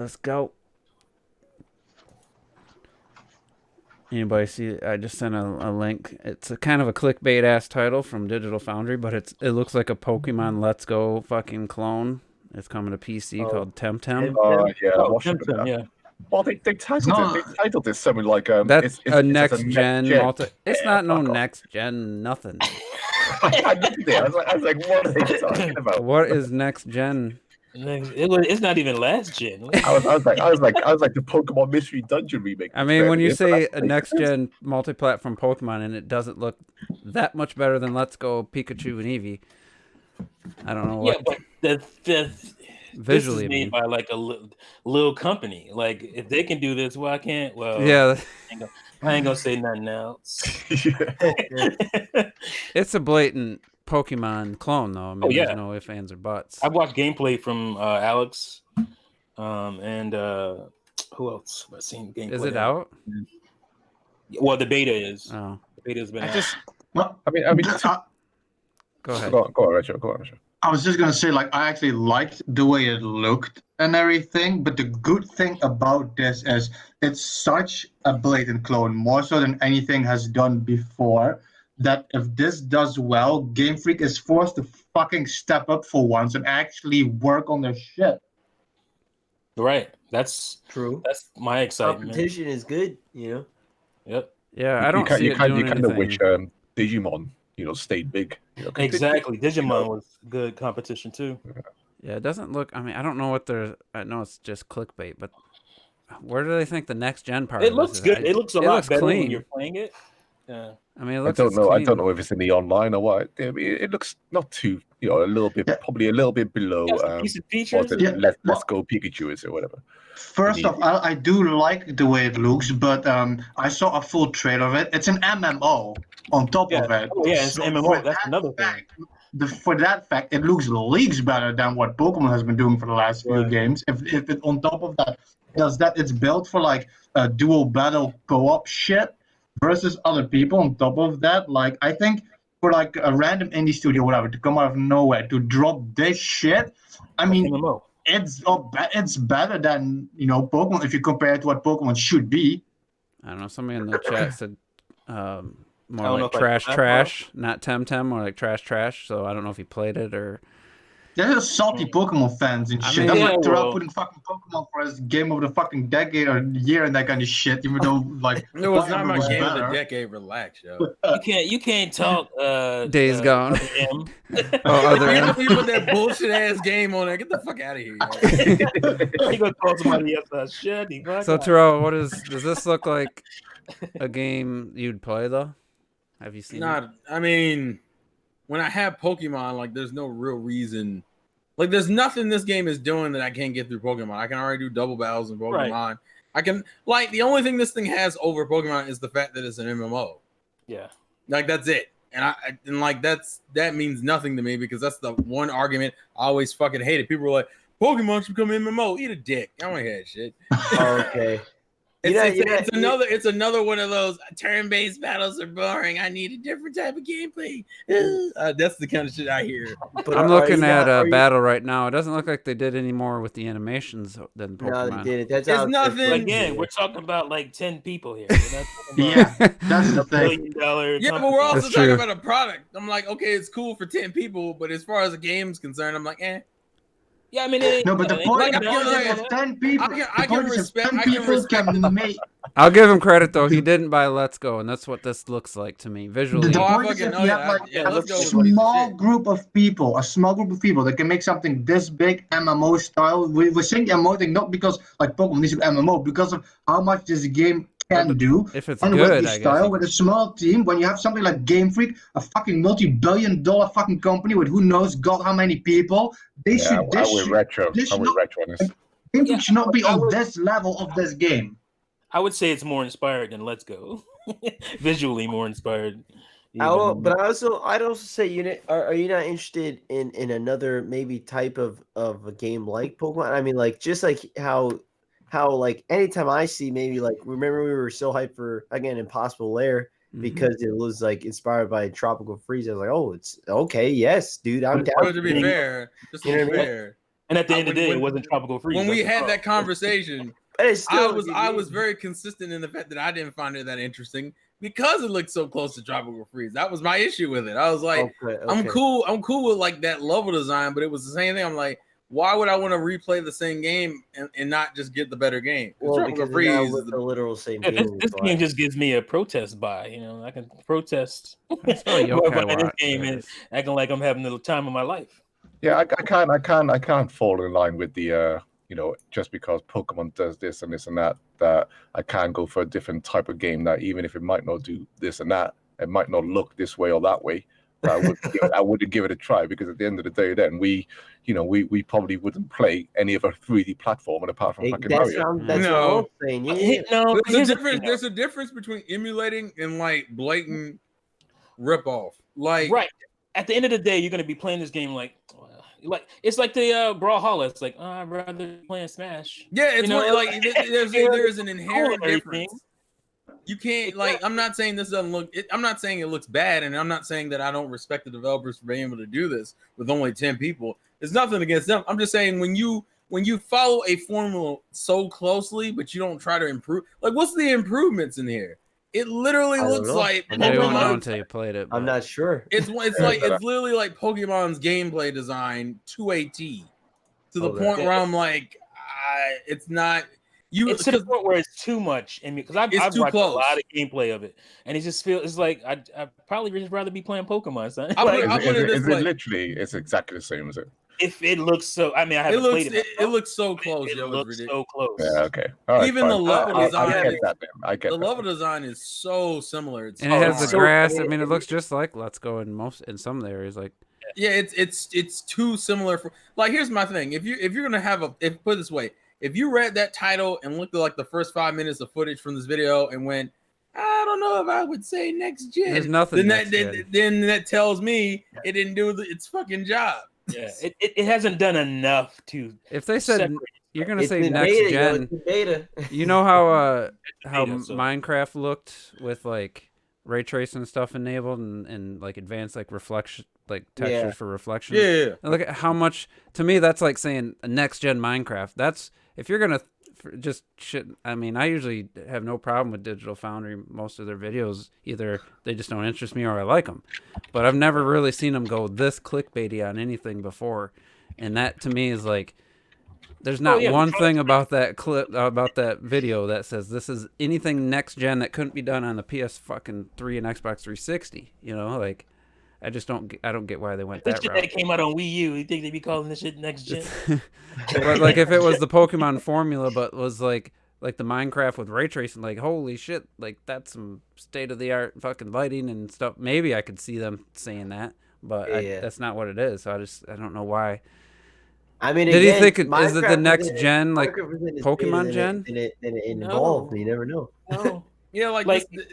Let's go. Anybody see? I just sent a link. It's a kind of a clickbait ass title from Digital Foundry, but it looks like a Pokemon Let's Go fucking clone. It's coming to PC called Temtem. Yeah, Oh, what should be Temtem, that? yeah. Well, they titled it. They titled it something like That's it's a it says next gen multi. It's Yeah, not no fuck off. next gen nothing. I looked at it. I was like, what are they talking about? What is next gen? It's not even last gen. I was like the Pokemon Mystery Dungeon remake. I mean, when you say a That's next gen multi-platform Pokemon and it doesn't look that much better than Let's Go Pikachu and Eevee, I don't know Yeah, what. but this Visually, is made by like a little company. Like if they can do this, why can't? Well, yeah, I ain't gonna say nothing else. it's a blatant Pokemon clone, though. I mean, Oh, yeah. there's no ifs, ands, or buts. I've watched gameplay from Alex, and who else? I've seen gameplay. Is it out? Well, the beta is. Oh, The beta's been I out. just Well, I mean, go ahead. go on, Richard. I was just gonna say, like, I actually liked the way it looked and everything, but the good thing about this is it's such a blatant clone, more so than anything has done before, that if this does well, Game Freak is forced to fucking step up for once and actually work on their shit. Right. That's True. That's my excitement. Competition is good, you know. Yep. Yeah, I don't see You it kind doing of anything. wish Digimon, stayed big. Exactly. Digimon was good competition too. Yeah, it doesn't look. I mean, I don't know what they're. I know it's just clickbait, but where do they think the next gen part? It of looks this is? good. It looks a lot better clean. when you're playing it. Yeah. I mean, it I looks. don't know. I Clean. don't know if it's in the online or what. I mean, it looks not too, a little bit, probably a little bit below. Decent features. Let's go Pikachu is or whatever. First off, I do like the way it looks, but I saw a full trailer of it. It's an MMO on top of it. Oh yeah, it's So an MMO. for That's that another thing. fact, for that fact, it looks leagues better than what Pokemon has been doing for the last few games. If it on top of that does that, it's built for like a dual battle co-op shit versus other people. On top of that, like I think for like a random indie studio, whatever, to come out of nowhere to drop this shit, I mean, MMO. it's better than Pokemon if you compare it to what Pokemon should be. I don't know. Somebody in the chat said more don't know like if I trash, not Temtem, more like trash. So I don't know if he played it or. There's salty Pokemon fans and I shit. mean, That's yeah, like Terrell well- putting fucking Pokemon for his game of the fucking decade or year and that kind of shit. Even though like No, it's not my was game of the better. decade. Relax, yo. You can't talk Days Gone. M. Other You end. know, you put that bullshit ass game on there. Get the fuck out of here. Yo. You gonna call somebody else shit? So Terrell, does this look like a game you'd play though? Have you seen it? I mean, when I have Pokemon, like, there's no real reason. Like, there's nothing this game is doing that I can't get through Pokemon. I can already do double battles in Pokemon. Right. I can, like, the only thing this thing has over Pokemon is the fact that it's an MMO. Yeah. Like, that's it. And like that means nothing to me because that's the one argument I always fucking hated. People were like, Pokemon should become MMO. Eat a dick. I don't want to hear that shit. Okay. It's another one of those turn-based battles are boring. I need a different type of gameplay. That's the kind of shit I hear. But I'm are looking you at not- are you- battle right now. It doesn't look like they did any more with the animations than No, Pokemon. they didn't. That's There's out- nothing- Again, we're talking about like 10 people here. We're not talking Yeah, about that's the $1 thing. billion Yeah, but we're also That's talking true. about a product. I'm like, okay, it's cool for 10 people, but as far as the game's concerned, I'm like, eh. Yeah, I mean, No, but the point like, is if 10 people, I can respect. I can respect can make. I'll give him credit though. He didn't buy Let's Go, and that's what this looks like to me visually. The Oh, I point is fucking if know you that. have like Yeah, a let's go with what he small said. group of people, that can make something this big MMO style. We're saying MMO thing not because like Pokemon needs to be MMO, because of how much this game can do. If it's And good, with the I guess. style, with a small team, when you have something like Game Freak, a fucking multi-billion-dollar fucking company with who knows God how many people, they Yeah, should. I would retro. this I would should- retro on this. Game Freak should not be I on would- this level of this game. I would say it's more inspired than Let's Go. Visually more inspired. But I'd also say are you not interested in another maybe type of a game like Pokemon? I mean, like just like how like anytime I see maybe like remember we were so hyped for again Impossible Lair because it was like inspired by Tropical Freeze. I was like, oh, it's okay, yes, dude, I'm down. But to be fair, just to You know be what I mean? fair, And at the end of the day, it wasn't Tropical Freeze. When we had that conversation, But it's still, I was very consistent in the fact that I didn't find it that interesting because it looked so close to Tropical Freeze. That was my issue with it. I was like, I'm cool with like that level design, but it was the same thing. I'm like, why would I want to replay the same game and not just get the better game? Well, because Freeze is the literal same game. This game just gives me a protest buy. You know, I can protest That's what Yokai this Watch game and is. acting like I'm having the time of my life. Yeah, I can't fall in line with the just because Pokemon does this and that I can go for a different type of game that even if it might not do this and that, it might not look this way or that way. I wouldn't give it a try, because at the end of the day, then we probably wouldn't play any of a 3D platform apart from fucking Mario. That's what I'm saying. No, there's a difference between emulating and like blatant rip-off. Like, right. At the end of the day, you're gonna be playing this game like it's like the Brawlhalla. It's like, I'd rather be playing Smash. Yeah, it's like there's an inherent everything. difference. You can't, like, I'm not saying this doesn't look. I'm not saying it looks bad, and I'm not saying that I don't respect the developers for being able to do this with only 10 people. There's nothing against them. I'm just saying when you follow a formula so closely, but you don't try to improve, like, what's the improvements in here? It literally looks like You won't know until you played it. I'm not sure. It's literally like Pokemon's gameplay design to a T, to the point where I'm like, it's not. It's to the point where it's too much, and because I've watched a lot of gameplay of it, and it just feels like I probably just rather be playing Pokemon, son. It's exactly the same as it. If it looks so, I mean, I haven't played it. It looks so close. It looks so close. Yeah, okay. All right, even fine. the level design. I get the that. level design is so similar. And it has the grass. I mean, it looks just like Let's Go in some of the areas. Like, yeah, it's too similar. For like, here's my thing. If you're gonna have put it this way, if you read that title and looked at like the first 5 minutes of footage from this video and went, I don't know if I would say next gen. There's nothing. Then that tells me it didn't do its fucking job. Yeah, it hasn't done enough to. If they said separate. you're gonna say next gen, you know how Minecraft looked with like ray tracing stuff enabled and like advanced like reflection, like textures for reflection. Yeah. And look at how much. To me, that's like saying a next gen Minecraft. That's if you're gonna just shit. I mean, I usually have no problem with Digital Foundry. Most of their videos, either they just don't interest me or I like them. But I've never really seen them go this clickbaity on anything before, and that to me is like, there's not one thing about that clip, about that video that says this is anything next gen that couldn't be done on the PS fucking 3 and Xbox 360. You know, like. I don't get why they went that route. That came out on Wii U. You think they'd be calling this shit next gen? But like if it was the Pokemon formula, but was like the Minecraft with ray tracing, like holy shit, like that's some state of the art fucking lighting and stuff. Maybe I could see them saying that, but that's not what it is. So I don't know why. I mean, did he think is it the next gen, like Pokemon gen? And it involved. You never know. No. Yeah, like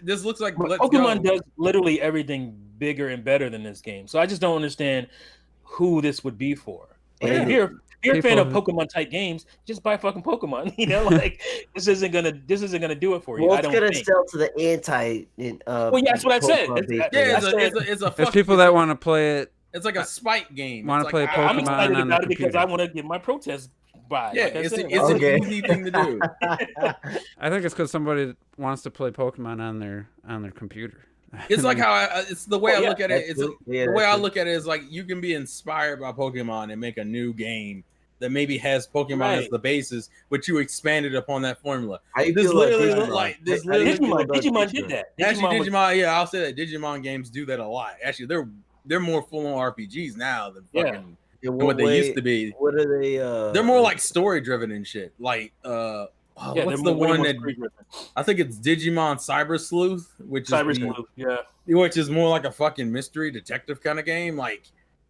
this looks like Pokemon does literally everything bigger and better than this game. So I just don't understand who this would be for. Like, if you're a fan of Pokemon type games, just buy fucking Pokemon. You know, like this isn't gonna do it for you. Well, it's gonna sell to the anti. Well, yeah, that's what I said. It's a There's people that want to play it. It's like a spite game. Want to play Pokemon I'm excited on the about it because computer. I want to give my protest. Yeah, like it's an easy thing to do. I think it's because somebody wants to play Pokemon on their computer. It's like how it's the way I look at it. It's the way I look at it is like you can be inspired by Pokemon and make a new game that maybe has Pokemon as the basis, but you expanded upon that formula. This literally look like this. Digimon did that. Digimon, yeah, I'll say that Digimon games do that a lot. Actually, they're more full-on RPGs now than fucking. What they used to be. What are they? They're more like story driven and shit. Like what's the one that I think it's Digimon Cyber Sleuth, which is more like a fucking mystery detective kind of game. Like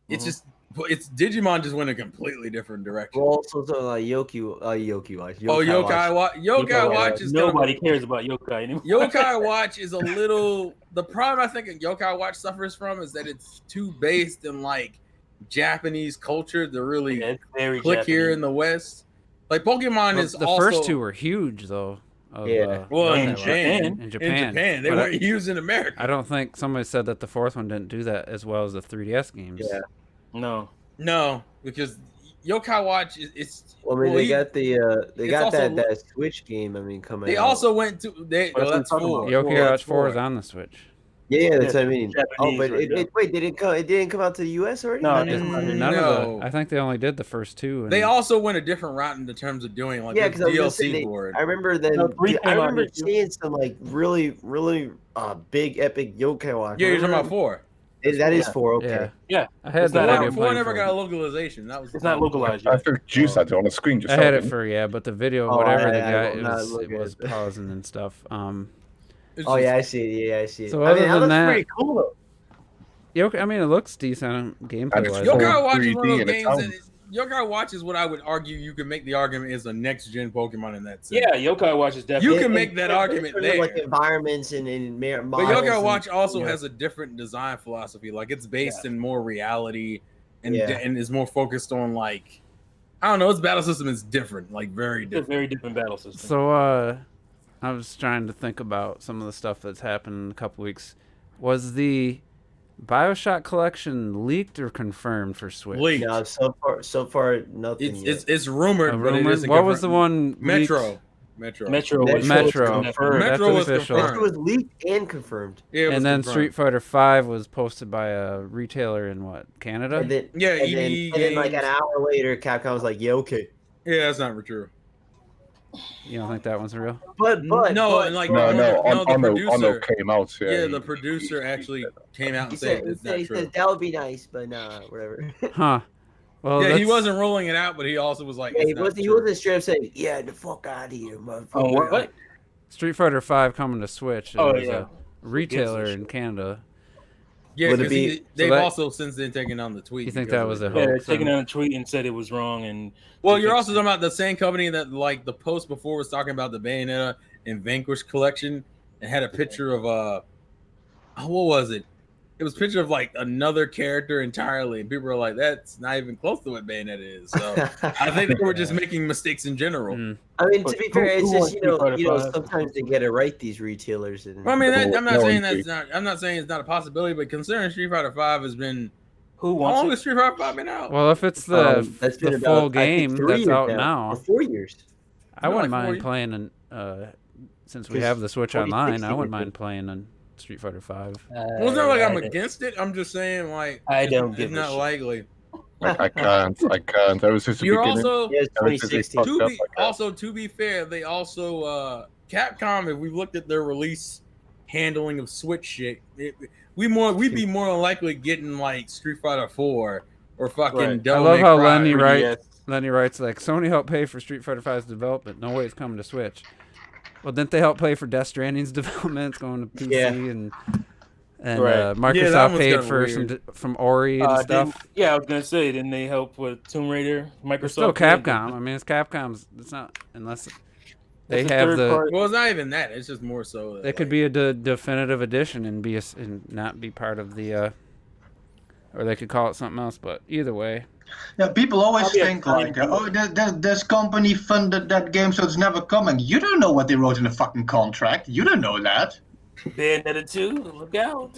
it's Digimon just went a completely different direction. Well, also like Yokai Watch. Yokai Watch is nobody cares about Yokai anymore. Yokai Watch is a little. The problem I think Yokai Watch suffers from is that it's too based in like Japanese culture to really click Japanese here in the West. Like Pokemon is the also, first two were huge though. In Japan, they weren't used in America. I don't think somebody said that the fourth one didn't do that as well as the 3DS games. Yeah. No, because Yokai Watch is Well, I mean, they got the they it's got also- that Switch game. I mean, coming. They out. also went to That's what that's I'm talking 4. about. Yokai That's Watch 4 is on the Switch. Yeah, that's Yeah, what I mean. Japanese Oh, but version. wait, did it come? It didn't come out to the U.S. already? No, Not it yet? didn't. None No. of the. I think they only did the first two. And They also went a different route in terms of doing like Yeah, the because I was gonna say DLC they, for it. I remember then. No, 3 I came out remember here, too. seeing some like really big epic yokai watch. Yeah, you're talking Remember? about 4. That is Yeah. 4. Okay. Yeah, Yeah, I had It's that. not video out. 4 playing never for- got a localization. That was it's not localized I yet. think Juice had it on the screen just I had now, it didn't for but the video, Oh, whatever the I guy, will it not was, look it at was it. pausing and stuff. It's Oh just- yeah, I see it. Yeah, I see it. So I mean, other that than looks that- pretty cool though. I mean, it looks decent gameplay And it's wise. full Yokai Watch is 3D one of those and it games that sounds- Yokai Watch is what I would argue you can make the argument is a next gen Pokemon in that sense. Yeah, Yokai Watch is You definitely. can make that argument in terms of, like there. environments and But models Yokai and- Watch also yeah. has a different design philosophy. Like it's based in more reality and Yeah. and is more focused on like I don't know. Its battle system is different, like very It's a different. very different battle system. So I was trying to think about some of the stuff that's happened in a couple weeks. Was the BioShock collection leaked or confirmed for Switch? Leaked. No, so far nothing It's yet. it's rumored, A but it rumor? isn't What was the confirmed. one? Metro. leaked? Metro. Metro was Metro. confirmed. That's Metro was official. confirmed. It was leaked and confirmed. Yeah, it was And then confirmed. Street Fighter 5 was posted by a retailer in what, Canada? And then, Yeah, and then, EB and then like Games. an hour later, Capcom was like, "Yeah, okay." Yeah, that's not true. You don't think that one's real? But No, and like No, the Ono producer. came out. Yeah, he- the producer actually came out he and said, said he it's said, not he true. said that would be nice, but nah, whatever. Huh. Well, Yeah, he that's- wasn't rolling it out, but he also was like, Yeah, it's he not wasn't. He true. wasn't straight up saying, "Yeah, the fuck out of here, motherfucker." Oh, what? Street Fighter 5 coming to Switch. Oh, There's yeah. a retailer Gives a in shit. Canada. Yeah, Would it because be- they've that- also since then taken down the tweet. You think because that of was it. a Yeah, hoax? they're taking then? down a tweet and said it was wrong. And Well, they you're fixed also it. talking about the same company that like the post before was talking about the Bayonetta and Vanquish collection and had a picture of what was it? It was a picture of like another character entirely, and people were like, "That's not even close to what Bayonetta is." So I think they were just making mistakes in general. Mm. I mean, to But be who- fair, it's who just wants Street Fighter 5? sometimes they get it right. These retailers. And, Well, I mean, I'm not No saying intrigue. that's not. I'm not saying it's not a possibility, but considering Street Fighter 5 has been Who how wants long it? has Street Fighter 5 been out? Well, if it's the that's the been full about, I think, game 3 that's years out or now, 4 years. I No, wouldn't like 4 mind years. playing since we 'Cause have the Switch 2016 online. I wouldn't is mind playing on Street Fighter 5. Well, it's not like I'm against it. I'm just saying like I it's, don't it's give a not shit. likely. I can't. Ever since the You're beginning. also Yeah, it's Ever since they 2016. fucked up like that. to be fair, they also Capcom. If we looked at their release handling of Switch shit, we'd be more likely getting like Street Fighter 4 or fucking. Right. Devil I love May how Cry. Lenny 3DS. writes. Lenny writes like Sony helped pay for Street Fighter 5's development. No way it's coming to Switch. Well, didn't they help pay for Death Stranding's development? It's going to PC Yeah. and Right. Microsoft Yeah, that one's paid kinda for weird. from Ori and stuff. Yeah, I was gonna say, didn't they help with Tomb Raider? Microsoft. It's still did. Capcom. I mean, it's Capcom's. It's not unless they It's a have third the. party. Well, it's not even that. It's just more so. That, It could be a definitive edition and be and not be part of the. Or they could call it something else. But either way, Yeah, people always Probably a think time like, oh, this company funded that game, so it's never coming. You don't know what they wrote in the fucking contract. You don't know that. Bayonetta 2, look out.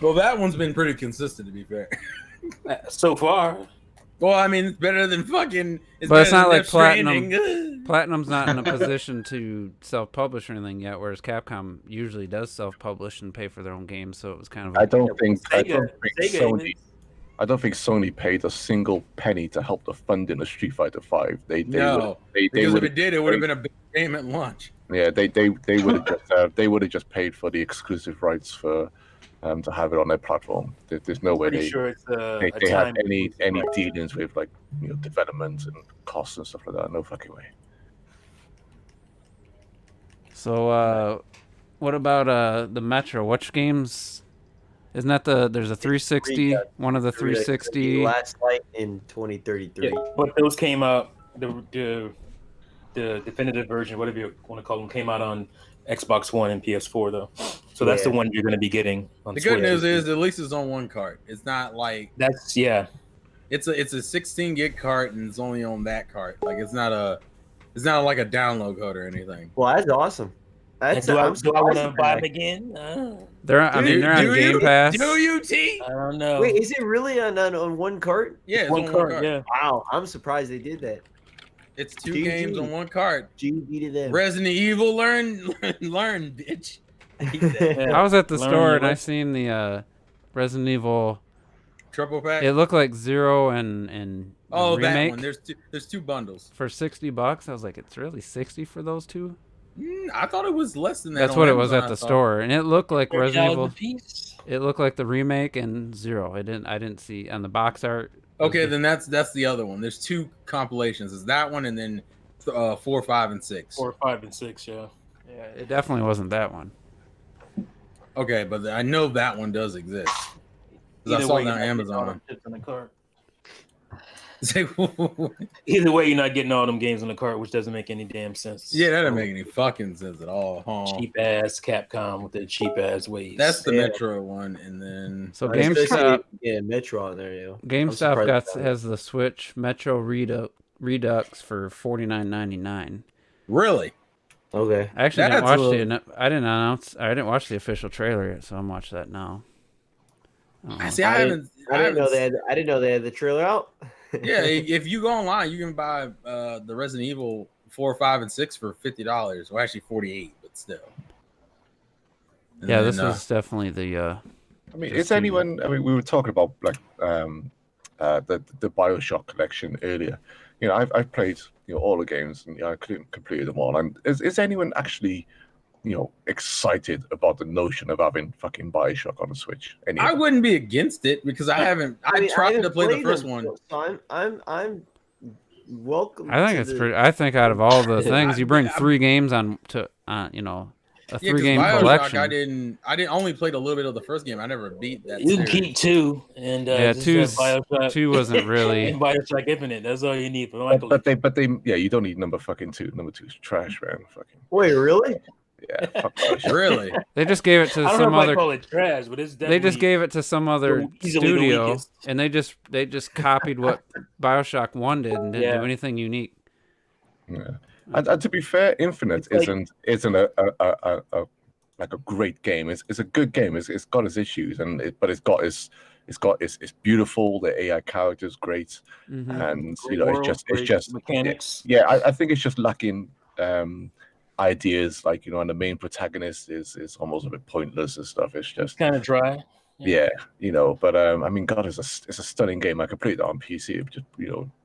Well, that one's been pretty consistent, to be fair. So far. Well, I mean, it's better than fucking. But it's better not than like Death Stranding. Platinum's not in a position to self-publish or anything yet, whereas Capcom usually does self-publish and pay for their own games. So it was kind of. I don't think Sega Sony. even. I don't think Sony paid a single penny to help the funding of Street Fighter 5. They No, they because if would it did, it would have been a big game at launch. yeah they would have just paid for the exclusive rights for to have it on their platform. There's no way Pretty sure it's they a have time. any dealings with like development and costs and stuff like that. No fucking way. So, what about the Metro? Which games? Isn't that there's a 360, one of the 360. Last light in 2033. Yeah, but those came out. The definitive version, whatever you want to call them, came out on Xbox One and PS4 though. So that's the Yeah. one you're going to be getting on The Switch. good news is at least it's on one cart. It's not like That's it's a 16 gig cart and it's only on that cart. Like it's not like a download code or anything. Well, that's awesome. That's do I I'm want surprised to at buy that. them again? They're on Game Pass. Do you, T? I don't know. Wait, is it really on one cart? Yeah, it's one on cart, one cart. yeah. Wow, I'm surprised they did that. It's 2 GG. games on one cart. GG to them. Resident Evil, learn, bitch. Yeah. I was at the Learn store your and I lesson. seen the Resident Evil. Triple pack. It looked like Zero and the Oh, that remake one. There's two bundles for $60. I was like, it's really 60 for those two. I thought it was less than that. That's on what it was Amazon, at the I thought. store, and it looked like Resident $30 Evil. a piece. It looked like the remake and Zero. I didn't see on the box art. Okay, then that's the other one. There's 2 compilations. It's that one and then 4, 5, and 6. 4, 5, and 6. Yeah. Yeah, it definitely wasn't that one. Okay, but I know that one does exist. 'Cause I saw it on Amazon. In the cart. Say, Either way, you're not getting all them games in the cart, which doesn't make any damn sense. yeah, that doesn't make any fucking sense at all. Huh? Cheap ass Capcom with their cheap ass ways. That's the Yeah. Metro one, and then So Especially, GameStop yeah, Metro on there, yo. GameStop surprised got about it. has the Switch Metro Redux for $49.99. really, Okay. I actually didn't That's watch I didn't watch the official trailer yet, so I'm watching that now. I see. I I didn't haven't. know they had. I didn't know they had the trailer out. Yeah, if you go online, you can buy the Resident Evil 4, 5, and 6 for $50. Well, actually 48, but still. And Yeah, then, this was definitely the. I mean, Just is to- anyone? I mean, we were talking about like the BioShock collection earlier. You know, I've played all the games and I couldn't complete them all. And is anyone actually excited about the notion of having fucking BioShock on the Switch? I wouldn't be against it because I haven't. I tried to play the first one. So I'm welcome. I think to it's the- pretty. I think out of all the things, you bring 3 games on to a Yeah, 3-game BioShock, collection. I didn't only played a little bit of the first game. I never beat that. You can series. keep 2, and Yeah, just 2's have Bioshock 2 wasn't really. and Bioshock Infinite. That's all you need for my But they yeah, you don't need number fucking 2. Number 2 is trash, man. Fucking Wait, really? yeah. Fuck BioShock. Really? They just gave it to I don't some know if I other. call it trash, but it's They definitely. just gave it to some other easily the studio, weakest. and they just copied what BioShock 1 did and didn't do anything unique. Yeah. And to be fair, Infinite It's like- isn't a like a great game. It's a good game. It's got its issues, but it's beautiful. The AI character is great, Mhm. and Great it's world, just great mechanics. Yeah, I think it's just lacking ideas. Like and the main protagonist is almost a bit pointless and stuff. It's just Kind of dry. yeah, But I mean, God, it's a stunning game. I completed it on PC. It just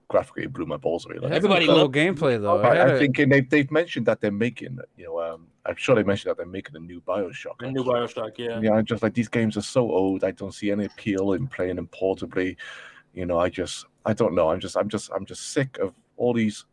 graphically it blew my balls away. It Like, had some Everybody cool loved- gameplay though. I think they've mentioned that they're making, I'm sure they mentioned that they're making a new BioShock. A new Bioshock, yeah. Yeah, I'm just like these games are so old. I don't see any appeal in playing them portably. I don't know. I'm just sick of all these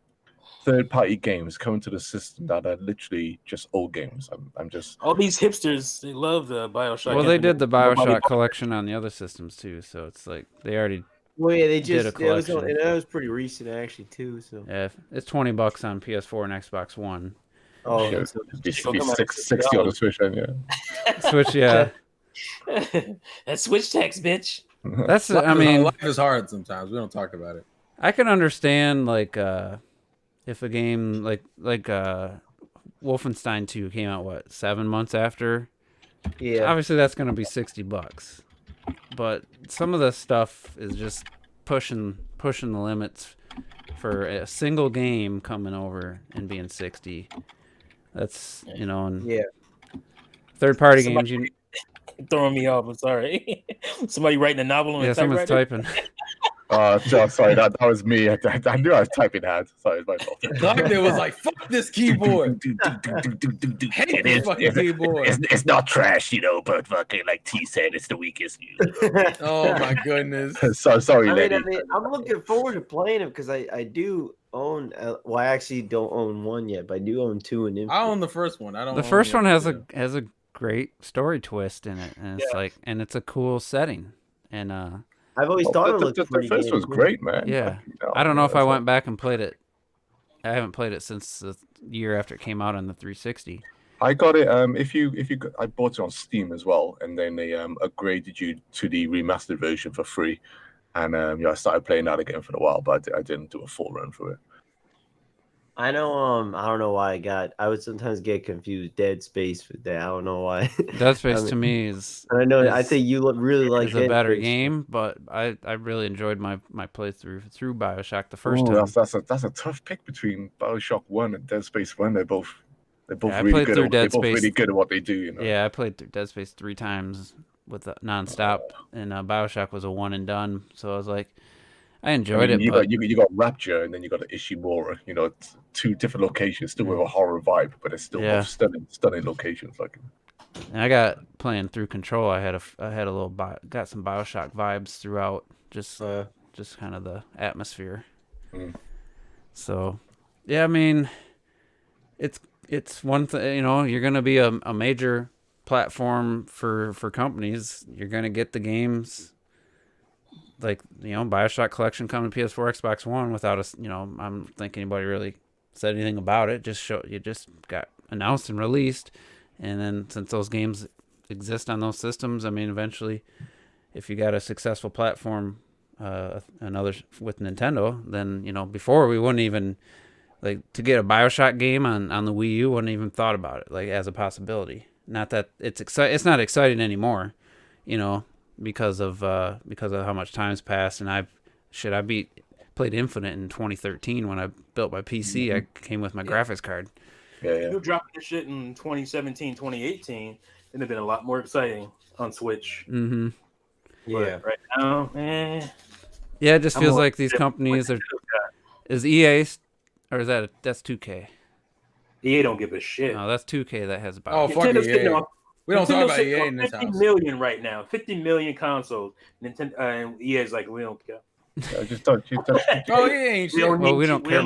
third-party games coming to the system that are literally just old games. I'm just All these hipsters, they love the Bioshock. Well, they did the Infinite. Nobody BioShock bought it. collection on the other systems too, so it's like they already. Well, yeah, they Did a just that was, collection. and that was pretty recent actually too. So Yeah, it's $20 on PS4 and Xbox One. oh, Shit, so it'd be Come on, 60 on the Switch, then, yeah. Switch, yeah. That Switch tax, bitch. That's. I mean, life is hard sometimes. We don't talk about it. I can understand like if a game like Wolfenstein 2 came out 7 months after. yeah, Obviously, that's going to be $60. But some of the stuff is just pushing the limits for a single game coming over and being 60. That's and yeah. third-party Somebody- games. Throwing me off. I'm sorry. Somebody writing a novel on a Someone's typewriter. typing. Sorry, that was me. I knew I was typing hard. Sorry, it's my fault. Doctor was like, "Fuck this keyboard." Hate this fucking keyboard. It's not trash, but fucking like T said, it's the weakest. Oh my goodness. Sorry, I lady. mean, I'm looking forward to playing it because I do own. Well, I actually don't own one yet, but I do own 2 in Infinite. I own the first one. I don't. The own first the one other has two. a great story twist in it, and it's and it's a cool setting. And I've always thought it looked the pretty first good. was great, man. Yeah. Fucking, I don't know if I that's went back and played it. I haven't played it since the year after it came out on the 360. I got it. I bought it on Steam as well, and then they upgraded you to the remastered version for free, and I started playing that again for a while, but I didn't do a full run for it. I know. I don't know why I would sometimes get confused Dead Space with that. I don't know why. Dead Space I to mean, me is I know. I think you really like is a Dead better Space. game, but I really enjoyed my playthrough through BioShock the first Ooh, time. that's a tough pick between BioShock 1 and Dead Space 1. They're both Yeah, I really played good. through They're Dead both Space. really good at what they do. You know. Yeah, I played through Dead Space 3 times with nonstop, and BioShock was a one and done. So I was like, I enjoyed it, you but got Rapture, and then you got Ishimura. You know, two different locations, still with a horror vibe, but it's still both stunning locations. Like, and I got playing through Control. I had a little got some BioShock vibes throughout, just kind of the atmosphere. So, yeah, I mean, it's one thing. You know, you're gonna be a major platform for companies. You're gonna get the games. Like, you know, BioShock Collection coming to PS4, Xbox One without us, you know, I don't think anybody really said anything about it. You just got announced and released. And then since those games exist on those systems, I mean, eventually, if you got a successful platform, another with Nintendo, then, you know, before we wouldn't even, like, to get a BioShock game on the Wii U, wouldn't even thought about it, like, as a possibility. Not that it's not exciting anymore, you know, because of how much time's passed, and I played Infinite in 2013 when I built my PC. I came with my graphics card. If you're dropping this shit in 2017, 2018, it'd have been a lot more exciting on Switch. Mm-hmm. Yeah. But right now, Yeah, it just feels like these companies are. Is EA or is that's 2K? EA don't give a shit. No, that's 2K that has Oh, BioShock. fuck EA. We don't talk about EA in this 50 house. million right now, 50 million consoles. Nintendo and EA's like, we don't care. Just don't. Oh, EA ain't shit. Well, we don't care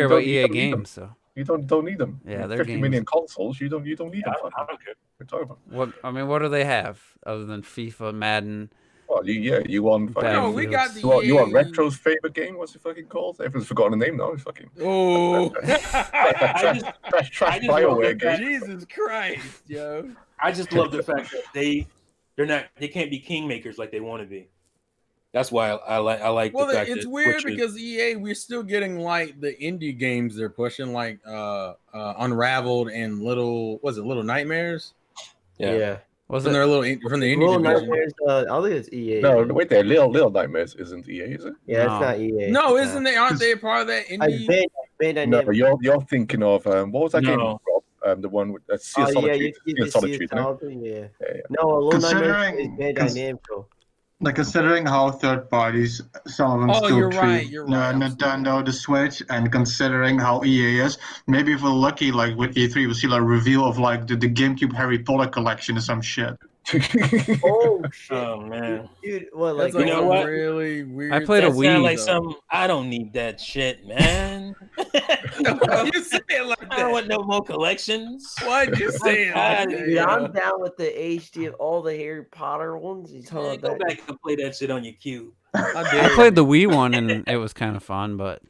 about EA games, so you don't need them. Yeah, their 50 games. million consoles. You don't need them. I don't care. We're talking about. what do they have other than FIFA, Madden? Well, you want fucking. Battlefield. No, we got the You want EA. Retro's favorite game? What's it fucking called? Everyone's forgotten the name now. It's fucking Oh, trash just Bioware love game. Jesus Christ, yo. I just love the fact that they can't be kingmakers like they want to be. That's why I like Well, the fact it's that weird Switch is- because EA, we're still getting like the indie games they're pushing, like Unraveled and Little Nightmares. yeah. Was From it? their from the indie Little division. Nightmares. I don't think it's EA. No, wait there. Little Nightmares isn't EA, is it? Yeah, No. it's not EA. No, isn't they? Aren't they a part of that indie? Bandai No, Namco. you're thinking of what was that game, No. Rob? The one with Sea of Oh yeah, Solitude. you Sea of Solitude, no? yeah. Yeah. No, Little Nightmares is Considering- Bandai Namco. Like considering how third parties, some of them Oh, still you're treat right, you're right, Nintendo, the Switch, and considering how EA is, maybe if we're lucky, like with E3, we'll see like a reveal of like the GameCube Harry Potter collection or some shit. Oh shit! Oh man. Dude, what That's like you know some what? really weird. I played a That sound Wii. like some. I don't need that shit, man. You say it like I don't that. want no more collections. Why'd you say it like that? Dude, I'm yo? down with the HD of all the Harry Potter ones. You talking Man, about go that? back and play that shit on your cube. I I did. played the Wii one and it was kind of fun, but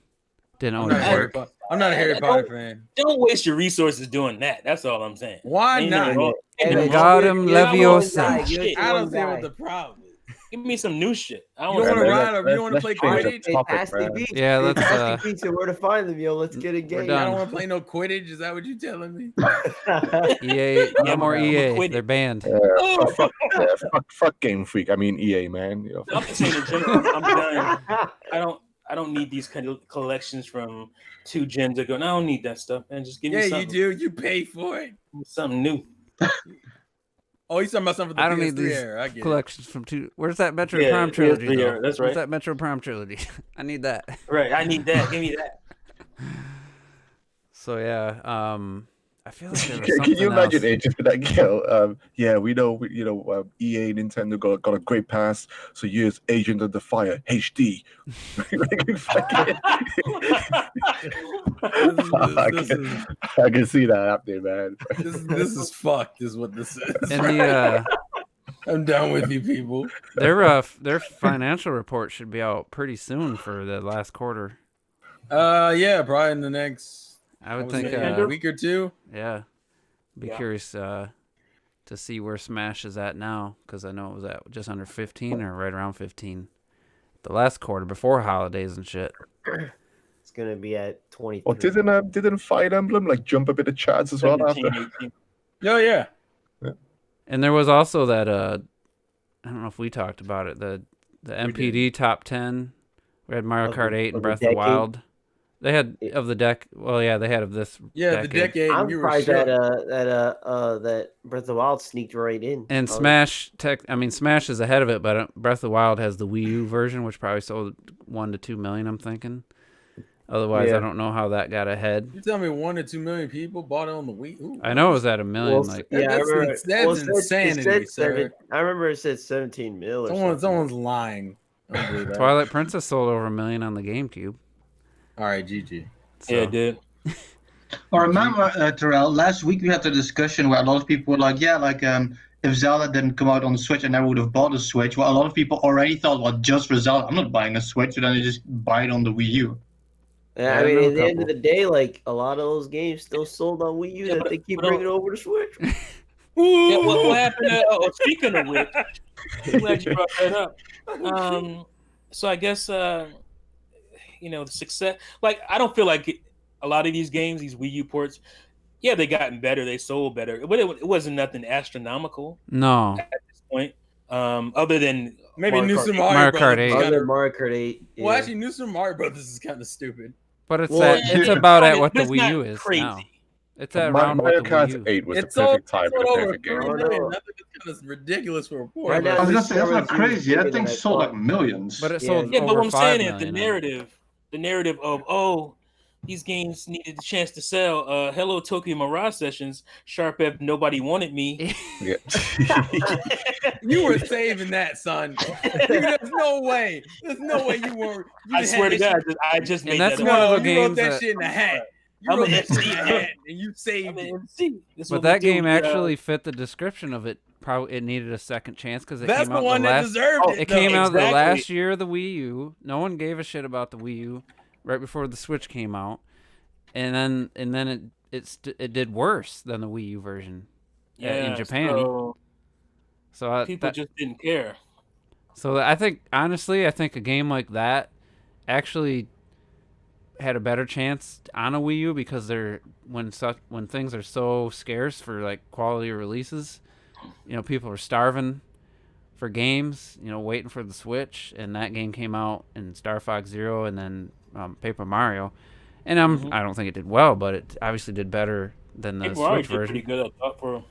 didn't I'm always not, work. I'm not a Harry Potter fan. Don't waste your resources doing that. That's all I'm saying. Why Ain't not? nothing wrong- Hey, ain't man, nothing wrong- Wingardium you're the one Leviosa. guy, you're the Shit. I one don't see guy. what the problem is. Give me some new shit. I You don't want to then ride let's- or you don't want to let's play change the Quidditch? Hey, topic, Pasty man. Beach. Yeah, Hey, let's, Pasty Beach, and where to find them, yo? Let's get a game. I done. don't want to play no Quidditch. Is that what you're telling me? EA, no Yeah, more I'm EA. quit it. They're banned. Fuck Game Freak. I mean EA, man. You know, I'm just saying in general. I'm done. I don't need these kind of collections from 2 gens ago. And I don't need that stuff. Man, just give me Yeah, you something. do. You pay for it. Something new. Oh, you talking about something for the I don't PS3 need these era. I get it. collections from two. Where's that Metro Yeah, Prime trilogy? PS3 though? era, that's Where's right. that Metro Prime trilogy? I need that. Right. I need that. Give me that. So yeah, I feel like there was can something you imagine else. it just be like, yo, yeah, we know, EA, Nintendo got a great pass, so here's Agent of the Fire HD. I can see that happening, man. This is fucked. Is what this is. And the I'm down with you, people. their financial report should be out pretty soon for the last quarter. Yeah, probably in the next. I would was think. it, a week or two. Yeah, be Yeah. curious to see where Smash is at now, because I know it was at just under 15 or right around 15 the last quarter before holidays and shit. It's gonna be at 23. Or didn't Fire Emblem like jump a bit of charts as well after? 17, 18. Oh yeah. And there was also that I don't know if we talked about it, the MPD top 10. We had Mario Kart 8 and Breath of the Wild. They had of the deck. Well, yeah, they had of this. Yeah, decade. the decade. I'm We were surprised shook. that Breath of the Wild sneaked right in. And Smash Smash is ahead of it, but Breath of the Wild has the Wii U version, which probably sold 1 to 2 million. I'm thinking. Otherwise, Yeah. I don't know how that got ahead. You tell me 1 to 2 million people bought it on the Wii. Ooh, I know it was at a million. Well, like yeah, I that's remember. that's insanity, sir. I remember it said 17 mil. Or Someone's lying. I don't believe that. Twilight Princess sold over 1 million on the GameCube. All right, GG. So, Yeah, it did. I remember, Terrell, last week we had the discussion where a lot of people were like, yeah, like if Zelda didn't come out on the Switch, I never would have bought a Switch. Well, a lot of people already thought, well, just for Zelda, I'm not buying a Switch, so then they just buy it on the Wii U. Yeah, I mean, at the end of the day, like a lot of those games still sold on Wii U that they keep bringing over to Switch. Yeah, what happened to, speaking of which, I'm glad you brought that up. So I guess, the success, like, I don't feel like a lot of these games, these Wii U ports, yeah, they gotten better, they sold better, but it wasn't nothing astronomical No. at this point, other than Maybe New Super Mario Kart 8. Mario Kart 8. Yeah. Well, actually, New Super Mario Brothers is kind of stupid. But it's Well, it's about at what the it's Wii not U is crazy. now. It's at Mario around what the Kart Wii U. 8 was the It's all perfect time for the over perfect game. 3 Oh, million. no. That's kind of ridiculous for a port. Right now, I was this gonna say, that's not story is crazy. bigger That than thing I sold thought. like millions. But it Yeah. sold Yeah, but over what I'm 5 saying is million. the narrative of these games needed the chance to sell. Hello Tokyo Mirage Sessions, Sharp F, nobody wanted me. Yeah. You were saving that, son. There's no way. There's no way you weren't. You I had swear to that God, shit- I just made that's that one up. of the you wrote games that that- shit in a hat. You I'm wrote an that shit in a MC. hat, and you saved I'm an it. MC. This is But what we that do. game actually fit the description of it. Probably it needed a second chance because it That's came the out one the that last. deserved it. It though. came out the Exactly. last year of the Wii U. No one gave a shit about the Wii U right before the Switch came out, and then it did worse than the Wii U version in Japan. So So people just didn't care. So I think honestly, I think a game like that actually had a better chance on a Wii U because when things are so scarce for like quality releases, people are starving for games, waiting for the Switch, and that game came out in Star Fox Zero and then Paper Mario, and I don't think it did well, but it obviously did better than the Paper Mario Switch did version. pretty good. I thought for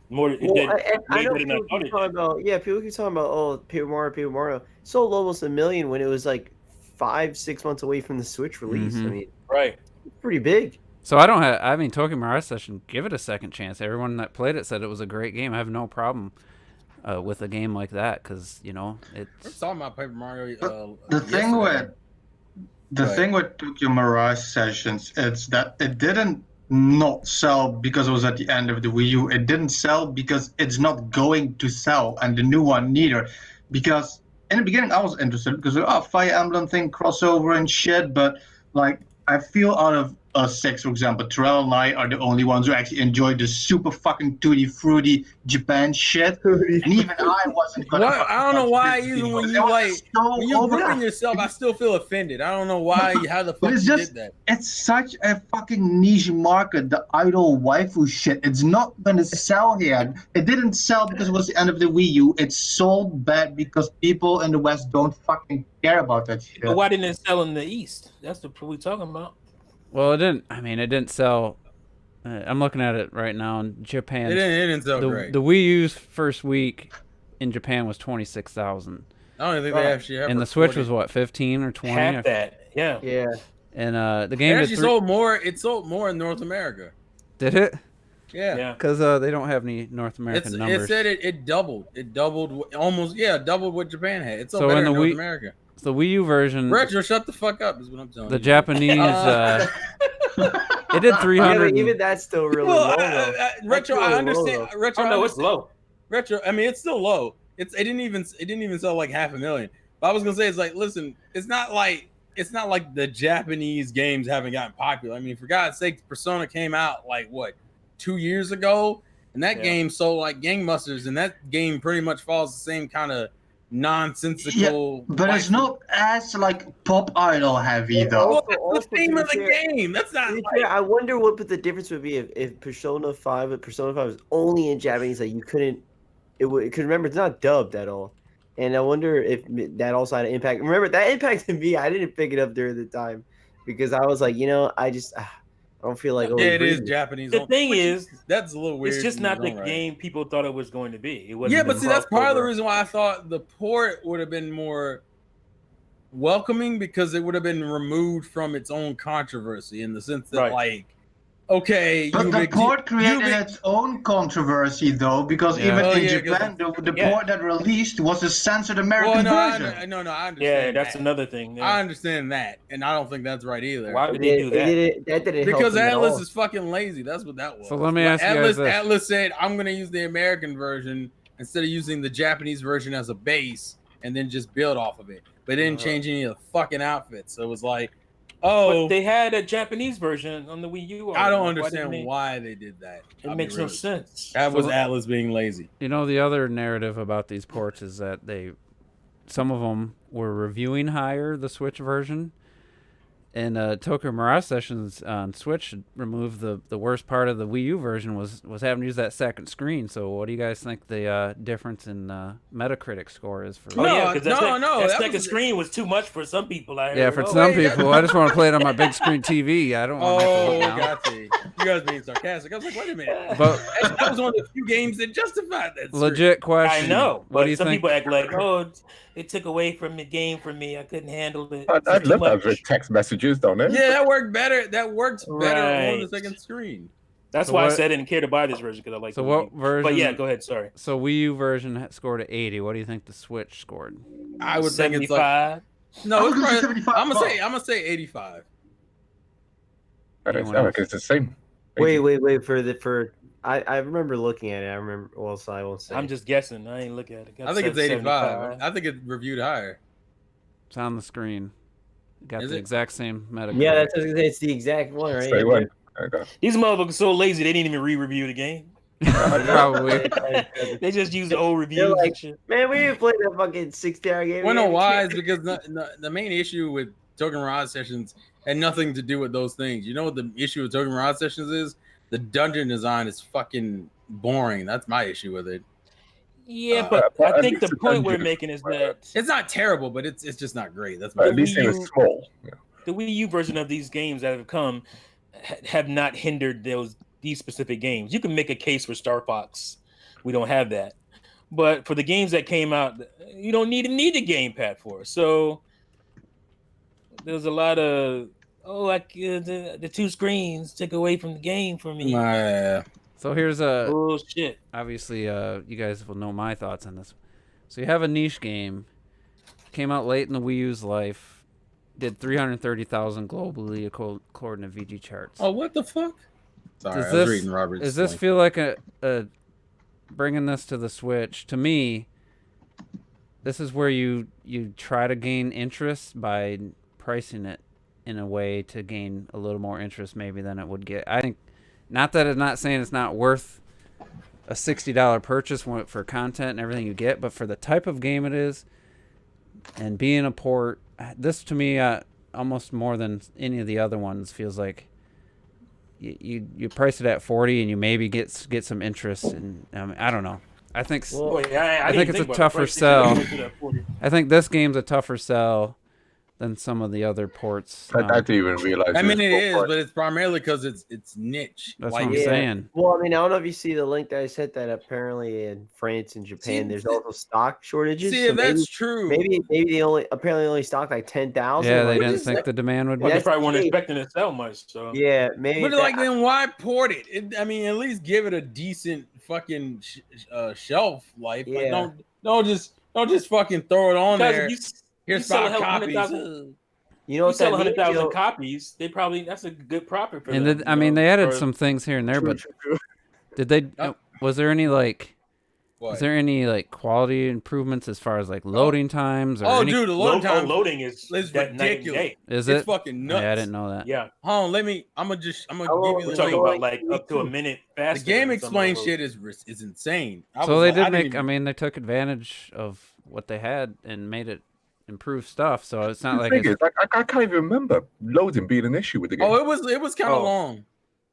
more. It Well, did I way know better than I people thought keep it talking did. about, people keep talking about, Paper Mario. Sold almost 1 million when it was like 5-6 months away from the Switch release. Mhm. I mean, Right. it's pretty big. So Tokyo Mirage Session, give it a second chance. Everyone that played it said it was a great game. I have no problem with a game like that because We're it's talking about Paper Mario. The thing with Tokyo Mirage Sessions, it's that it didn't not sell because it was at the end of the Wii U. It didn't sell because it's not going to sell, and the new one neither. Because in the beginning I was interested because Fire Emblem thing crossover and shit, but like I feel out of us six, for example, Terrell and I are the only ones who actually enjoyed the super fucking tutti fruity Japan shit. And even I wasn't gonna. What? I don't know why. Even when you when you over grouping yourself, I still feel offended. I don't know why. How the fuck it's you just- did that? It's such a fucking niche market, the idol waifu shit. It's not gonna sell here. It didn't sell because it was the end of the Wii U. It sold bad because people in the West don't fucking care about that shit. But why didn't it sell in the East? That's what we're talking about. well, it didn't sell. I'm looking at it right now in Japan. It didn't sell great. The Wii U's first week in Japan was 26,000, I don't even think they actually have. and the Switch was what 15 or 20. Half that. Yeah. Yeah. And the It game actually sold more. It sold more in North America. did it? Yeah. Yeah. Because they don't have any North American numbers. It said it doubled. It doubled almost. Yeah, doubled what Japan had. It's So so better in in the North Wii- America. The Wii U version, Retro, shut the fuck up. Is what I'm telling the you. Japanese, it did Yeah, 300. but even that's still really Well, low, though. Retro, really I low, understand. though. Retro, Oh I no, it's understand. low. Retro, I mean, it's still low. It didn't even sell like 500,000. But I was gonna say, it's like, listen, it's not like the Japanese games haven't gotten popular. I mean, for God's sake, Persona came out like what 2 years ago, and that game sold like gangbusters, and that game pretty much follows the same kind of nonsensical. But it's not as like pop idol heavy though. Well, that's the theme of the game. That's not. I wonder what the difference would be if Persona 5 was only in Japanese. Like you couldn't. Because remember, it's not dubbed at all. And I wonder if that also had an impact. Remember, that impacted me. I didn't pick it up during the time because I was like, I don't feel like. Yeah, it is Japanese. The thing is, that's a little weird. It's just not the game people thought it was going to be. It wasn't. Yeah, but see, that's part of the reason why I thought the port would have been more welcoming because it would have been removed from its own controversy in the sense that, like, okay, but the port created its own controversy though, because even in Japan, the port that released was a censored American version. I understand. Yeah, that's another thing. Yeah. I understand that, and I don't think that's right either. Why would they do that? That didn't because help Atlas is fucking lazy. That's what that was. So let me ask you guys this. Atlas said, "I'm going to use the American version instead of using the Japanese version as a base, and then just build off of it." But didn't change any of the fucking outfits. So it was like, oh, but they had a Japanese version on the Wii U. I don't understand why they did that. It makes no sense. That was Atlas being lazy. You know, the other narrative about these ports is that some of them were reviewing higher the Switch version, and Tokyo Mirage Sessions on Switch removed the worst part of the Wii U version was having to use that second screen. So what do you guys think the difference in Metacritic score is for? That second screen was too much for some people. Yeah, for some people, I just want to play it on my big screen TV. I don't want to look down. Gotcha. You guys being sarcastic. I was like, wait a minute. But that was one of the few games that justified that. Legit question. I know. What do you some think? People act like, it took away from the game for me. I couldn't handle it. I love that with text messages, don't it? Yeah, that worked better. That works better on the second screen. That's why I said I didn't care to buy this version because I like. So what version? But yeah, go ahead. Sorry. So Wii U version scored at 80. What do you think the Switch scored? I would 75. think it's like no. It's probably, 75. I'm gonna say 85. I reckon it's the same. Wait. I remember looking at it. I remember. Well, so I won't say. I'm just guessing. I ain't looking at it. I think it's 85. I think it's reviewed higher. It's on the screen. Got the exact same Metacritic. Yeah, that's what I was gonna say. It's the exact one, right? Same one. These motherfuckers are so lazy they didn't even re-review the game. Probably. They just use the old reviews. They're like, and shit. Man, we didn't play that fucking 60-hour game. Well, no, why? Is because the main issue with Tokyo Mirage Sessions had nothing to do with those things. You know what the issue with Tokyo Mirage Sessions is? The dungeon design is fucking boring. That's my issue with it. Yeah, but I think the point we're making is that it's not terrible, but it's just not great. That's at least it was small. Yeah. The Wii U version of these games that have come have not hindered these specific games. You can make a case for Star Fox. We don't have that, but for the games that came out, you don't need the gamepad for. So there's a lot of the two screens took away from the game for me. So here's a bullshit. Obviously, you guys will know my thoughts on this. So you have a niche game, came out late in the Wii U's life, did 330,000 globally according to VG charts. Oh, what the fuck? Sorry, I was reading Robert's. Does this feel like a bringing this to the Switch? To me, this is where you try to gain interest by pricing it in a way to gain a little more interest maybe than it would get. I think, not that it's not saying it's not worth a $60 purchase for content and everything you get, but for the type of game it is and being a port, this to me almost more than any of the other ones feels like you price it at 40 and you maybe get some interest, and I don't know. I think I think it's a tougher sell. I think this game's a tougher sell than some of the other ports. I didn't even realize. I mean, it is, but it's primarily because it's niche. That's what I'm saying. Well, I mean, I don't know if you see the link that I sent that apparently in France and Japan, there's also stock shortages. See, if that's true. Maybe they only stocked like 10,000. Yeah, they didn't think the demand would be. Well, they probably weren't expecting it to sell much. So yeah, maybe. But then why port it? I mean, at least give it a decent fucking shelf life. Yeah. Like, don't just fucking throw it on there. Here's 5 copies. You know, sell 100,000 copies. That's a good profit for them. And they added some things here and there, but did they? Was there any Is there any like quality improvements as far as like loading times? Or Oh, dude, the loading time loading is ridiculous. Is It's it? fucking nuts. Yeah, I didn't know that. Yeah. Hold on, I'm gonna give you We're the talking link. about like up to a minute The faster. game than some of explain those. shit is insane. So they did make. I mean, they took advantage of what they had and made it improve stuff. So it's not The like thing it's. is, I can't even remember loading being an issue with the game. Oh, it was kind of Oh. long.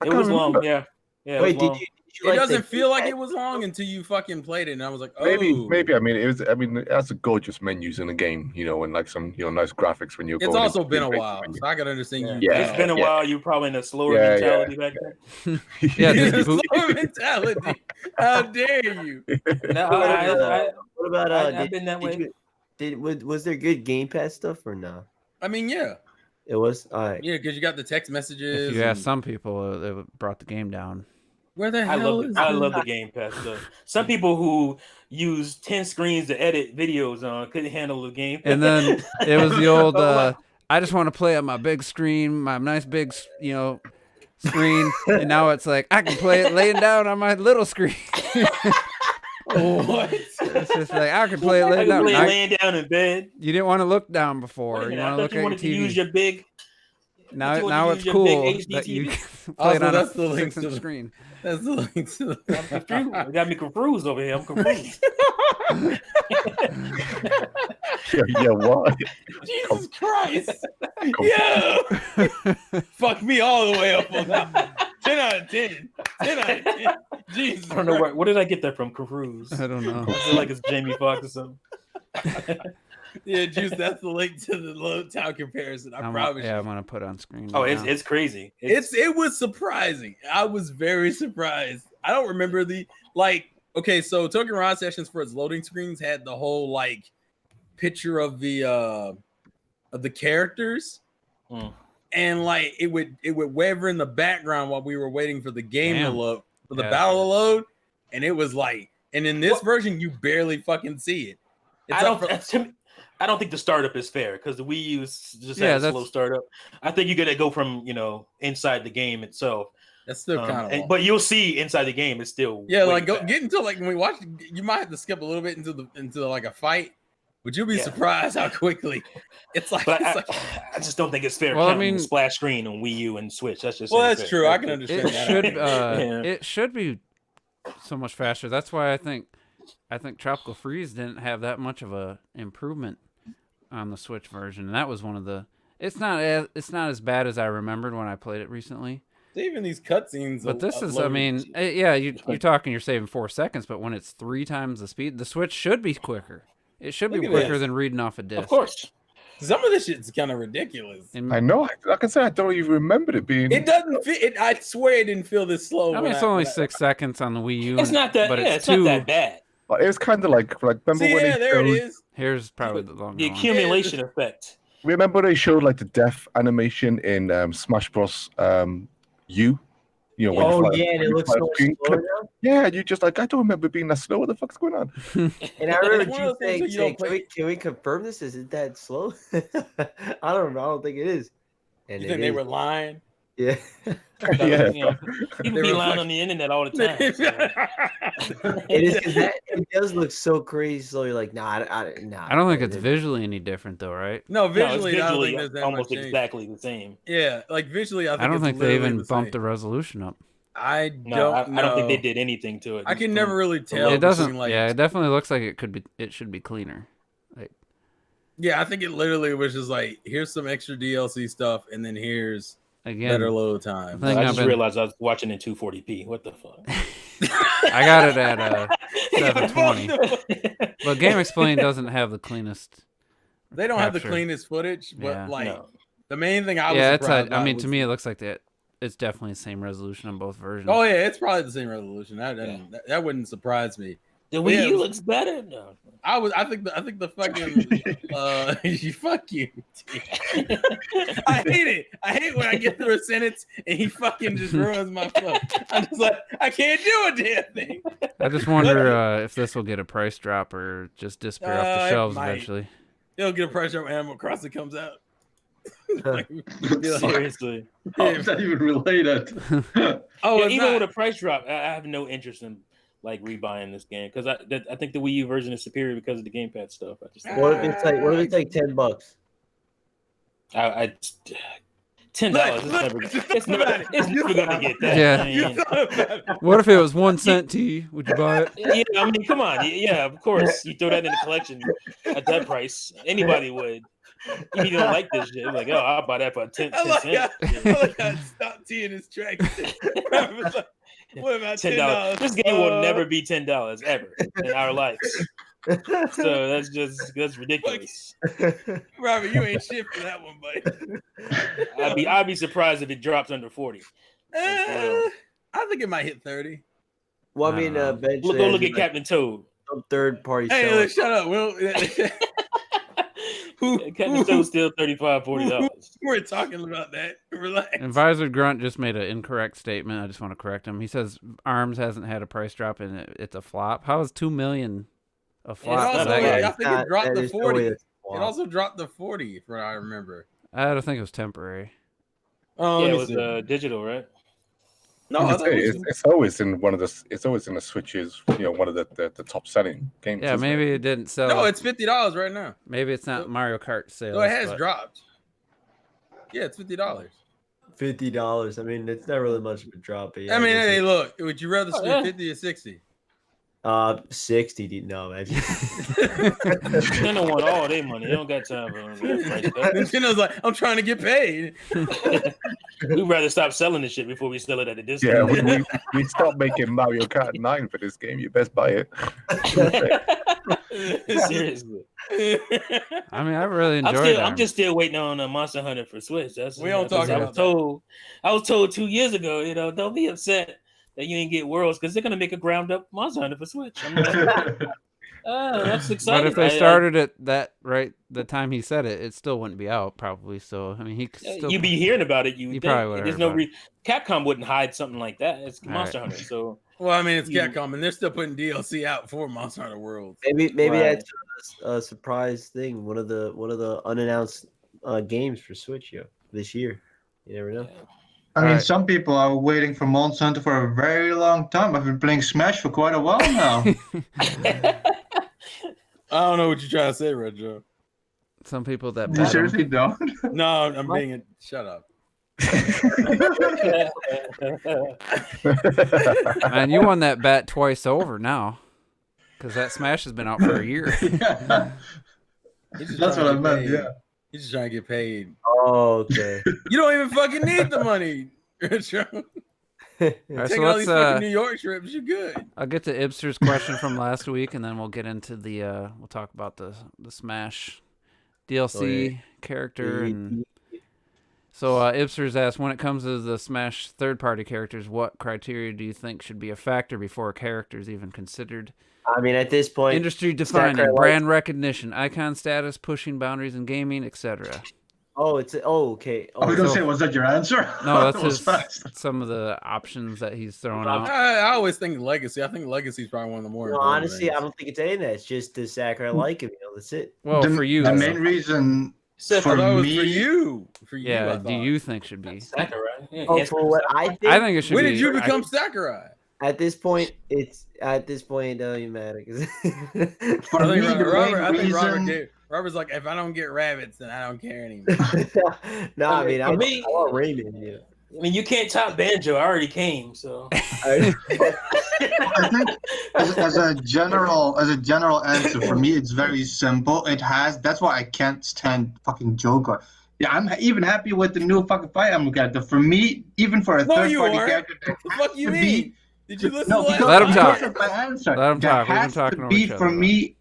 It was long. Yeah. Yeah. Wait, it was long. did you It like doesn't the feel like gamepad? it was long until you fucking played it, and I was like, oh, Maybe. I mean, it was. I mean, it has a gorgeous menus in the game, you know, and like some, you know, nice graphics when you're. It's going also into been a the while, menu. so I can understand you. Yeah. It's been a while. You're probably in a slower mentality back then. Yeah, It's just a boot. slower mentality. How dare you? No, What about I've been that way. was there good gamepad stuff or no? I mean, yeah, It was all right. yeah, because you got the text messages. If you ask and- some people, it brought the game down. where the I hell love is I this? love the Game Pass stuff. Some people who use 10 screens to edit videos on couldn't handle the game. And then it was the old. Oh, I just want to play on my big screen, my nice big, screen. And now it's like I can play it laying down on my little screen. What? It's just like I can play it I laying can down. play laying down in bed. You didn't want to look down Wait a before. You minute, want I to look thought you at your wanted to use TV. your big. Now you it's use your cool big HD that you TV. can play it Also, on that's a the link 6-inch to the- screen. That's the link to the. I'm confused. You got me confused over here. I'm confused. Yeah, what? Jesus Christ! Yeah, fuck me all the way up on that. 10 out of 10. 10 out of 10. Jesus. I don't know where did I get that from? Confused. I don't know. I feel like it's Jamie Foxx or something. Yeah, Juice, that's the link to the load time comparison. I promise I'm you. gonna put it on screen. Oh, right it's now. it's crazy. It was surprising. I was very surprised. I don't remember okay, so Token Rod Sessions for its loading screens had the whole like picture of the characters. And like it would waver in the background while we were waiting for the game to load, for the battle to load. And it was like, and in this version, you barely fucking see it. I don't think the startup is fair because the Wii U just Yeah, has a slow startup. I think you got to go from inside the game itself. That's still kind of, but you'll see inside the game it's still get into like when we watch. You might have to skip a little bit into like a fight, but you'll be surprised how quickly it's like. But I just don't think it's fair. Well, counting the splash screen on Wii U and Switch. That's just that's true. I can understand that. It should be so much faster. That's why I think Tropical Freeze didn't have that much of a improvement on the Switch version, and that was one of the. It's not as bad as I remembered when I played it recently. Even these cutscenes, but this is, I mean, yeah, you're talking, you're saving 4 seconds, but when it's 3 times the speed, the Switch should be quicker. It should be quicker than reading off a disc. Of course. Some of this shit's kind of ridiculous. I know. Like I said, I don't even remember it being. It doesn't feel. I swear it didn't feel this slow. I mean, it's only 6 seconds on the Wii U. It's not that. But it's not that bad. But it was kind of like remember when they there showed, it is. Here's probably the longer the accumulation effect. Remember they showed like the death animation in Smash Bros. U. You know, when and it looks so slow now. Yeah, you just like I don't remember it being that slow. What the fuck's going on? And I remember you saying, "Can we confirm this? Is it that slow?" I don't know. I don't think it is. And you think they were lying? Yeah. People be lying on the internet all the time. It does look so crazy. So you're like, nah. I don't think it's visually any different though, right? No, visually, it's I don't think there's that almost much change. exactly the same. Yeah, like visually, I don't think they even bumped the resolution up. I don't think they did anything to it. I can never really tell. It doesn't. It definitely looks like it should be cleaner. Like, yeah, I think it literally was just like, here's some extra DLC stuff, and then here's better load time. I just realized I was watching in 240p. What the fuck? I got it at 720. But Game Explain doesn't have the cleanest. They don't have the cleanest footage, but the main thing I was surprised I mean, to me, it looks like that. It's definitely the same resolution on both versions. Oh yeah, it's probably the same resolution. That wouldn't surprise me. The Wii U looks better. No. I think the fucking fuck you. I hate it. I hate when I get through a sentence and he fucking just ruins my flow. I'm just like, I can't do a damn thing. I just wonder if this will get a price drop or just disappear off the shelves eventually. It'll get a price drop when Animal Crossing comes out. Seriously. How is that even related? Even with a price drop, I have no interest in like rebuying this game because I think the Wii U version is superior because of the gamepad stuff. I just What if it's like $10? I $10. It's never gonna get that. Yeah. I mean, What if it was 1 cent, T? Would you buy it? yeah, I mean, come on. Yeah, of course. You throw that in the collection at that price. Anybody would. Even if you don't like this shit, like, oh, I'll buy that for 10 cents. I stopped T in his tracks. What about $10? This game will never be $10 ever in our lives. So that's ridiculous. Robert, you ain't shit for that one, buddy. I'd be surprised if it drops under 40. I think it might hit 30. Well, I mean, Ben, Go look at Captain Toad. Some third party. Hey, shut up. Well, Captain Toad's still $35, $40. We're talking about that. Relax. And Visor Grunt just made an incorrect statement. I just want to correct him. He says ARMS hasn't had a price drop and it's a flop. How is 2 million a flop? Also, I I think it dropped to 40. It Wow. also dropped to 40, from what I remember. don't think it was temporary. Oh, Yeah, it was digital, right? No, I thought it was... it's always in one of the. It's always in the Switches. One of the top selling games. Yeah, maybe it didn't sell. No, it's $50 right now. Maybe it's not Mario Kart sales. No, it has but- dropped. Yeah, it's $50. $50. I mean, it's not really much of a drop. But yeah, I mean, guess hey, look, would you rather spend 50 or 60? 60. No, man. Nintendo want all their money. They don't got time for that. Nintendo's like, I'm trying to get paid. We'd rather stop selling this shit before we sell it at a discount. Yeah, we stopped making Mario Kart 9 for this game. You best buy it. Seriously. I mean, I really enjoyed it. I'm just still waiting on Monster Hunter for Switch. We don't talk about that. I was told 2 years ago, don't be upset that you didn't get Worlds because they're gonna make a ground up Monster Hunter for Switch. I'm like, that's exciting. But if they started it the time he said it, it still wouldn't be out probably. So I mean, he still you'd be hearing about it. You probably would. There's no Capcom wouldn't hide something like that. It's Monster Hunter. So well, I mean, it's Capcom, and they're still putting DLC out for Monster Hunter World. Maybe that's a surprise thing. One of the unannounced games for Switch this year. You never know. I mean, some people are waiting for Monster Hunter for a very long time. I've been playing Smash for quite a while now. I don't know what you're trying to say, Red Joe. Some people that You seriously don't? No, I'm being it. Shut up. Man, you won that bet twice over now, because that Smash has been out for a year. Yeah. That's what I meant. Yeah. He's just trying to get paid. Oh, okay. You don't even fucking need the money. Red Joe. All right, Taking all these fucking New York trips, you're good. I'll get to Ibster's question from last week, and then we'll get into we'll talk about the Smash DLC character. And so Ibster's asked, when it comes to the Smash third-party characters, what criteria do you think should be a factor before a character is even considered? I mean, at this point, Industry defining, brand recognition, icon status, pushing boundaries in gaming, etc. Okay. We don't say, was that your answer? No, that's some of the options that he's throwing out. I always think legacy. I think legacy is probably one of the more. No, honestly, things. I don't think it's any of that. It's just the Sakurai like him. That's it. Well, for you, the main reason for you. Yeah, do you think should be Sakurai? Yeah, for what I think it should be. When did you become Sakurai? At this point, it doesn't even matter. For me, I think Robert's like, if I don't get rabbits, then I don't care anymore. No, I mean, I want Raymond. Yeah. I mean, you can't top Banjo. I already came, so. I think as a general answer, for me, it's very simple. That's why I can't stand fucking Joker. Yeah, I'm even happy with the new fucking Fire Emblem character. For me, even for a third-party character, what the fuck you mean? Did you listen to Let him talk. My answer. Let him talk. We've been talking over each other. For me,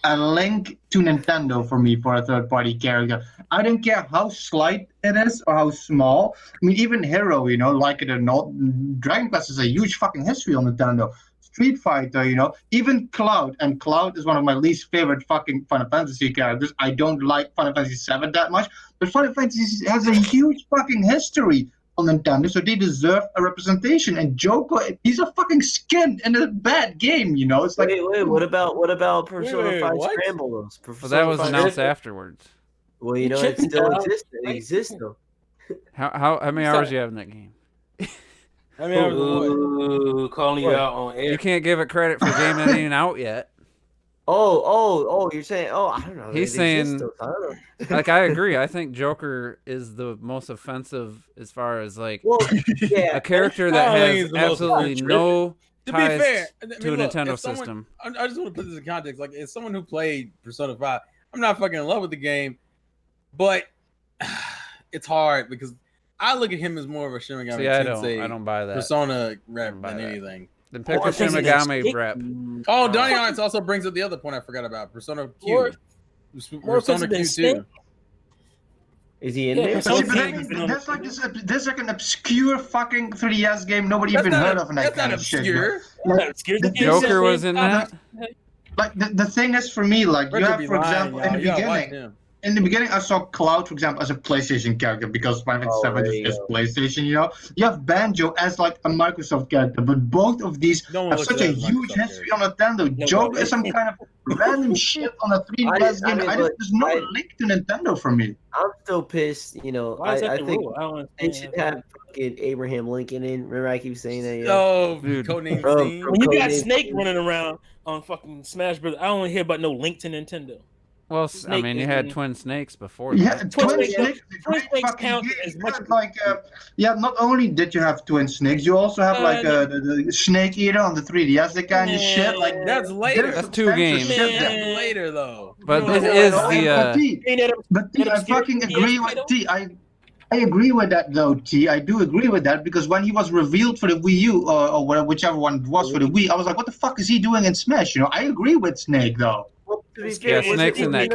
a link to Nintendo for me for a third-party character. I don't care how slight it is or how small. I mean, even Hero, like it or not, Dragon Quest is a huge fucking history on Nintendo. Street Fighter, even Cloud, and Cloud is one of my least favorite fucking Final Fantasy characters. I don't like Final Fantasy VII that much, but Final Fantasy has a huge fucking history on Nintendo, so they deserve a representation. And Joker, he's a fucking skin in a bad game, It's like, wait, what about Persona 5 Scramble? Well, that was announced afterwards. Well, it still exists. It exists though. How many hours do you have in that game? I mean, I was Ooh, calling you out on air. You can't give it credit for a game that ain't out yet. You're saying, I don't know. He's it exists saying, still, I don't know. like, I agree. I think Joker is the most offensive as far as like Yeah, a character that I don't think has he's the most absolutely offensive. no To be ties fair, I to a mean, look, Nintendo if someone- system. I just want to put this in context. Like, as someone who played Persona 5, I'm not fucking in love with the game, but it's hard because I look at him as more of a Shin Megami See, Tensei I don't buy that. Persona rep buy than that. anything. Then pick a Or Shin thinking Megami it's- rep. Oh, Donny Arts also brings up the other point I forgot about. Persona Q. More Persona offensive than Q2. Snake? Is he in Yeah, there? Persona See, but Snake that has means been on that's like there's like an obscure fucking 3DS game nobody That's even not heard a- of, and that that's kind not of shit. obscure. Like, Excuse the me. Joker was in that. like the thing is for me, like you Retro have, be for lying, example, y'all. in the You gotta watch beginning. him. In the beginning, I saw Cloud, for example, as a PlayStation character because Final Fantasy there 7 you is go. PlayStation. You have Banjo as like a Microsoft character, but both of these No one have looks such at a that as a huge Microsoft history on Nintendo. No, Joker but- is some kind of random shit on a 3DS I game. mean, There's no I- link to Nintendo for me. I'm still pissed. Why is that I the think rule? I don't they understand. should have fucking Abraham Lincoln in. Remember, I keep saying that. Oh, Dude. codename Bro, scene. When you got Codename Snake Snake. running around on fucking Smash Bros., I don't want to hear about no link to Nintendo. Well, I Snake mean, you is had in- Twin Snakes before Yeah, that. Twin Twin Snakes- Snakes is a Twin great Snakes fucking count game. as You much- had, like, not only did you have Twin Snakes, you also have like no. the Snake Eater on the 3DS, that kind of shit. Like That's later. That's two games. Shit That's that- later though. But You it know, is like, the Ain't that But T, that I obscure fucking 3DS agree with title? T. I agree with that though, T. I do agree with that because when he was revealed for the Wii U or whatever, whichever one it was for the Wii, I was like, what the fuck is he doing in Smash? I agree with Snake though. Well, to be Yeah, fair, Snake's in that.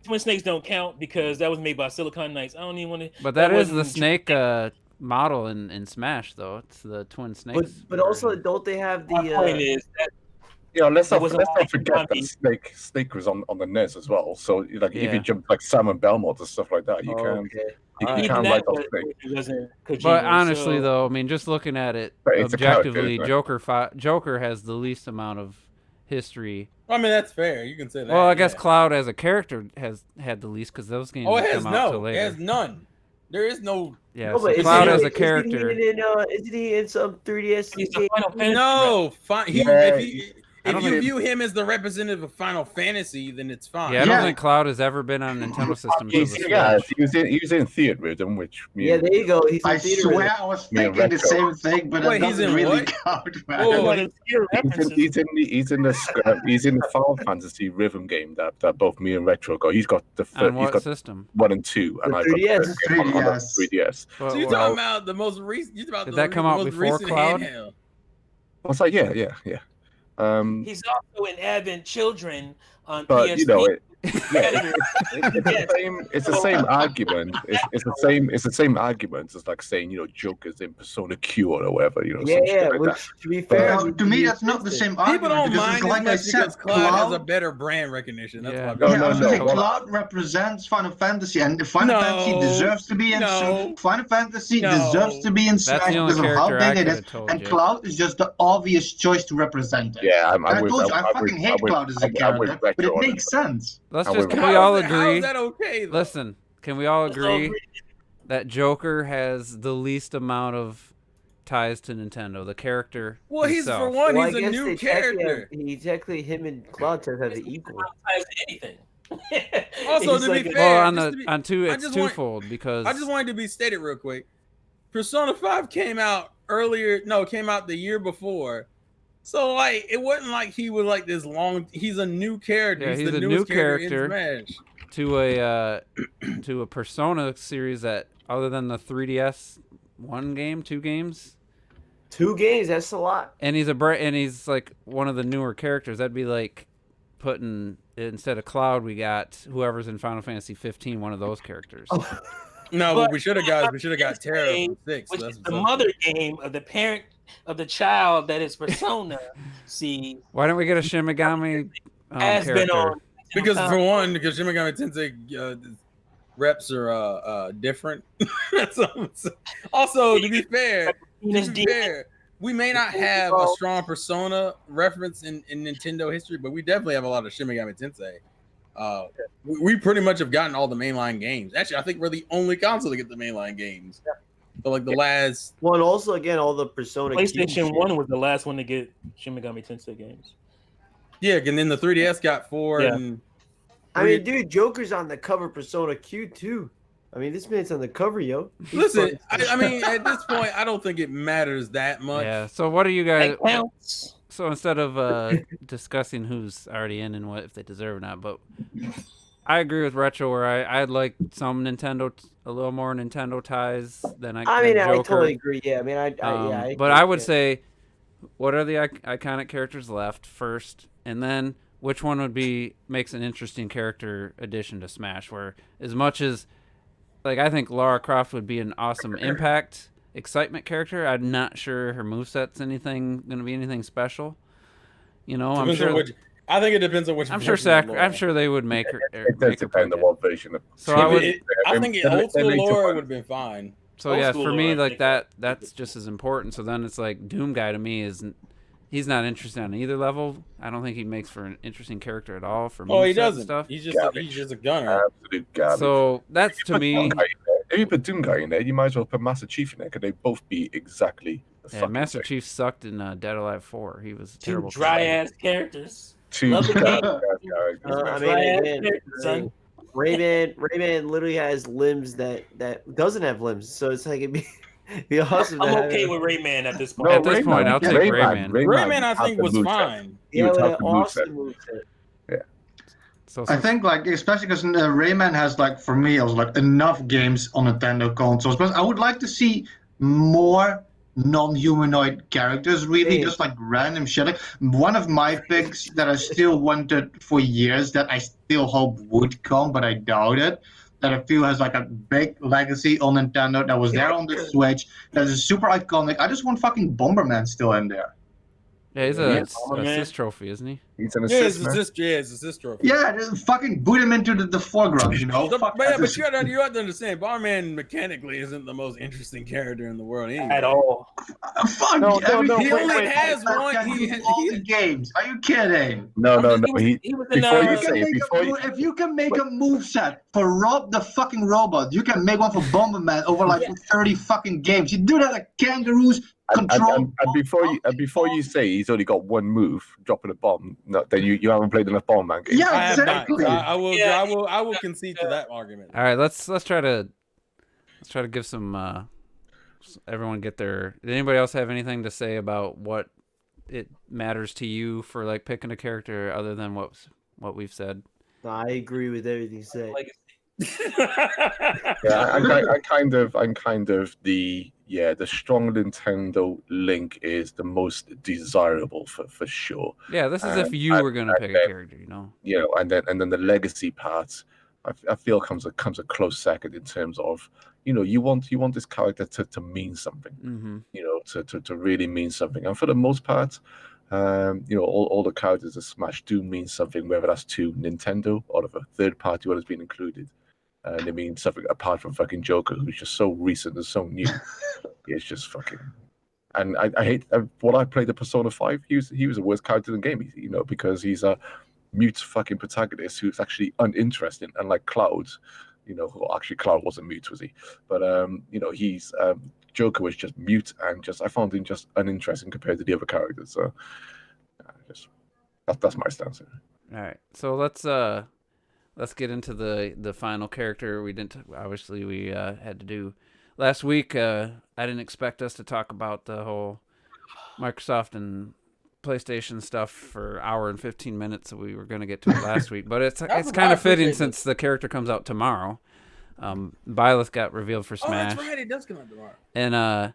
Twin Snakes don't count because that was made by Silicon Knights. I don't even want to. But that is the wasn't- Snake model in Smash, though. It's the Twin Snakes. But also, version. don't they have My point the? is that Let's There not was a let's lot not of forget that Konami. Snake was on the NES as well. So like if Yeah. you jump like Salmon Belmont and stuff like that, you Oh, can okay. you Alright. even can that write off was, Snake. it wasn't Kojima. But honestly, so, though, I mean, just looking at it But it's a character, objectively, isn't it? Joker has the least amount of history. I mean, that's fair. You can say that. Well, I guess yeah. Cloud as a character has had the least because those games Oh, it didn't has come out till no. It later. has none. There is no. Yeah, No, so but is Cloud he- as a isn't character. Isn't he in some 3DS he's game? the Final Fantasy. No. Fine. Yeah, I If don't you think- view him as the representative of Final Fantasy, then it's fine. Yeah, I don't Yeah. think Cloud has ever been on a Nintendo system. till the Switch. He was in theater with them, which Yeah, there you go. He's in I theater. swear I was Me and thinking the Retro. same thing, but Wait, that he's doesn't in really what? count, man. Whoa. What obscure references. he's in the Final Fantasy rhythm game that both me and Retro got. He's got the On he's what got system? 1 and 2, and The I got 3DS. the third game on the 3DS. Well, So you're well, talking about the most recent. You're about Did the that come out most before recent Cloud? handheld. I was like, yeah. He's also in Advent Children on But PSP. you know it. Yeah, it's the same argument. It's the same argument as like saying Joker's in Persona Q or whatever. Yeah, some shit yeah. like Which, that. to be fair, To me, that's not the same People argument. don't because mind it's as like I much said, because Cloud has a Cloud. better brand recognition. That's Yeah. why. No, Yeah, no, I was no. gonna say Well, Cloud represents Final Fantasy, and Final No. Fantasy deserves to be in. No. Final Fantasy No. deserves to be in That's Smash the only because of how character I big it could is, have told and you. Cloud is just the obvious choice to represent it. Yeah, And I told you, I fucking hate Cloud as a character, but it makes sense. Let's I just would- can we all How agree? is that okay? Though? Listen, can we all agree that Joker has the least amount of ties to Nintendo? The character. Well, he's for himself. one, Well, he's I a guess new they technically character. He technically, him and Cloud have the equal. Ties to anything. Also, He's to like be a- fair, Well, on just the to be- on two, I it's just want- twofold because I just wanted to be stated real quick. Persona 5 came out earlier. No, it came out the year before. So like, it wasn't like he was like this long. He's a new character. Yeah, he's the a newest new character in character. Smash. to a Persona series that, other than the 3DS two games, 2 games, that's a lot. and he's like one of the newer characters. That'd be like putting, instead of Cloud, we got whoever's in Final Fantasy 15, one of those characters. No, But- but we should have got Terra from 6. Which So that's is the what's up. mother game of the parent of the child that is Persona. See, Why don't we get a Shin Megami has character? been on. Because for one, because Shin Megami Tensei reps are different. Also, to be fair, we may not have a strong Persona reference in Nintendo history, but we definitely have a lot of Shin Megami Tensei. We pretty much have gotten all the mainline games. Actually, I think we're the only console to get the mainline games. So like the last. Well, and also again, all the Persona Q PlayStation shit. 1 was the last one to get Shin Megami Tensei games. Yeah, and then the 3DS got 4 Yeah. and. I mean, dude, Joker's on the cover Persona Q too. I mean, this man's on the cover, yo. He's Listen, fucking- I mean, at this point, I don't think it matters that much. Yeah. So what do you guys? That counts. So instead of discussing who's already in and what if they deserve or not, but I agree with Retro where I'd like some Nintendo, a little more Nintendo ties than I mean, than I Joker. totally agree. Yeah, I mean, I but agree, I would yeah. say, what are the iconic characters left first, and then which one would be makes an interesting character addition to Smash? Where as much as like I think Lara Croft would be an awesome impact excitement character, I'm not sure her moveset's gonna be anything special. You know, I'm Depends on sure. which. I think it depends on which. I'm sure version of Laura. I'm sure they would make her. It Make does her play depend on good. what version of. So I would. I think old school Laura would have been fine. So Old yeah, school for Laura, me, I like think that's just as important. So then it's like Doom Guy to me he's not interested on either level. I don't think he makes for an interesting character at all for Oh, he moveset and doesn't. stuff. He's Garbage. just a gunner. Absolute garbage. So that's to me. If you put Doom Guy in there, you might as well put Master Chief in there because they both be exactly the Yeah, fucking Master same. Chief sucked in Dead Alive 4. He was a Two terrible. dry character. ass characters. Two Love the garbage game. characters. I Dry ass mean, again, characters, son. Rayman literally has limbs that doesn't have limbs, so it's like it'd be awesome. to I'm have okay it. with Rayman at this No, point. At this point, I'll take Rayman. Rayman, I has think, the was moveset. fine. He Yeah, would with have an the moveset. awesome moveset. So I think like especially because Rayman has like for me also like enough games on Nintendo consoles, but I would like to see more non-humanoid characters, really Same. just like random shit. Like, one of my picks that I still wanted for years that I still hope would come, but I doubt it. That I feel has like a big legacy on Nintendo that was there on the Switch. That is super iconic. I just want fucking Bomberman still in there. yeah, he's Yeah, a assist trophy, isn't he? He's an Yeah, assist, it's man. assist trophy. Yeah, just fucking boot him into the foreground, you know? Fuck But that. you have to understand, Bomberman mechanically isn't the most interesting character in the world anyway. At all. Fuck. No, He wait, only wait, has That one. can do all the games. Are you kidding? No. He was in before you You say can it, make before you, if you can make a moveset for Rob the fucking robot, you can make one for Bomberman over like 30 fucking games. You do that at Kangaroos, Control. and before you say he's only got one move, dropping a bomb, no, then you haven't played enough Bomberman games. Yeah, I have not. exactly. I will. Yeah. I will concede to that argument. All right, let's try to give some everyone get their. Did anybody else have anything to say about what it matters to you for like picking a character other than what we've said? No, I agree with everything you said. Yeah, I'm kind of the strong Nintendo link is the most desirable for sure. Yeah, this is if you were gonna pick a character, you know. You know, and then the legacy part, I feel comes a close second in terms of, you know, you want this character to mean something, Mm-hmm. you know, to really mean something, and for the most part, you know, all the characters of Smash do mean something, whether that's to Nintendo or if a third party one has been included. They mean something apart from fucking Joker, who's just so recent and so new. It's just fucking. And I hate when I played the Persona 5. He was the worst character in the game, you know, because he's a mute fucking protagonist who's actually uninteresting, unlike Cloud. You know, well, actually Cloud wasn't mute, was he? But you know, he's Joker was just mute and I found him just uninteresting compared to the other characters. So, that's my stance. All right, so let's get into the final character. We didn't obviously we had to do last week. I didn't expect us to talk about the whole Microsoft and PlayStation stuff for an hour and 15 minutes. So we were going to get to it last week, but it's kind of fitting since the character comes out tomorrow. Byleth got revealed for Smash. Oh, that's right. It does come out tomorrow. And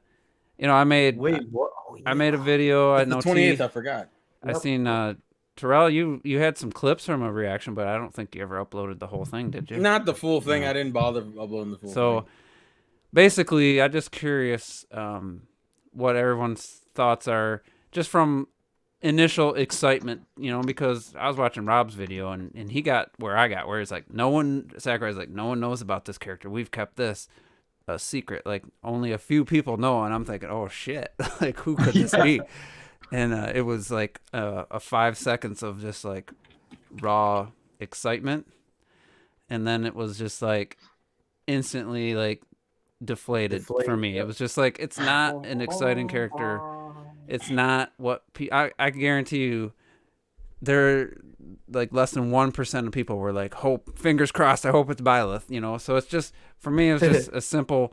you know, I made What? Oh, I made a video. I know The 28th. I forgot. I seen Terrell, you had some clips from a reaction, but I don't think you ever uploaded the whole thing, did you? Not the full thing. No. I didn't bother uploading the full So thing. basically, I'm just curious what everyone's thoughts are just from initial excitement, you know, because I was watching Rob's video and he got where it's like Sakurai's like, no one knows about this character. We've kept this a secret. Like only a few people know. And I'm thinking, oh shit, like who could this be? And it was like a 5 seconds of just like raw excitement. And then it was just like instantly like deflated for me. Yeah. It was just like, it's not an exciting character. It's not what I guarantee you. There, like less than 1% of people were like, "Hope, fingers crossed. I hope it's Byleth." So it's just for me. It was just a simple.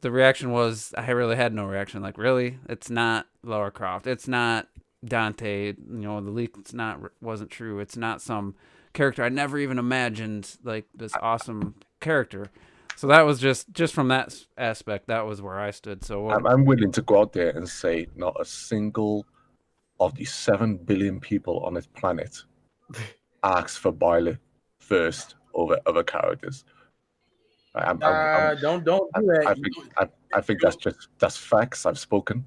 The reaction was I really had no reaction. Like, really, it's not Lara Croft. It's not Dante. The leak. Wasn't true. It's not some character I never even imagined. Like this awesome character. So that was just from that aspect. That was where I stood. So I'm willing to go out there and say not a single of the 7 billion people on this planet asks for Byleth first over other characters. Don't do that. I think that's facts. I've spoken.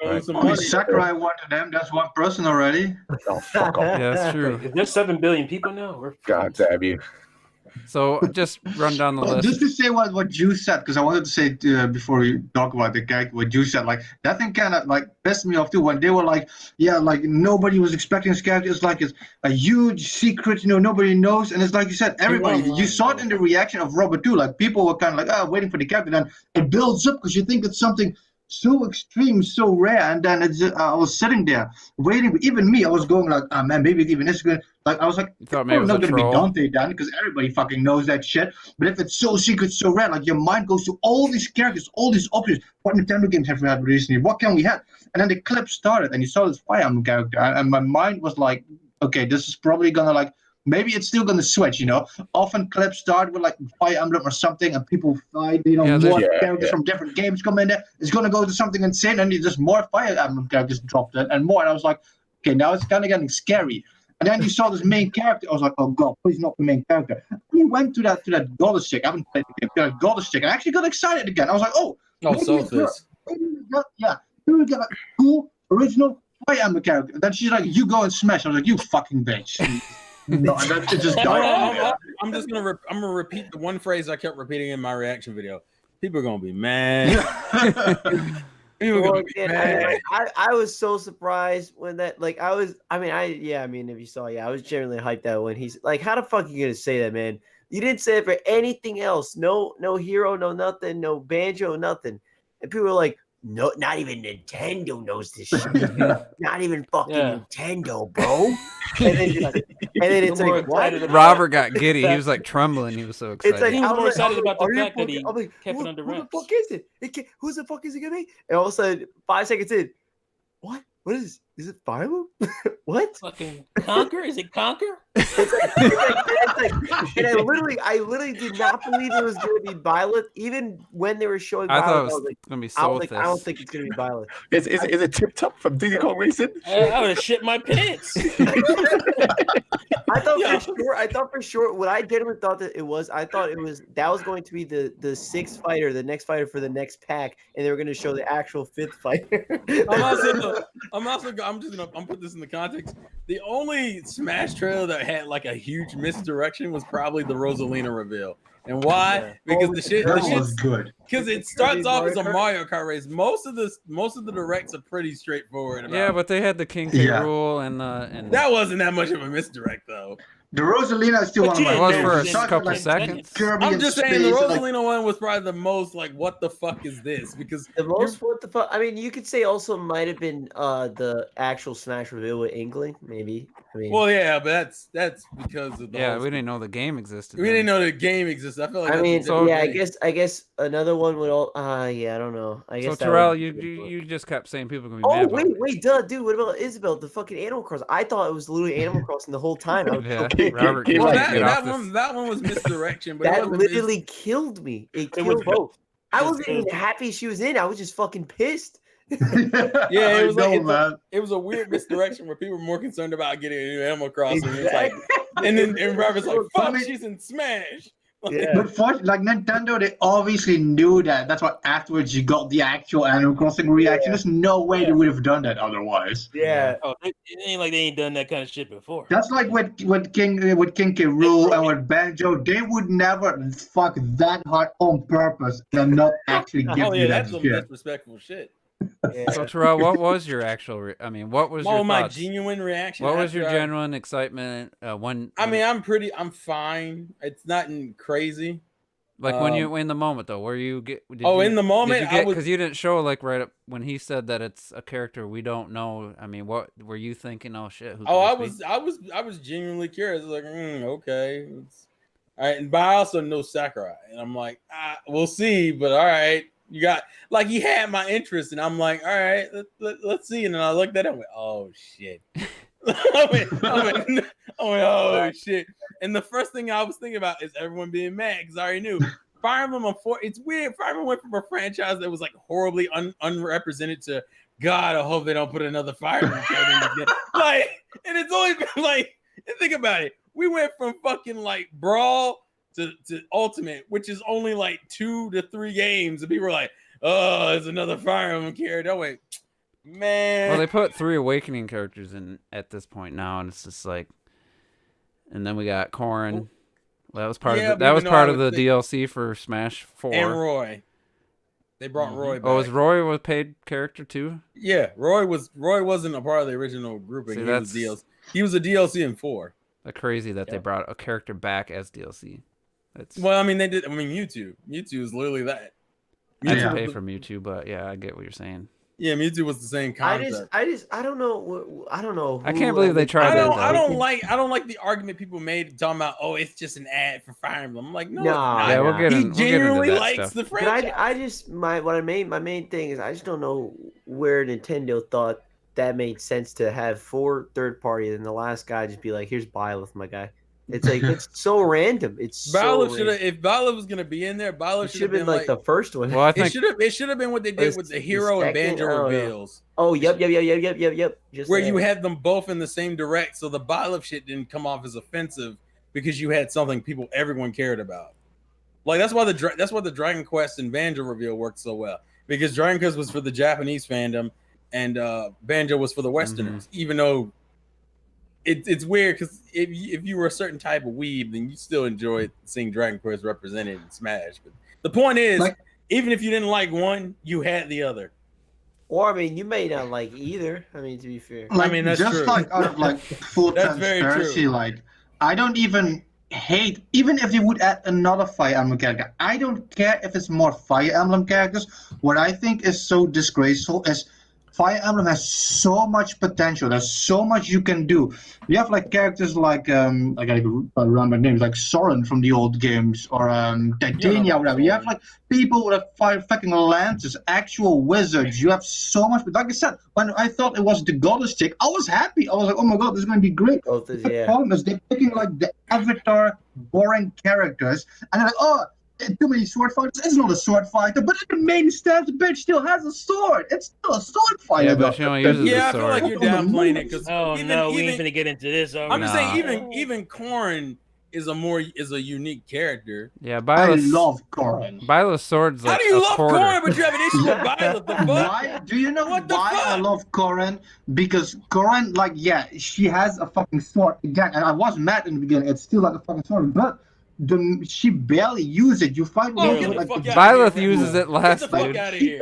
Right. Sakurai wanted them. That's one person already. Oh, fuck off. yeah, that's true. Is there 7 billion people now? God damn you. So just run down the list. Just to say what you said, because I wanted to say before we talk about the character, what you said, like that thing kind of like pissed me off too when they were like, yeah, like nobody was expecting this character. It's like it's a huge secret, nobody knows, and it's like you said, everybody. You saw it in the reaction of Robert too. Like people were kind of like, waiting for the character. Then it builds up because you think it's something so extreme, so rare, and then I was sitting there waiting. Even me, I was going like, oh man, maybe even this is good. Like I was like, thought maybe it was not going to be troll. Dante then, because everybody fucking knows that shit. But if it's so secret, so rare, like your mind goes to all these characters, all these options. What Nintendo games have we had recently? What can we have? And then the clip started, and you saw this Fire Emblem character, and my mind was like, okay, this is probably gonna like. Maybe it's still gonna switch, Often clips start with like Fire Emblem or something, and people find, more characters from different games come in there. It's gonna go to something insane, and just more Fire Emblem characters dropped in, and more. And I was like, okay, now it's kind of getting scary. And then you saw this main character. I was like, oh god, please not the main character. We went to that goddess chick. I haven't played the game. To that goddess chick, and I actually got excited again. I was like, Sophus. Here we get a cool original Fire Emblem character. And then she's like, you go and smash. I was like, you fucking bitch. No, it just died. I'm gonna repeat the one phrase I kept repeating in my reaction video. People are gonna be mad. I was so surprised when that if you saw, I was generally hyped out when he's like, how the fuck are you gonna say that, man? You didn't say it for anything else. No hero, no nothing, no banjo, nothing. And people were like, no, not even Nintendo knows this shit. Not even fucking Nintendo, bro. And then it's like, what? Robert got giddy. He was like trembling. He was so excited. It's like he was more excited about the fact that he kept it under wraps. Who the fuck is it? Who the fuck is it gonna be? And all of a sudden, 5 seconds in, what? What is this? Is it Fire Emblem? What? Fucking Conquer? Is it Conquer? It's like, and I literally did not believe it was going to be Byleth. Even when they were showing Byleth, I thought it I was was like, going to be Soulfist. I don't think it's going to be Byleth. Is it Tip Top from Diddy Kong Racing? I would have shit my pants. I thought for sure. What I genuinely thought that it was, that was going to be the sixth fighter, the next fighter for the next pack, and they were going to show the actual fifth fighter. I'm put this in the context. The only Smash trailer that had like a huge misdirection was probably the Rosalina reveal. And why? Because the shit was good. Because it starts off as a Mario Kart race. Most of the directs are pretty straightforward. But they had the King K rule and that wasn't that much of a misdirect though. The Rosalina is still one of my favorites. For a couple seconds. I'm just saying the Rosalina one was probably the most like, what the fuck is this? Because the most what the fuck. I mean, you could say also might have been the actual Smash reveal with Inkling, maybe. I mean, well, yeah, but that's because of the we didn't know the game existed. We didn't know the game existed. I feel like I guess another one would all. I don't know. I guess. So Terrell, you just kept saying people are gonna be mad. Wait, dude. What about Isabel, the fucking Animal Crossing? I thought it was literally Animal Crossing the whole time. Robert, that one was misdirection, but that literally killed me. It killed both. I wasn't even happy she was in. I was just fucking pissed. Yeah, it was a weird misdirection where people were more concerned about getting a new Animal Crossing. Exactly. It's like, and Robert's like, "Fuck, she's in Smash." Yeah. But Nintendo, they obviously knew that. That's why afterwards you got the actual Animal Crossing reaction. Yeah. There's no way they would have done that otherwise. Yeah. It ain't like they ain't done that kind of shit before. That's like with King K. Rool and with Banjo. They would never fuck that hard on purpose and not actually give you that that's shit. Some disrespectful shit. Yeah. So Terrell, what was your actual? What was your my thoughts? genuine reaction? What was your genuine excitement? I'm fine. It's not crazy. Like when you in the moment though, where you get? In the moment, because you didn't show like right up when he said that it's a character we don't know. I mean, what were you thinking? Oh shit! Who I was genuinely curious. Like, okay, all right. But I also know Sakurai, and I'm like, we'll see. But all right, you got like he had my interest, and I'm like, all right, let's see. And then I looked at it, and went, oh shit. I went, oh shit. And the first thing I was thinking about is everyone being mad because I already knew Fire Emblem. It's weird. Fire Emblem went from a franchise that was like horribly unrepresented to God. I hope they don't put another Fire Emblem in this game. Like, and it's only been like, think about it. We went from fucking like Brawl to Ultimate, which is only like 2 to 3 games, and people were like, oh, it's another Fire Emblem character. Wait. Man. Well, they put 3 Awakening characters in at this point now, and it's just like, and then we got Corrin. Well, that was part of the DLC for Smash 4. And Roy. They brought Roy back. Oh, was Roy a paid character too? Yeah, Roy wasn't a part of the original grouping. See, he was DLC. He was a DLC in 4. That's crazy that they brought a character back as DLC. Well, I mean, they did. I mean, Mewtwo. Mewtwo is literally that. I didn't pay for Mewtwo, but yeah, I get what you're saying. Yeah, Mewtwo was the same concept. I don't know. I don't know. I can't believe they tried that. I don't like the argument people made talking about, oh, it's just an ad for Fire Emblem. I'm like, no, yeah, we'll get into genuinely that likes stuff. the franchise. My main thing is I just don't know where Nintendo thought that made sense to have 4 third party and the last guy just be like, here's Byleth, my guy. It's like it's so random. It's Byleth should have. If Byleth was gonna be in there, Byleth should have been like the first one. Well, I think it should have been what they did with the hero and banjo reveals. Oh, yep. Just where you had them both in the same direct, so the Byleth shit didn't come off as offensive because you had something everyone cared about. Like that's why the Dragon Quest and banjo reveal worked so well, because Dragon Quest was for the Japanese fandom and banjo was for the Westerners, even though. It's weird because if you were a certain type of weeb, then you still enjoyed seeing Dragon Quest represented in Smash. But the point is, even if you didn't like one, you had the other. Or I mean, you may not like either. I mean, to be fair, like, I mean that's just true. Like out of like full transparency, like I don't even hate even if they would add another Fire Emblem character. I don't care if it's more Fire Emblem characters. What I think is so disgraceful is. Fire Emblem has so much potential. There's so much you can do. You have like characters like I gotta remember names like Soren from the old games or Titania, whatever. You have like people with fucking lances, actual wizards. You have so much. Like I said, when I thought it was the goddess chick, I was happy. I was like, oh my god, this is gonna be great. The problem is they're picking like the avatar boring characters, and they're like, oh. Too many sword fighters. It's not a sword fighter, but in the main stance, the bitch still has a sword. It's still a sword fighter. Yeah, but she only uses the sword. I feel like you're downplaying it because we ain't gonna get into this. I'm just saying, even Corrin is a unique character. Yeah, I love Corrin. Byleth's sword's like how do you love quarter. Corrin, but you have an issue with Byleth? The fuck? Why? Do you know why I love Corrin? Because Corrin, like, yeah, she has a fucking sword again, and I was mad in the beginning. It's still like a fucking sword, but. She barely uses it. You fight with her like Byleth uses it last, get the fuck out of here.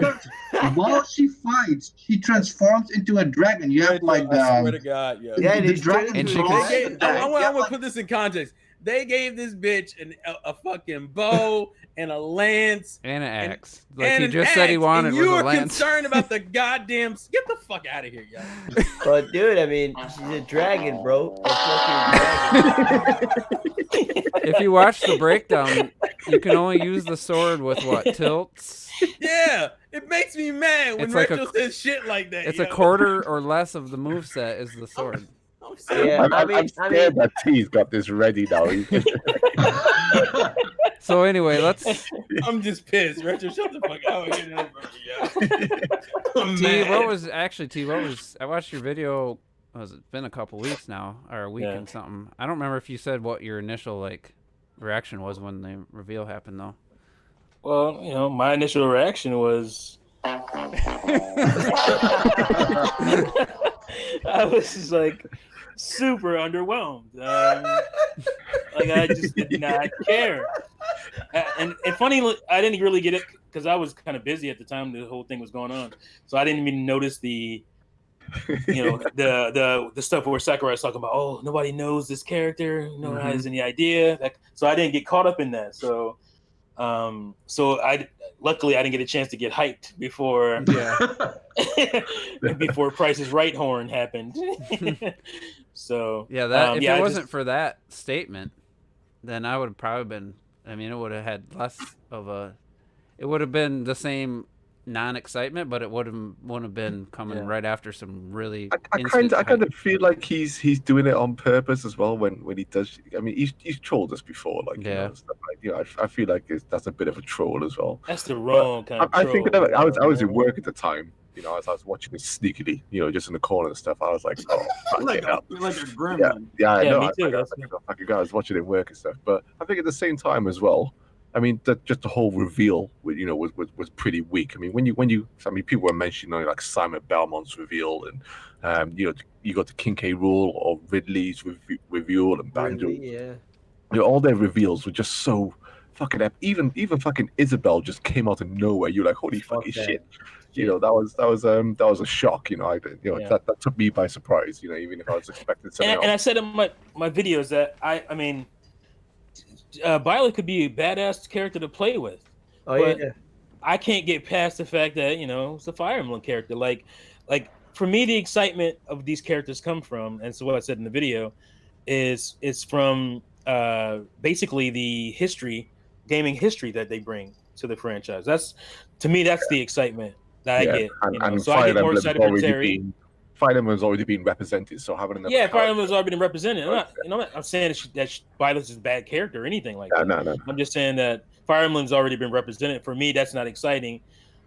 While she fights, she transforms into a dragon. You have like I swear to God, the dragon. And she I want to put this in context. They gave this bitch a fucking bow and a lance and an axe. Like he just said he wanted was a lance. You were concerned about the goddamn. Get the fuck out of here, yo. But dude, I mean, she's a dragon, bro. A fucking dragon. If you watch the breakdown, you can only use the sword with what tilts. Yeah, it makes me mad when Retro says shit like that. It's a quarter or less of the moveset is the sword. Yeah, I'm scared that T's got this ready now. So anyway, I'm just pissed. Retro, shut the fuck out. I watched your video. It's been a couple weeks now, or a week and something. I don't remember if you said what your initial reaction was when the reveal happened, though. Well, my initial reaction was I was just like super underwhelmed. I just did not care. And funny, I didn't really get it because I was kind of busy at the time the whole thing was going on, so I didn't even notice the stuff where Sakurai is talking about, oh, nobody knows this character, no one has any idea. So I didn't get caught up in that. So So luckily I didn't get a chance to get hyped before before Price is Right horn happened. So if it wasn't for that statement, then I would have probably been. I mean, it would have had less of a. It would have been the same non-excitement, but it wouldn't have been coming right after some really. I kind of feel like he's doing it on purpose as well when he does. I mean, he's trolled us before, like you know, stuff like, you know. I feel like that's a bit of a troll as well. That's the wrong kind of I troll. think that I was at work at the time. You know, as I was watching it sneakily, you know, just in the corner and stuff. I was like, oh, like a gremlin. I know. Me too. I was watching it work and stuff. But I think at the same time as well, I mean, just the whole reveal, you know, was pretty weak. I mean, when you, people were mentioning like Simon Belmont's reveal, and you know, you got the King K. Rool or Ridley's reveal and Banjo. You know, all their reveals were just so fucking epic. Even fucking Isabel just came out of nowhere. You're like, holy fucking shit. You know, that was a shock. You know, that took me by surprise. You know, even if I was expecting something else. And I said in my videos that I mean, Byleth could be a badass character to play with. I can't get past the fact that, you know, it's a Fire Emblem character. Like for me, the excitement of these characters come from, and so what I said in the video, is from basically the gaming history that they bring to the franchise. That's to me, that's the excitement that I get. And so I get more excited for Terry. Fire Emblem has already been represented, so having another Fire Emblem has already been represented. I'm saying that Byleth is a bad character or anything like that. No. I'm just saying that Fire Emblem's already been represented. For me, that's not exciting.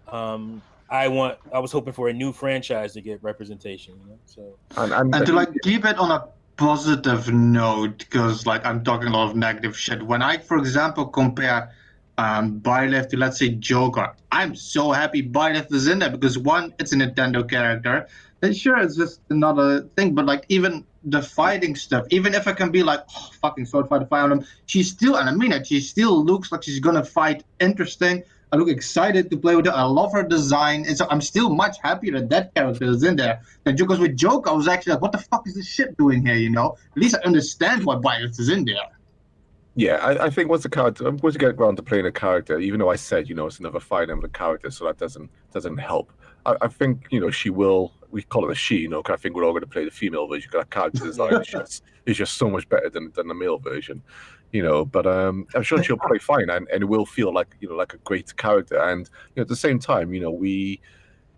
I was hoping for a new franchise to get representation. You know? So and to like keep it on a positive note, because like I'm talking a lot of negative shit. When I, for example, compare Byleth to, let's say, Joker, I'm so happy Byleth is in there because one, it's a Nintendo character. And sure, it's just another thing, but like even the fighting stuff, even if I can be like, oh, fucking sword fighter Fire Emblem, she still, and I mean it, she still looks like she's gonna fight interesting. I look excited to play with her. I love her design, and so I'm still much happier that character is in there than Joker. With Joker, I was actually like, what the fuck is this shit doing here? You know, at least I understand why Byleth is in there. Yeah, I think once you get around to playing a character, even though I said, you know, it's another Fire Emblem character, so that doesn't help. I think, you know, she will. We call it a she, you know. Cause I think we're all going to play the female version. Because that character design is just so much better than the male version, you know. But I'm sure she'll play fine, and it will feel like, you know, like a great character. And, you know, at the same time, you know, we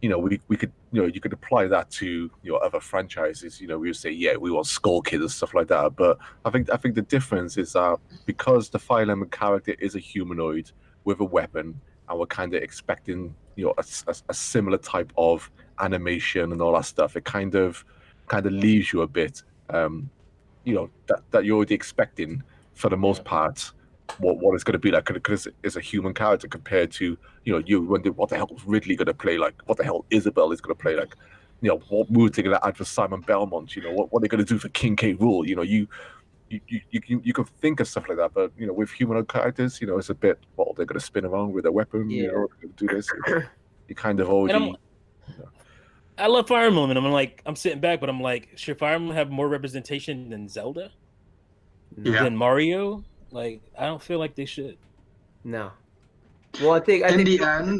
could, you know, you could apply that to, you know, other franchises. You know, we would say, yeah, we want Skull Kid and stuff like that. But I think the difference is that because the Fire Emblem character is a humanoid with a weapon, and we're kind of expecting, you know, a similar type of animation and all that stuff, it kind of leaves you a bit, you know, that you're already expecting for the most part what it's going to be like, because it's a human character compared to, you know, you wonder what the hell is Ridley going to play like, what the hell Isabel is going to play like, you know, what mood they're going to add for Simon Belmont, you know, what they're going to do for King K. Rool, you know, you can think of stuff like that, but, you know, with humanoid characters, you know, it's a bit, well, they're going to spin around with a weapon, you know, they're going to do this. You kind of already. I love Fire Emblem, and I'm sitting back, but I'm like, should Fire Emblem have more representation than Zelda? Than Mario? Like, I don't feel like they should. No. Well, I think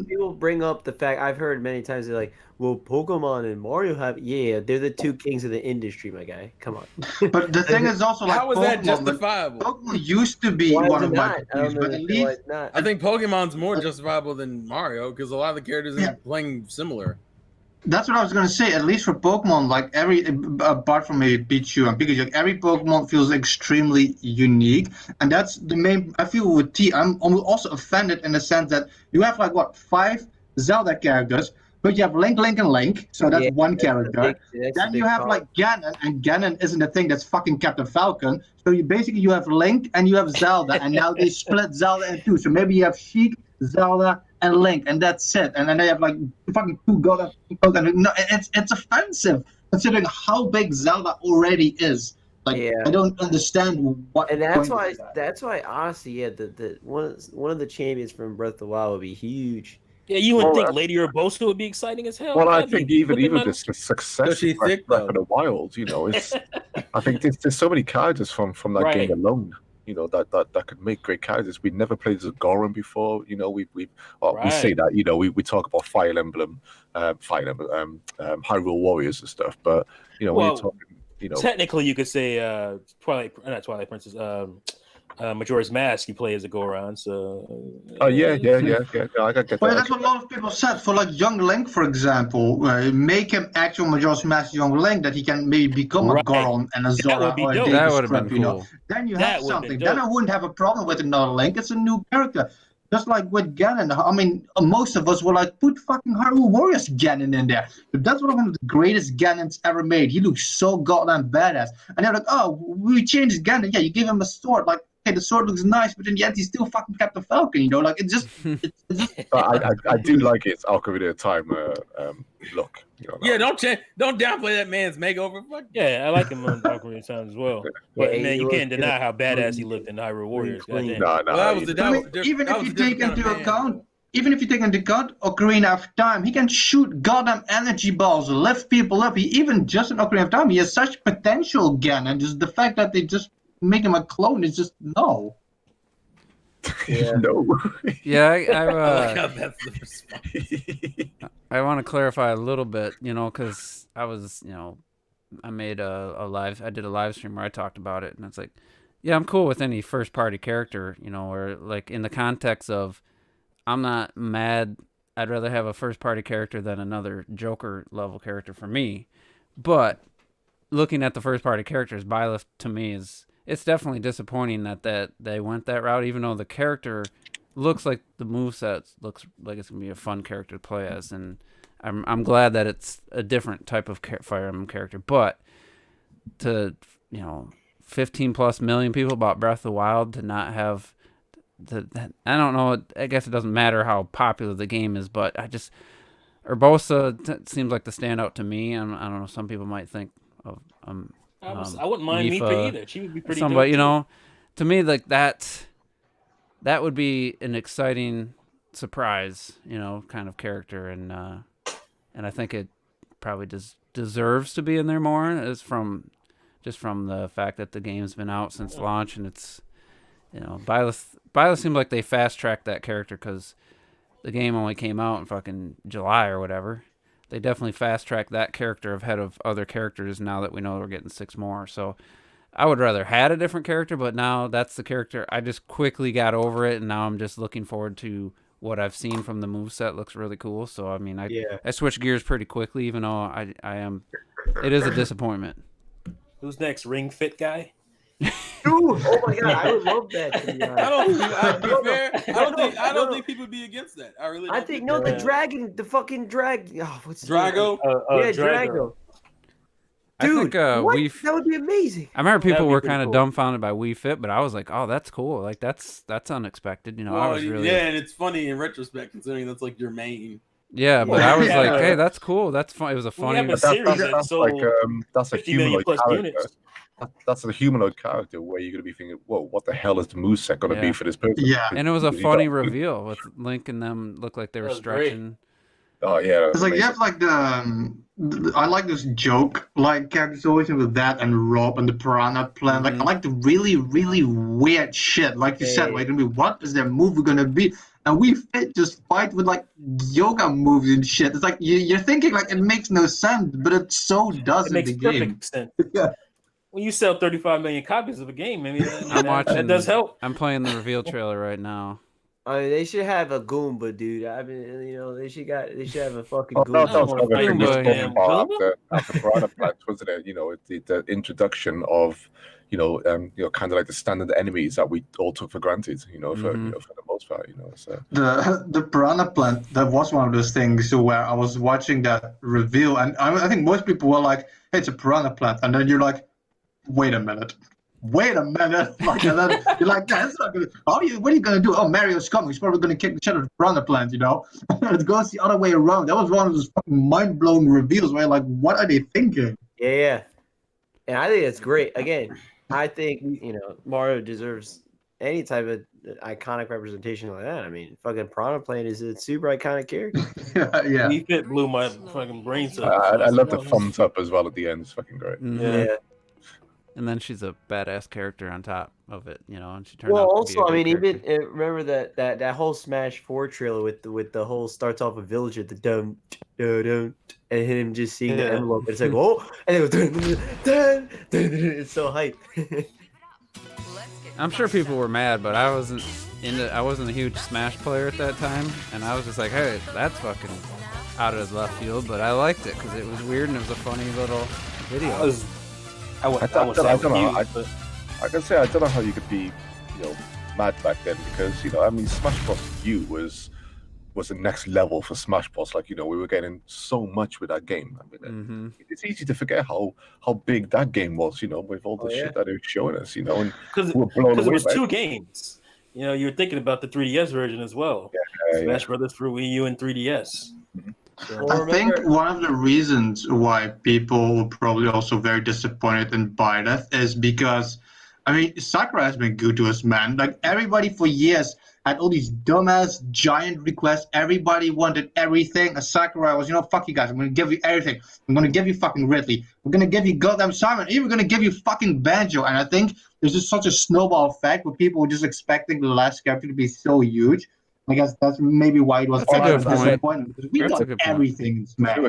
people bring up the fact, I've heard many times, they're like, well, Pokemon and Mario have, they're the two kings of the industry, my guy. Come on. But the thing is also, like, how is that justifiable? Pokemon used to be one of my favorite, but at least I think Pokemon's more justifiable than Mario because a lot of the characters are playing similar. That's what I was gonna say. At least for Pokemon, like apart from maybe Pichu and Pikachu, like every Pokemon feels extremely unique, and that's the main. I feel with T, I'm also offended in the sense that you have like 5 Zelda characters, but you have Link, and Link, so that's one character. Then you have like Ganon, and Ganon isn't the thing that's fucking Captain Falcon. So you have Link and you have Zelda, and now they split Zelda in 2. So maybe you have Sheik, Zelda, and Link, and that's it. And then they have like fucking 2 gods. No, it's offensive considering how big Zelda already is. Like, I don't understand what. And that's why honestly, the one of the champions from Breath of the Wild would be huge. Yeah, you would think Lady Urbosa would be exciting as hell. Well, I think even the success of Breath of the Wild, you know, it's. I think there's so many characters from that game alone that could make great characters. We never played as a Goron before. We say that, we talk about Fire Emblem, Hyrule Warriors and stuff, but when you're talking, technically you could say not Twilight Princess, Majora's Mask, you play as a Goron. So yeah. I get that. Well, that's what a lot of people said. For like young Link, for example, make him actual Majora's Mask young Link, that he can maybe become a Goron and a Zora or a That Deku would have Scrub, been cool. Then you have something. Then I wouldn't have a problem with another Link. It's a new character. Just like with Ganon. I mean, most of us were like, put fucking Hyrule Warriors Ganon in there. But that's one of the greatest Ganons ever made. He looks so goddamn badass. And they're like, oh, we changed Ganon. Yeah, you give him a sword. Like, okay, the sword looks nice, but in the end, he still fucking kept the Falcon, Like, it's just... I do like its Ocarina of Time look. Yeah, don't downplay that man's makeover. Fuck. Yeah, I like him on Ocarina of Time as well. But man, you can't deny how badass he looked in Hyrule Warriors. Even if you take into account Ocarina of Time, he can shoot goddamn energy balls, lift people up. Even just in Ocarina of Time, he has such potential again, and just the fact that they just make him a clone is just no. Yeah. No. Yeah, I like that's the response. I want to clarify a little bit, because I was, I made I did a live stream where I talked about it, and it's like, yeah, I'm cool with any first party character, or like in the context of, I'm not mad. I'd rather have a first party character than another Joker level character for me. But looking at the first party characters, Byleth to me it's definitely disappointing that they went that route, even though the character looks like the moveset looks like it's gonna be a fun character to play as, and I'm glad that it's a different type of Fire Emblem character. But to 15 plus million people bought Breath of the Wild to not have I don't know. I guess it doesn't matter how popular the game is, but Urbosa seems like the standout to me. I don't know. Some people might think of I wouldn't mind Mipha either. She would be pretty. Somebody, to me, like that would be an exciting surprise, kind of character, and I think it probably deserves to be in there more. Is from the fact that the game's been out since launch, and it's Byleth seemed like they fast tracked that character because the game only came out in fucking July or whatever. They definitely fast tracked that character ahead of other characters now that we know we're getting 6 more. So I would rather had a different character, but now that's the character. I just quickly got over it, and now I'm just looking forward to what I've seen from the moveset. Looks really cool. So, I mean, I switched gears pretty quickly, even though it is a disappointment. Who's next? Ring Fit guy? Dude, oh my god, I would love that. To be honest. I don't think people would be against that. I really. I think the fucking drag. Oh, what's Drago? Drago. Dude, that would be amazing. I remember people were kind of dumbfounded by Wii Fit, but I was like, "Oh, that's cool! Like that's unexpected." I was really and it's funny in retrospect considering that's like your main. Yeah, but I was like, "Hey, that's cool. That's fun." It was a funny. That's a humanoid character. That's a humanoid character where you're gonna be thinking, "Whoa, what the hell is the moveset gonna be for this person?" Yeah, and it was a funny reveal with Link and them looked like they were stretching. Great. Oh yeah, it's like you have like I like this joke like characters always with that and Rob and the Piranha Plant. Like I like the really really weird shit. Like you said, like what is their move gonna be? And we just fight with like yoga moves and shit. It's like you're thinking like it makes no sense, but it so does in the game. Perfect sense. Yeah. When you sell 35 million copies of a game, I mean, that does help. I'm playing the reveal trailer right now. I mean, they should have a Goomba, dude. I mean, they should have a fucking Goomba. After Piranha Plant, wasn't it? The introduction of, kind of like the standard enemies that we all took for granted. For the most part. So the Piranha Plant, that was one of those things where I was watching that reveal, and I think most people were like, "Hey, it's a Piranha Plant," and then you're like, wait a minute. Like, and then you're like, that's not good. What are you gonna do? Oh, Mario's coming. He's probably gonna kick the shit out of the Piranha Plant, It goes the other way around. That was one of those fucking mind-blowing reveals where you're like, what are they thinking? Yeah. And I think it's great. Again, I think, Mario deserves any type of iconic representation like that. I mean, fucking Piranha Plant is a super iconic character. Yeah. Wii Fit blew my fucking brains up. I love the thumbs up as well at the end. It's fucking great. Yeah. And then she's a badass character on top of it, and she turned Well, out to be a also, I good mean, character. even remember that whole Smash 4 trailer with the whole starts off a villager, the dum dum, and him just seeing the envelope. It's like, oh, and it goes, dun, it's so hype. I'm sure people were mad, but I wasn't a huge Smash player at that time, and I was just like, hey, that's fucking out of left field, but I liked it because it was weird and it was a funny little video. I can say I don't know how you could be, mad back then because Smash Bros. U was the next level for Smash Bros. Like we were getting so much with that game. I mean, it's easy to forget how big that game was. With all the shit that it was showing us. And because it was 2 games. You're thinking about the 3DS version as well. Smash Brothers for Wii U and 3DS. So. I think one of the reasons why people were probably also very disappointed in Byleth is because, Sakurai has been good to us, man. Like, everybody for years had all these dumbass giant requests. Everybody wanted everything. And Sakurai was, fuck you guys. I'm going to give you everything. I'm going to give you fucking Ridley. We're going to give you goddamn Simon. Even going to give you fucking Banjo. And I think there's just such a snowball effect where people were just expecting the last character to be so huge. I guess that's maybe why it was disappointing because we got everything in Smash. We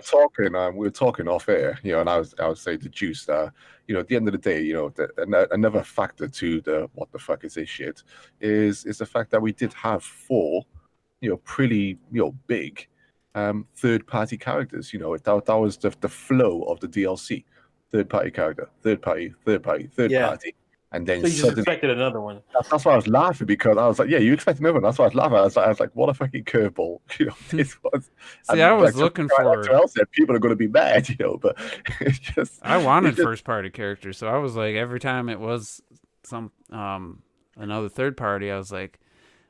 were talking off air, and I would say to Juice that, at the end of the day, another factor to the what the fuck is this shit is the fact that we did have 4, pretty, big, third-party characters. That was the flow of the DLC. Third-party character, third party, third-party. And then so you just expected another one. That's why I was laughing because I was like, "Yeah, you expect another one." That's why I was laughing. I was like, "What a fucking curveball!" This was. See, I was looking for. People are going to be mad, but it's just. I wanted first-party characters, so I was like, every time it was some another third party, I was like,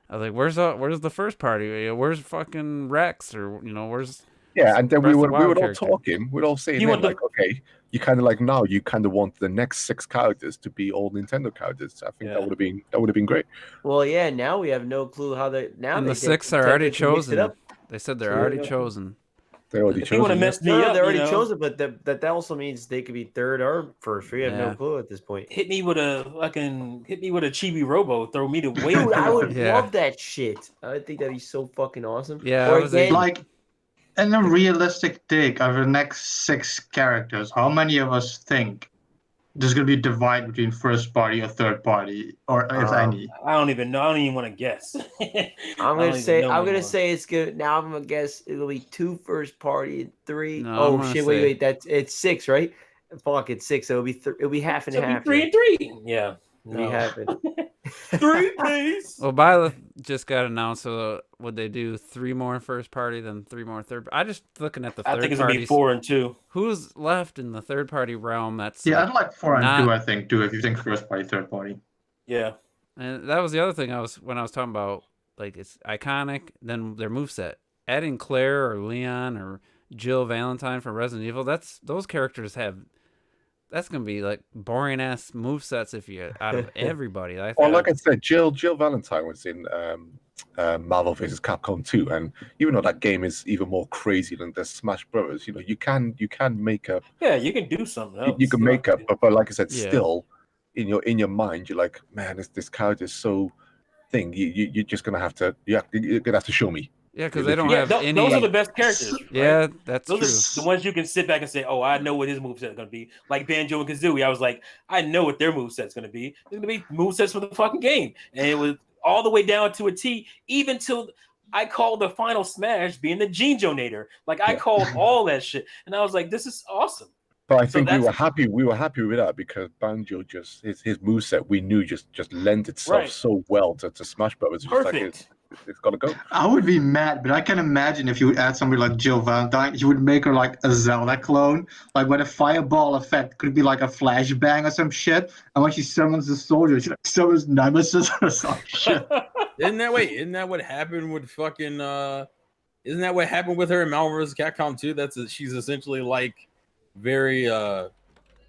"Where's the first party? Where's fucking Rex or where's?" Yeah, and then we were all talking. We're all saying, okay, you kind of now you kind of want the next 6 characters to be all Nintendo characters. I think that would have been great. Well, yeah. Now we have no clue how they now. And the 6 are already chosen. They said they're already chosen. They already chosen. You want to mess me up? They're already chosen, but that also means they could be third or first. We have no clue at this point. Hit me with a Chibi Robo. Throw me to way. Dude, I would love that shit. I think that'd be so fucking awesome. Yeah, or again, in a realistic take of the next 6 characters, how many of us think there's going to be a divide between first party or third party, or if any? I don't even know. I don't even want to guess. I'm gonna say it's good. Now I'm gonna guess it'll be 2 first party and 3. No, Wait. It's 6, right? Fuck, it's 6. So it'll be half and half. 3 and 3. Yeah. It'll be half and 3, please. Well, Byleth just got announced. So would they do 3 more first party, then 3 more third? I just looking at the third. I think it's gonna be 4 and 2. Who's left in the third party realm? That's I'd like 4 and 2. I think too. If you think first party, third party. Yeah. And that was the other thing when I was talking about, like, it's iconic. Then their moveset, adding Claire or Leon or Jill Valentine from Resident Evil. Those characters have. That's gonna be like boring ass movesets if you out of everybody. Well, like I said, Jill Valentine was in Marvel vs. Capcom 2, and even though that game is even more crazy than the Smash Brothers, you can make up. Yeah, you can do something else. You can make up, but like I said, still in your mind, you're like, man, this character is so thing. You're just gonna have to you're gonna have to show me. Yeah, because they don't have any. Those are the best characters. Right? Yeah, that's those true. Are the ones you can sit back and say, "Oh, I know what his moveset is going to be." Like Banjo and Kazooie, I was like, "I know what their moveset is going to be. It's going to be movesets for the fucking game," and it was all the way down to a T, even till I called the final Smash being the Gene-Jonator. Like I called all that shit, and I was like, "This is awesome." But I think we were happy with that because Banjo just his moveset we knew just lent itself so well to Smash Brothers. Perfect. It's got to go. I would be mad, but I can imagine if you would add somebody like Jill Valentine, you would make her like a Zelda clone, like with a fireball effect. Could be like a flashbang or some shit. And when she summons the soldier, she like summons Nemesis or some shit. Isn't that what happened with fucking? Isn't that what happened with her in Marvel vs. Capcom 2? She's essentially like very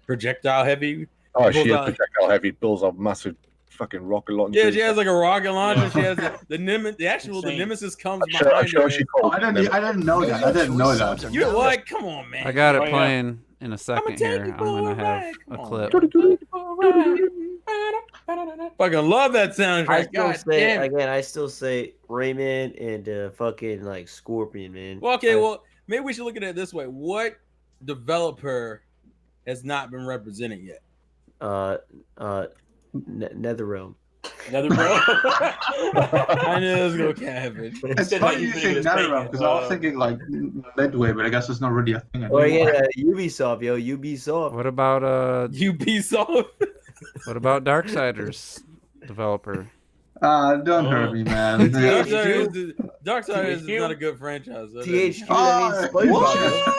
projectile heavy. Oh, she is projectile heavy. Builds a massive fucking rocket launcher. Yeah, she has like a rocket launcher. Yeah. She has the Nemesis comes behind her. I didn't know that. I didn't know that. You're like, come on, man. I got it playing in a second here. I'm gonna have a clip. Fucking love that soundtrack. I still say Rayman and fucking like Scorpion, man. Well, okay, well, maybe we should look at it this way. What developer has not been represented yet? NetherRealm. NetherRealm. I knew it was gonna happen. It's funny you say NetherRealm because I was thinking like Midway, but I guess it's not really a thing anymore. Or yeah, Ubisoft, yo, Ubisoft. What about Ubisoft? What about Darksiders developer? Don't hurt me, man. Darksiders is not a good franchise. THQ, that means SpongeBob.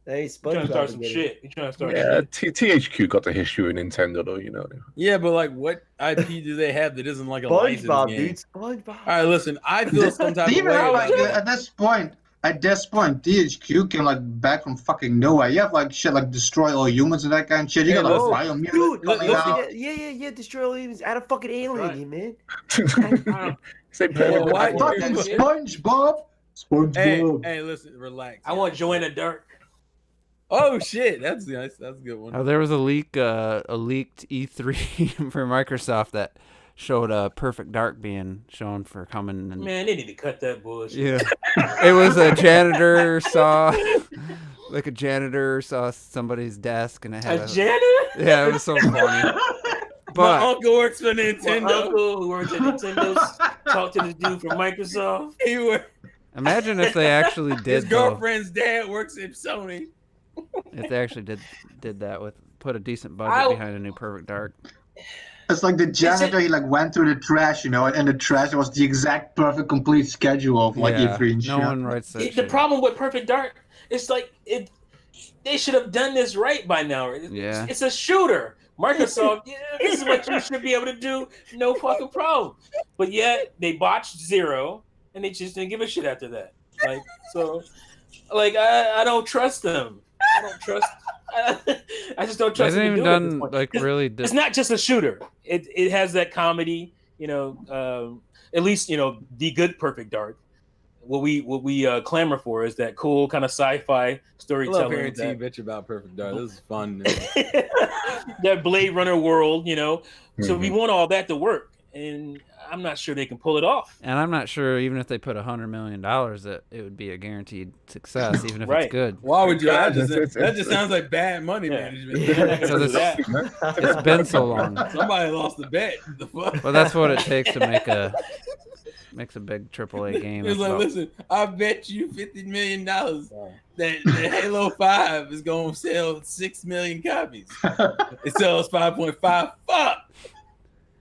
That ain't Trying to SpongeBob. start some shit. You trying to start Yeah, shit? THQ got the history with Nintendo, though. You know. Yeah, but like, what IP do they have that isn't like a licensed SpongeBob, game? dude. SpongeBob. All right, listen. I feel some type of way. Like, about at this point, THQ came like back from fucking nowhere. You have like shit like destroy all humans and that kind of shit. You Hey, got listen, like Biomutant Dude, coming out. yeah, destroy all humans. Add a fucking alien, man. Say Well, why- Fucking SpongeBob. SpongeBob. Hey, listen, relax. I want Joanna Dark. Oh shit, that's nice. That's a good one. Oh, there was a leaked E3 for Microsoft that showed Perfect Dark being shown for coming. And Man, they need to cut that bullshit. yeah, it was a janitor saw somebody's desk and it had A janitor? yeah, it was so funny. My But uncle works for My Nintendo. uncle who works at Nintendo talked to this dude from Microsoft. He works. imagine if they actually His did though, girlfriend's dad works at Sony. if they actually did that with put a decent budget behind a new Perfect Dark. It's like the janitor, he like went through the trash, you know, and the trash was the exact perfect complete schedule of like Yeah, E3 and shit. no one writes that. The shit. problem with Perfect Dark, it's like they should have done this right by now. Yeah. It's a shooter. Microsoft, yeah, this is what you should be able to do. No fucking problem. But yet they botched Zero, and they just didn't give a shit after that. Like so, like I don't trust them. I don't trust. I just don't They trust. haven't them to even do it at this done point. like really. It's not just a shooter. It has that comedy. You know, at least you know the good Perfect Dark. What we clamor for is that cool kind of sci-fi I love storytelling. hearing T bitch about Perfect Dark. This is fun. That Blade Runner world, you know. So we Mhm. want all that to work, and I'm not sure they can pull it off. And I'm not sure even if they put $100 million that it would be a guaranteed success, even if Right. it's good. Why would you? That It's- just sounds like bad money Yeah. management. Yeah. So this- That. It's been so long. Somebody lost the bet. The fuck? Well, that's what it takes to makes a big AAA game. It's It's like, about- listen, I bet you $50 million that Halo 5 is going to sell 6 million copies. It sells 5.5. Fuck!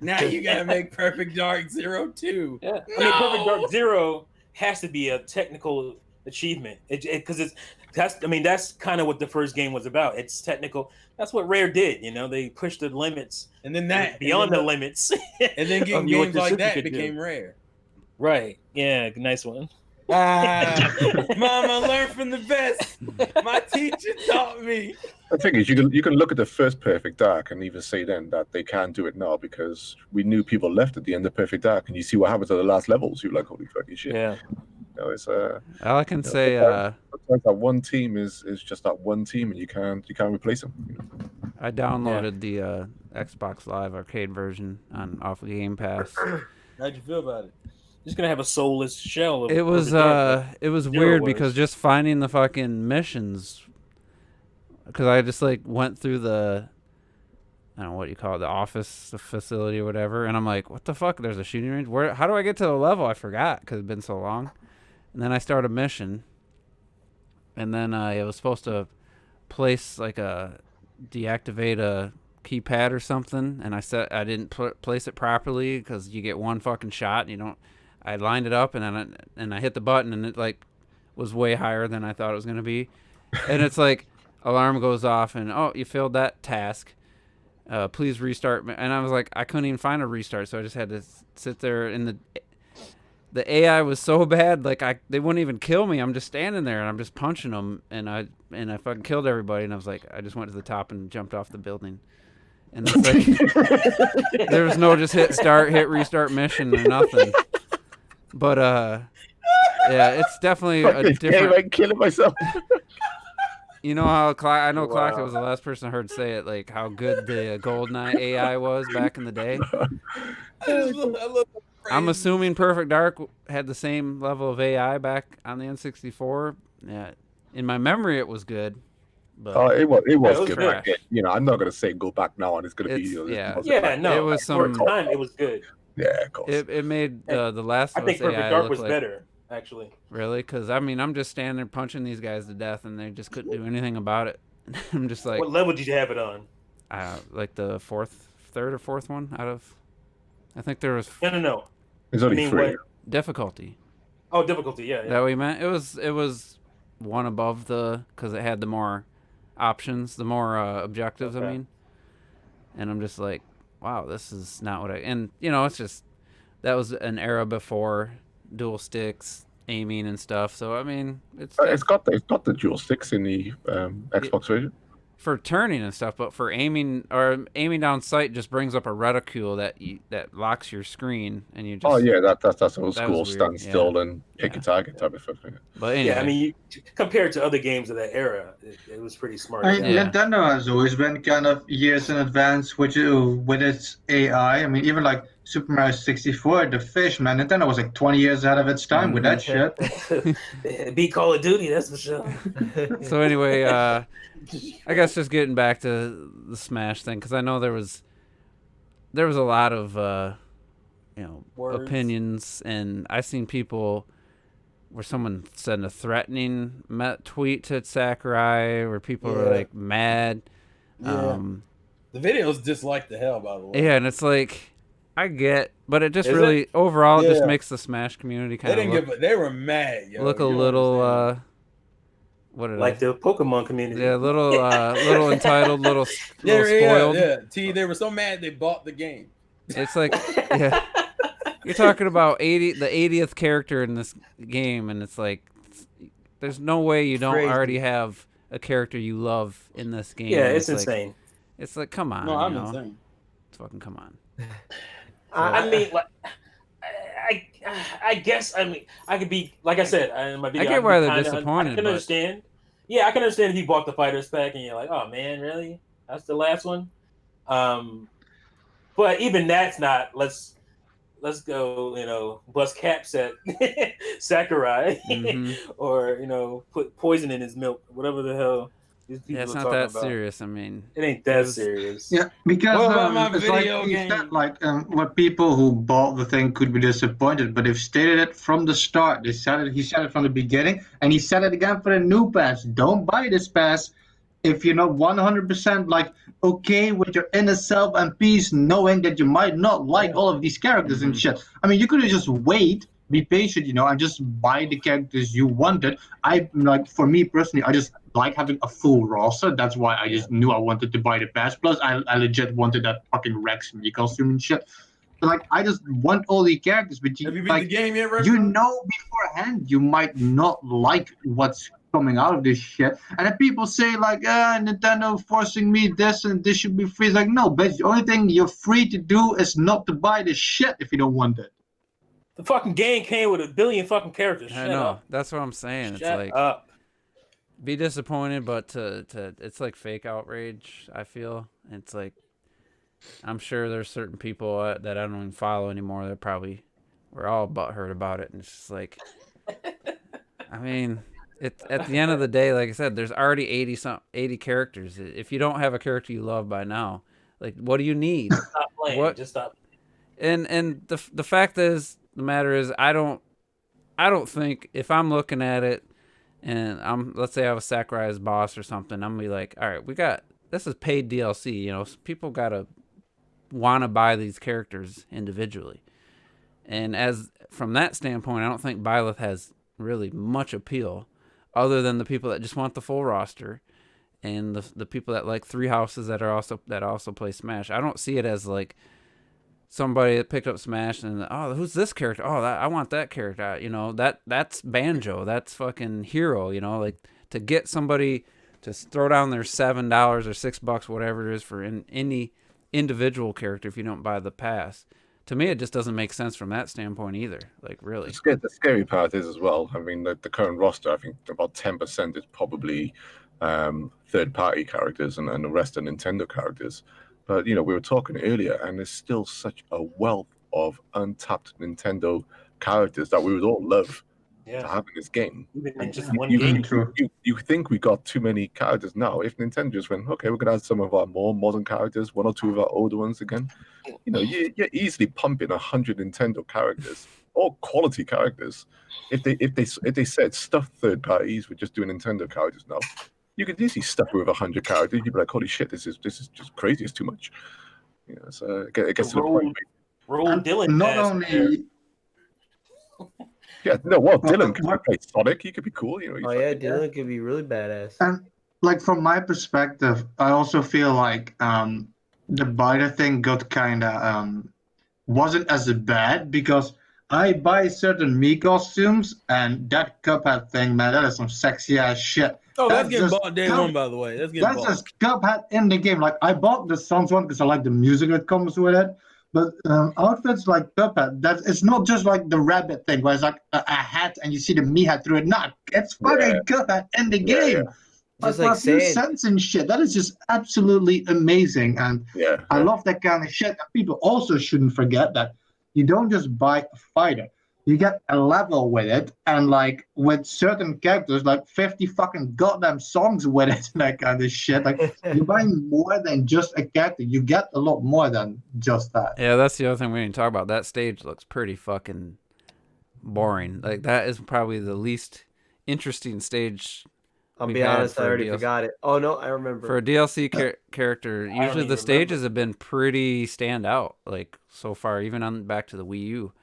Now you got to make Perfect Dark 02. Yeah. I mean, Perfect Dark Zero has to be a technical achievement because that's kind of what the first game was about. It's technical. That's what Rare did. You know, they pushed the limits And then that beyond the limits. and then getting of what games the like system that could do. became rare. Right. Yeah. Nice one. Mama, learn from the best. My teacher taught me. The thing is, you can look at the first Perfect Dark and even say then that they can't do it now because we knew people left at the end of Perfect Dark, and you see what happens at the last levels. You're like, holy fucking shit! Yeah. You know, it's all I can know, say, sometimes that one team is just that one team, and you can't replace them. You know? I downloaded the Xbox Live arcade version off of Game Pass. How'd you feel about it? Just gonna have a soulless shell. Of It was Perfect Dark, it was Zero weird was. because just finding the fucking missions, because I just like went through the, I don't know what you call it, the office facility or whatever, and I'm like, what the fuck? There's a shooting range. Where? How do I get to the level? I forgot because it's been so long. And then I start a mission, and then I was supposed to place like deactivate a keypad or something, and I didn't place it properly because you get one fucking shot. And you don't. I lined it up and then I hit the button and it like was way higher than I thought it was gonna be, and it's like alarm goes off and oh, you failed that task. Please restart. And I was like, I couldn't even find a restart, so I just had to sit there. And the AI was so bad, like they wouldn't even kill me. I'm just standing there and I'm just punching them, and I fucking killed everybody. And I was like, I just went to the top and jumped off the building. And it's like there was no just hit start, hit restart mission or nothing. But yeah, it's definitely a different. I'm killing myself. You know how I know Clocked Wow. was the last person I heard say it, like how good the GoldenEye AI was back in the day. I love the I'm phrases. assuming Perfect Dark had the same level of AI back on the N64. Yeah, in my memory, it was good, but It was it was good good. back then. You know, I'm not gonna say go back now and it's gonna be. It's- You know, yeah. was it Yeah, back no. then? It was For some- a time, it was good. Yeah, of course. it made the Last I of Us think Perfect AI Dark look was like better, actually. really, because I mean I'm just standing there punching these guys to death and they just couldn't do anything about it. I'm just like, What level did you have it on? like the third or fourth one out of. I think there was No. It's I only mean, 3. what? difficulty. Oh, difficulty. Yeah. That what you meant? It was one above because it had the more options, the more objectives. Okay. I mean, and I'm just like, wow, this is not what I. And you know, it's just that was an era before dual sticks, aiming and stuff. So I mean, it's It's got the dual sticks in the Xbox version. for turning and stuff, but for aiming or aiming down sight just brings up a reticule that locks your screen and you just. Oh yeah, that's old that school. was weird, Stand still yeah. and pick Yeah. your target type of thing. But anyway, Yeah, I mean, compared to other games of that era, it was pretty smart. I mean, Yeah. Nintendo has always been kind of years in advance with its AI. I mean, even like Super Mario 64, the fish, man, Nintendo was like 20 years ahead of its time with that shit. Beat Call of Duty, that's for sure. So anyway, I guess just getting back to the Smash thing, because I know there was a lot of Words. opinions, and I seen people where someone sent a threatening tweet to Sakurai, where people were Yeah. like mad. Yeah. The videos dislike the hell, by the way. Yeah, and it's like I get, but it just Is really overall it just Yeah. makes the Smash community They kind didn't of give. They were mad. Yo. look a You don't little understand. what did Like the Pokemon community. yeah, little entitled, little Yeah, spoiled. yeah. T. They were so mad they bought the game. It's like, yeah, you're talking about the 80th character in this game, and it's like, there's no way you don't Crazy. already have a character you love in this game. Yeah, And it's like, insane. It's like, come on, No, I'm you know? insane. It's fucking come on. I mean, like, I guess. I mean, I could be like I said in my video. I get could why be they're kinda- disappointed, I can but- understand. Yeah, I can understand if you bought the fighters pack and you're like, oh man, really? That's the last one. But even that's not. Let's go. Bust caps at Sakurai, Mhm. or put poison in his milk, whatever the hell. These people Yeah, it's are not talking that about. serious. I mean, It ain't It that was- serious. Yeah, because What about my it's like video he game? said, like what people who bought the thing could be disappointed, but they've stated it from the start. He said it from the beginning, and he said it again for the new pass. Don't buy this pass if you're not 100% like okay with your inner self and peace, knowing that you might not like all of these characters and Mhm. shit. I mean, you could have just wait, be patient, and just buy the characters you wanted. For me personally, I just like having a full roster. That's why I just knew I wanted to buy the pass. Plus, I legit wanted that fucking Rex me costume and shit. So, I just want all the characters, but Have you beat the game yet, Retro? you know beforehand you might not like what's coming out of this shit. And then people say Nintendo forcing me this and this should be free. It's like, no, bitch, the only thing you're free to do is not to buy this shit if you don't want it. The fucking game came with 1 billion fucking characters. I Shut know. up. That's what I'm saying. It's Shut like, up. be disappointed, but to it's like fake outrage, I feel. It's like, I'm sure there's certain people that I don't even follow anymore that we're all butthurt about it, and it's just like, I mean, it's at the end of the day, like I said, there's already 80 characters. If you don't have a character you love by now, like, what do you need? Stop playing. What? Just stop. And the fact is, the matter is, I don't think, if I'm looking at it and let's say I was Sakurai's boss or something, I'm gonna be like, all right, this is paid DLC, people gotta wanna buy these characters individually. And from that standpoint, I don't think Byleth has really much appeal other than the people that just want the full roster and the people that like Three Houses that also play Smash. I don't see it as like somebody that picked up Smash and who's this character? I want that character. That's Banjo. That's fucking Hero. Like, to get somebody to throw down their $7 or $6, whatever it is, for any individual character if you don't buy the pass. To me, it just doesn't make sense from that standpoint either. Like, really. The scary part is as well. I mean, the current roster, I think about 10% is probably third-party characters and the rest are Nintendo characters. But we were talking earlier, and there's still such a wealth of untapped Nintendo characters that we would all love to have in this game. Even in just You- one you, game. you, you, you think we got too many characters now? If Nintendo just went, okay, we're gonna add some of our more modern characters, one or two of our older ones again. You're easily pumping 100 Nintendo characters, all quality characters. If they said stuff third parties, we're just doing Nintendo characters now. You could easily stuff it with 100 characters. You'd be like, holy shit, this is just crazy. It's too much. So it gets to the point. Roll Dylan. Not pass there. only Yeah, no, well, Dylan could what- play Sonic. He could be cool. He's Oh yeah, like, Dylan could be really badass. And like from my perspective, I also feel like the Byleth thing got kind of wasn't as bad because I buy certain me costumes and that Cuphead thing, man, that is some sexy ass shit. Oh, that's getting just bought day Cup- one, by the way. That's getting That's bought. just Cuphead in the game. Like I bought the Sans one because I like the music that comes with it. But outfits like Cuphead, it's not just like the rabbit thing where it's like a hat and you see the me hat through it. Nah, it's fucking Cuphead in the game. Just for like a few saying, cents and shit. That is just absolutely amazing. And I love that kind of shit. And people also shouldn't forget that you don't just buy a fighter. You get a level with it, and like with certain characters, like 50 fucking goddamn songs with it, and that kind of shit. Like you're buying more than just a character. You get a lot more than just that. Yeah, that's the other thing we didn't talk about. That stage looks pretty fucking boring. Like that is probably the least interesting stage. I'll we've be had honest, for I a already DLC. forgot it. Oh no, I remember. For a DLC character, don't usually even the stages have been pretty stand out. Like so far, even on back to the Wii U.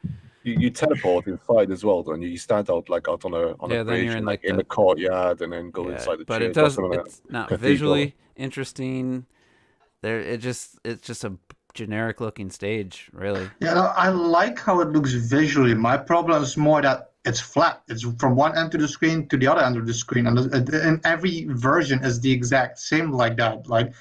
You teleport inside as well, don't you? You start out like out on a Yeah, then bridge, you're in, and, like, in the- the courtyard, and then go inside the but church. it does. or something like It's not cathedral. visually interesting. It's just a generic looking stage, really. Yeah, no, I like how it looks visually. My problem is more that it's flat. It's from one end of the screen to the other end of the screen, and every version is the exact same like that. Like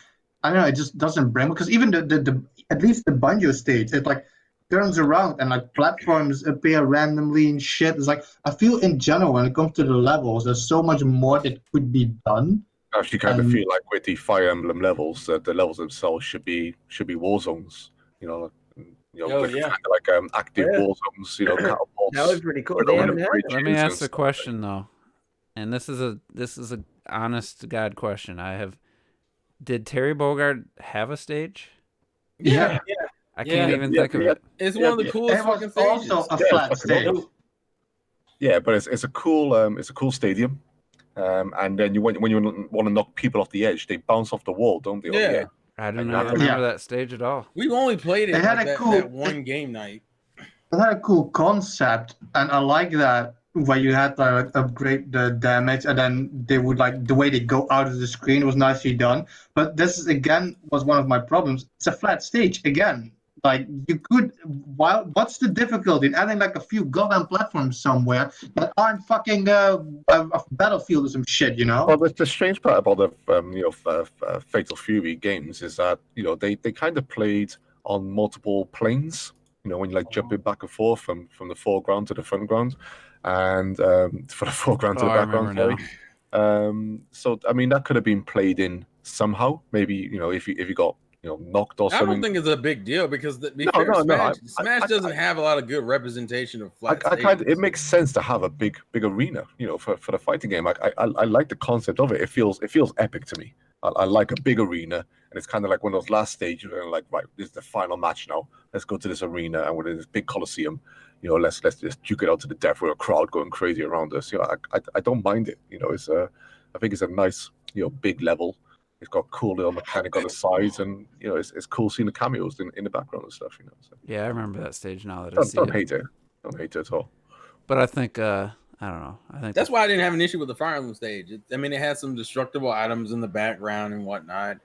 I don't know, it just doesn't bring because even the at least the banjo stage, it like turns around and like platforms appear randomly and shit. It's like I feel in general when it comes to the levels, there's so much more that could be done. I actually kind of feel like with the Fire Emblem levels, that the levels themselves should be war zones. Oh, with yeah. kind of like active war zones. Catapults. That was pretty cool. you They know, haven't had bridges that. Let me and ask the stuff. question though, and this is a honest to God question. Did Terry Bogard have a stage? Yeah, I can't Yeah. even think of it. It's one of the coolest it was fucking stages. also a Yeah, flat it's fucking stage. awesome. Yeah, but it's a cool stadium. And then when you want to knock people off the edge, they bounce off the wall, don't they? on the Yeah. edge? I do Like not that. remember Yeah. that stage at all. We've only played it It had like a that, cool- that one game night. It had a cool concept, and I like that where you had to like, upgrade the damage, and then they would like the way they go out of the screen was nicely done. But this is again was one of my problems. It's a flat stage again. Like you could, what's the difficulty in adding like a few goddamn platforms somewhere that aren't fucking a battlefield or some shit, you know? Well, the strange part about the Fatal Fury games is that they kind of played on multiple planes. When you like jumping back and forth from the foreground to the front ground, and for the foreground to Oh, the I background. remember Sorry. So I mean that could have been played in somehow. Maybe if you got knocked or I something. don't think it's a big deal because No, Smash doesn't have a lot of good representation of flat stages. It makes sense to have a big arena, for the fighting game. I like the concept of it. It feels epic to me. I like a big arena, and it's kind of like one of those last stages where like, right, this is the final match now. Let's go to this arena, and we're in this big coliseum. Let's just duke it out to the death with a crowd going crazy around us. I don't mind it. I think it's a nice, big level. It's got cool little mechanic on the sides, and it's cool seeing the cameos in the background and stuff. So. Yeah, I remember that stage now that I see Don't it. hate it. Don't hate it at all. But I think I don't know. I think That's why I didn't have an issue with the Fire Emblem stage. It had some destructible items in the background and whatnot,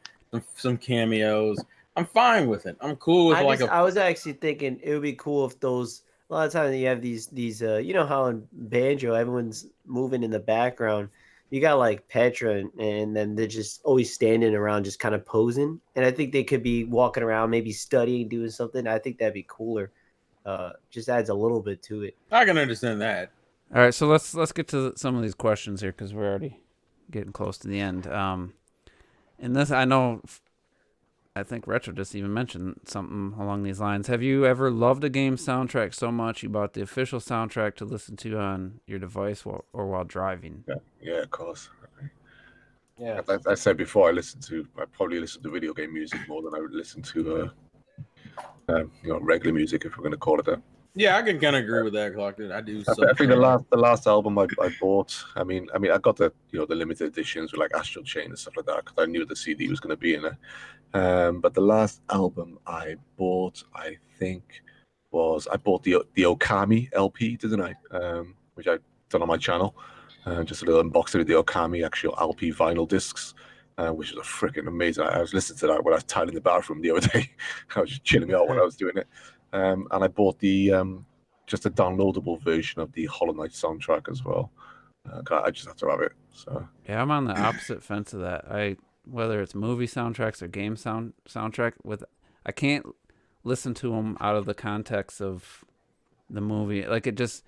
some cameos. I'm fine with it. I'm cool with I was actually thinking it would be cool if those. A lot of times you have these you know how in Banjo everyone's moving in the background. You got like Petra, and then they're just always standing around, just kind of posing. And I think they could be walking around, maybe studying, doing something. I think that'd be cooler. Just adds a little bit to it. I can understand that. All right, so let's get to some of these questions here because we're already getting close to the end. And this, I think Retro just even mentioned something along these lines. Have you ever loved a game soundtrack so much you bought the official soundtrack to listen to on your device or while driving? Yeah, of course. Yeah. I said before, I probably listen to video game music more than I would listen to regular music, if we're going to call it that. Yeah, I can kind of agree with that, Clark. I do. I think the last album I bought. I mean, I got the the limited editions with like Astral Chain and stuff like that because I knew the CD was going to be in it. But the last album I bought, I think, I bought the Okami LP, didn't I? Which I done on my channel. Just a little unboxing of the Okami actual LP vinyl discs. Which is a freaking amazing. I was listening to that when I was tied in the bathroom the other day. I was just chilling me out when I was doing it. And I bought the just a downloadable version of the Hollow Knight soundtrack as well. I just have to have it. So yeah, I'm on the opposite fence of that. Whether it's movie soundtracks or game soundtrack, I can't listen to them out of the context of the movie. Like I just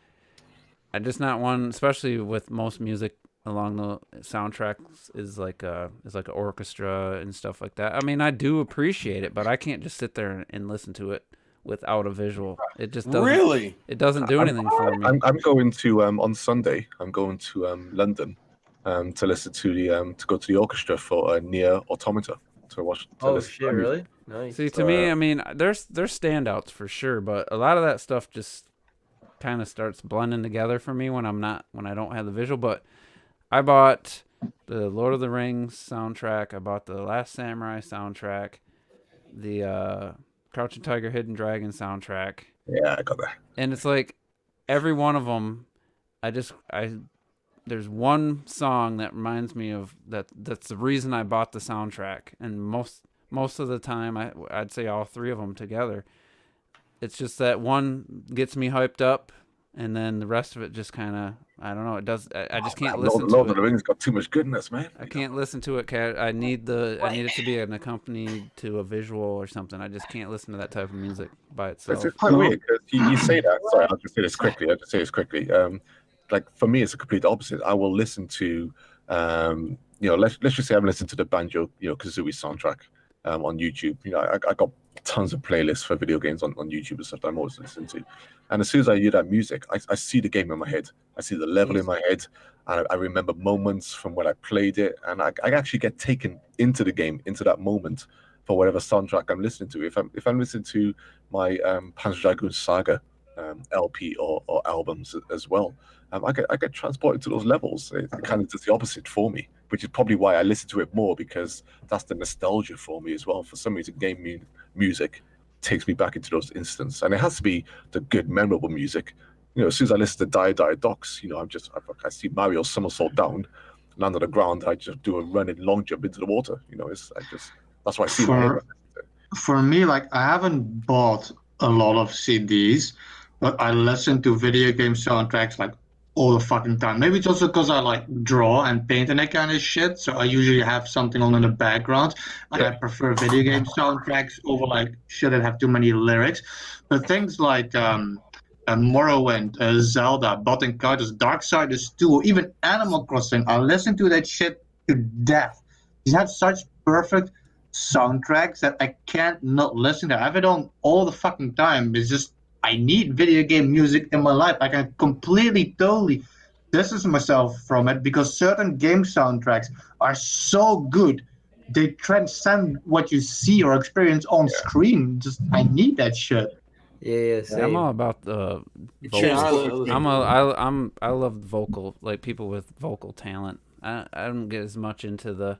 not one, especially with most music along the soundtracks is like an orchestra and stuff like that. I mean, I do appreciate it, but I can't just sit there and listen to it without a visual. It just doesn't. Really? It doesn't do anything for me. I'm going to on Sunday. I'm going to London to listen to to go to the orchestra for Near Automata to watch. Oh shit! Really? Nice. See, to me, I mean, there's standouts for sure, but a lot of that stuff just kind of starts blending together for me when I don't have the visual. But I bought the Lord of the Rings soundtrack. I bought the Last Samurai soundtrack, the Crouching Tiger, Hidden Dragon soundtrack. Yeah, I got that. And it's like every one of them, there's one song that reminds me of that's the reason I bought the soundtrack. And most of the time, I'd say all three of them together. It's just that one gets me hyped up, and then the rest of it just kind of, I don't know. It does. I just can't listen to it. Lord of the Rings got too much goodness, man. I can't listen to it. I need it to be an accompaniment to a visual or something. I just can't listen to that type of music by itself. It's quite weird because you say that. Sorry, I'll just say this quickly. Like for me, it's a complete opposite. I will listen to, let's just say I'm listening to the Banjo, Kazooie soundtrack on YouTube. I got tons of playlists for video games on YouTube and stuff that I'm always listening to. And as soon as I hear that music, I see the game in my head. I see the level in my head, and I remember moments from when I played it, and I actually get taken into the game, into that moment for whatever soundtrack I'm listening to. If I'm listening to my Panzer Dragoon Saga LP or albums as well, I get transported to those levels. It kind of does the opposite for me, which is probably why I listen to it more, because that's the nostalgia for me as well. For some reason, game music takes me back into those instances, and it has to be the good, memorable music. As soon as I listen to Die Docks, I see Mario somersault down, land on the ground. I just do a running long jump into the water. That's why I see For me, like, I haven't bought a lot of CDs, but I listen to video game soundtracks like all the fucking time. Maybe it's also because I like draw and paint and that kind of shit, so I usually have something on in the background, and I prefer video game soundtracks over like shit that have too many lyrics. But things like Morrowind, Zelda, Button Carters, Darksiders 2, even Animal Crossing, I listen to that shit to death. These have such perfect soundtracks that I can't not listen to. I have it on all the fucking time. It's just I need video game music in my life. I can completely, totally distance myself from it because certain game soundtracks are so good. They transcend what you see or experience on screen. Just I need that shit. Yeah, same. I'm all about the vocal. I love vocal, like people with vocal talent. I don't get as much into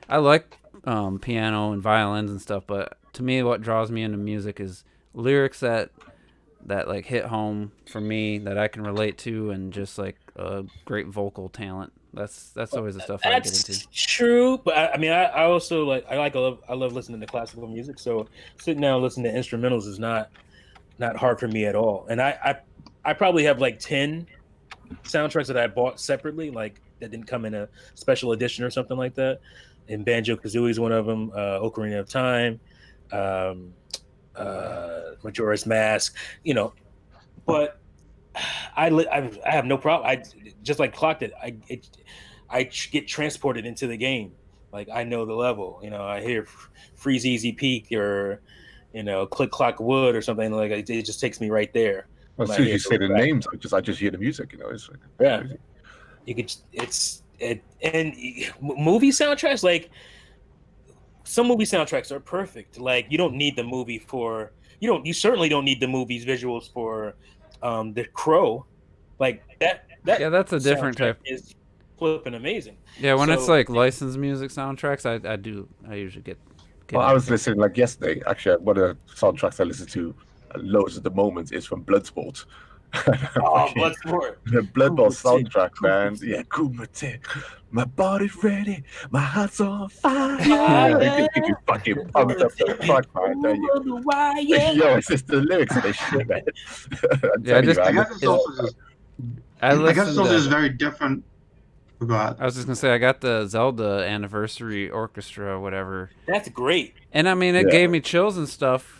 I like piano and violins and stuff, but to me, what draws me into music is lyrics that like hit home for me, that I can relate to, and just like great vocal talent. That's always the stuff I get into. That's true, but I also I love listening to classical music. So sitting down and listening to instrumentals is not hard for me at all. And I probably have like 10 soundtracks that I bought separately, like that didn't come in a special edition or something like that. And Banjo Kazooie is one of them. Ocarina of Time, Majora's Mask. But I have no problem. I just like clocked it. get transported into the game. Like I know the level, I hear Freeze Easy Peak or, Click Clock Wood or something like that. It just takes me right there. As soon as you say the names, I just hear the music. It's like, crazy. You could. And movie soundtracks, like some movie soundtracks are perfect. Like you don't need the movie for you certainly don't need the movie's visuals for The Crow. Like that. Yeah, that's a different type. Is flipping amazing. Yeah, when it's like licensed music soundtracks, I usually get well, I was listening like yesterday. Actually, one of the soundtracks I listen to loads at the moment is from Bloodsport. Bloodsport. The Bloodsport soundtrack, man. Yeah, Kumite. My body's ready. My heart's on fire. You can fucking pumped up the track, man. Don't you? Yo, it's just the lyrics of this shit, man. I guess it's also just very different. Go ahead. I was just gonna say I got the Zelda Anniversary Orchestra or whatever. That's great. And I mean, it gave me chills and stuff.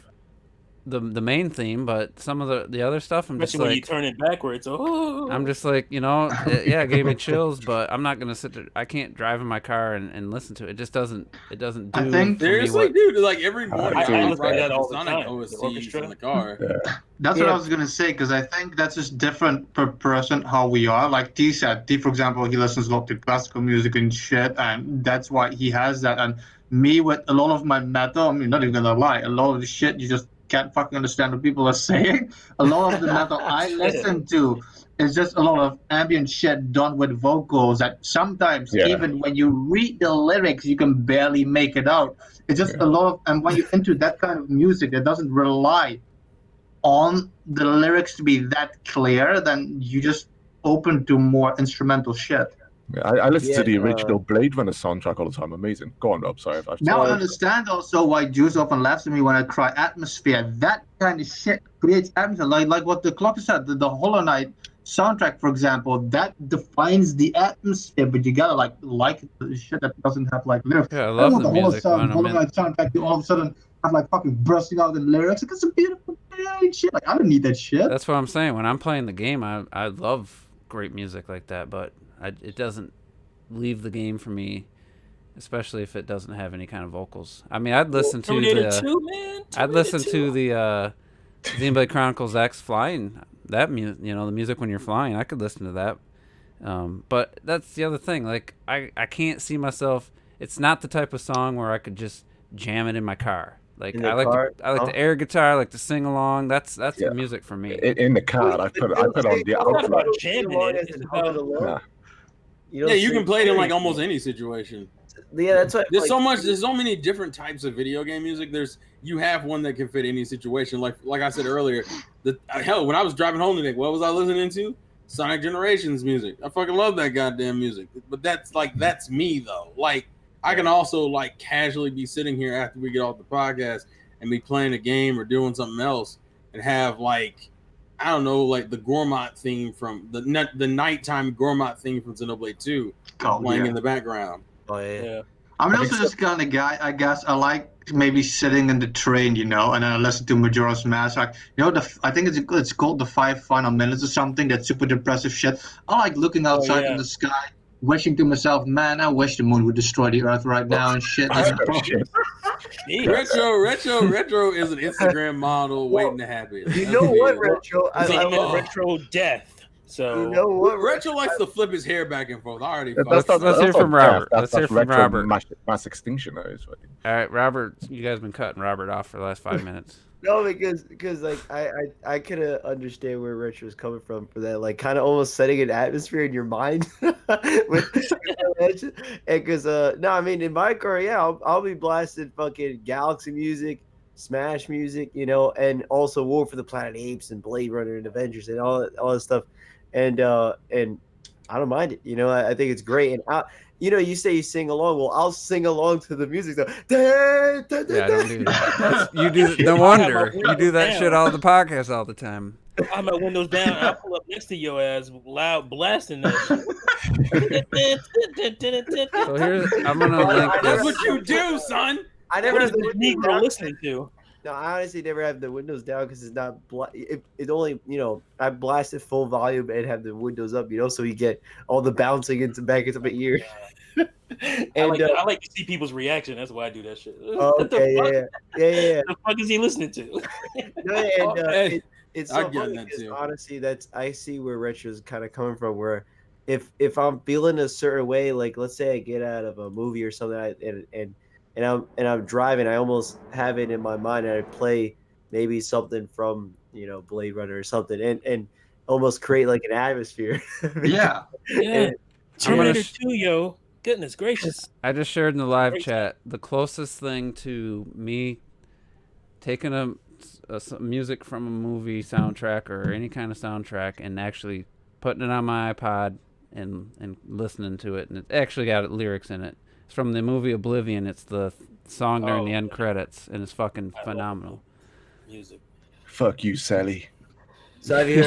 The main theme, but some of the other stuff, I'm just like, when you turn it backwards. Oh. I'm just like, it gave me chills, but I'm not gonna sit there. I can't drive in my car and listen to it. It just doesn't do. I think seriously, dude, like every morning I listen to that all the Sonic time. OSTs in the car. That's what I was gonna say, because I think that's just different per person how we are. Like T said, T, for example, he listens a lot to classical music and shit, and that's why he has that. And me, with a lot of my metal, I mean, not even gonna lie, a lot of the shit you just can't fucking understand what people are saying. A lot of the metal I listen to is just a lot of ambient shit done with vocals that sometimes even when you read the lyrics, you can barely make it out. It's just a lot of, and when you're into that kind of music that doesn't rely on the lyrics to be that clear, then you just open to more instrumental shit. Yeah, I listen to the original Blade Runner soundtrack all the time. Amazing. Go on, Rob. Sorry. Now I understand also why Juice often laughs at me when I cry atmosphere. That kind of shit creates atmosphere. Like what the clock said, the Hollow Knight soundtrack, for example, that defines the atmosphere, but you gotta like the shit that doesn't have like lyrics. Yeah, I love the music. Hollow Knight soundtrack to all of a sudden have like fucking bursting out the lyrics. Like, it's a beautiful shit. Like I don't need that shit. That's what I'm saying. When I'm playing the game, I love great music like that, but it doesn't leave the game for me, especially if it doesn't have any kind of vocals. I mean, I'd listen to the Xenoblade Chronicles X flying. That music, the music when you're flying, I could listen to that. But that's the other thing. Like, I can't see myself. It's not the type of song where I could just jam it in my car. Like I like the air guitar, I like to sing along. That's the music for me. In the car, I put on the outro. Yeah, you can play it in like almost any situation. Yeah, that's what. There's there's so many different types of video game music. You have one that can fit any situation. Like I said earlier, hell, when I was driving home today, what was I listening to? Sonic Generations music. I fucking love that goddamn music. But that's me though. Like I can also like casually be sitting here after we get off the podcast and be playing a game or doing something else and have like, I don't know, like the Gourmet theme from the nighttime Gourmet theme from Xenoblade 2 playing in the background. Oh yeah. I'm also this kind of guy, I guess. I like maybe sitting in the train, and then I listen to Majora's Mask. Like, I think it's called the 5 Final Minutes or something. That's super depressive shit. I like looking outside in the sky, wishing to myself, man, I wish the moon would destroy the earth right now and shit. Retro is an Instagram model waiting to happen. You know what, Retro? I love Retro Death. So you know what, Retro likes to flip his hair back and forth. I already. Let's hear from Robert. Let's hear from Robert. Mass extinction. All right, Robert. You guys been cutting Robert off for the last 5 minutes. No, because like I could understand where Retro's coming from for that, like kind of almost setting an atmosphere in your mind with and because no, I mean in my car, I'll be blasting fucking Galaxy music, Smash music, and also War for the Planet of the Apes and Blade Runner and Avengers and all that stuff, and I don't mind it, I think it's great, and you say you sing along. Well, I'll sing along to the music. So, I don't do that. You do. No wonder you do that shit all the podcasts all the time. I have my windows down. I'll pull up next to your ass, loud blasting that shit. So I'm gonna link this. That's what you do, son. I never Negro listening to. No, I honestly never have the windows down because it's not. It only I blasted full volume and have the windows up. So you get all the bouncing into back into my ear. I And like to see people's reaction. That's why I do that shit. What the okay, fuck? yeah. The fuck is he listening to? No, and Hey, it's I so get funny that because too. honestly, I see where retro's kind of coming from. Where if I'm feeling a certain way, like let's say I get out of a movie or something, and I'm driving, I almost have it in my mind, and I play maybe something from Blade Runner or something, and almost create like an atmosphere. Yeah. Yeah, I'm gonna Terminator 2, yo. Goodness gracious. I just shared in the live Great chat the closest thing to me taking some music from a movie soundtrack or any kind of soundtrack and actually putting it on my iPod and listening to it, and it actually got lyrics in it. It's from the movie Oblivion. It's the song during the end credits, and it's fucking phenomenal. Music. Fuck you, Sally. So did you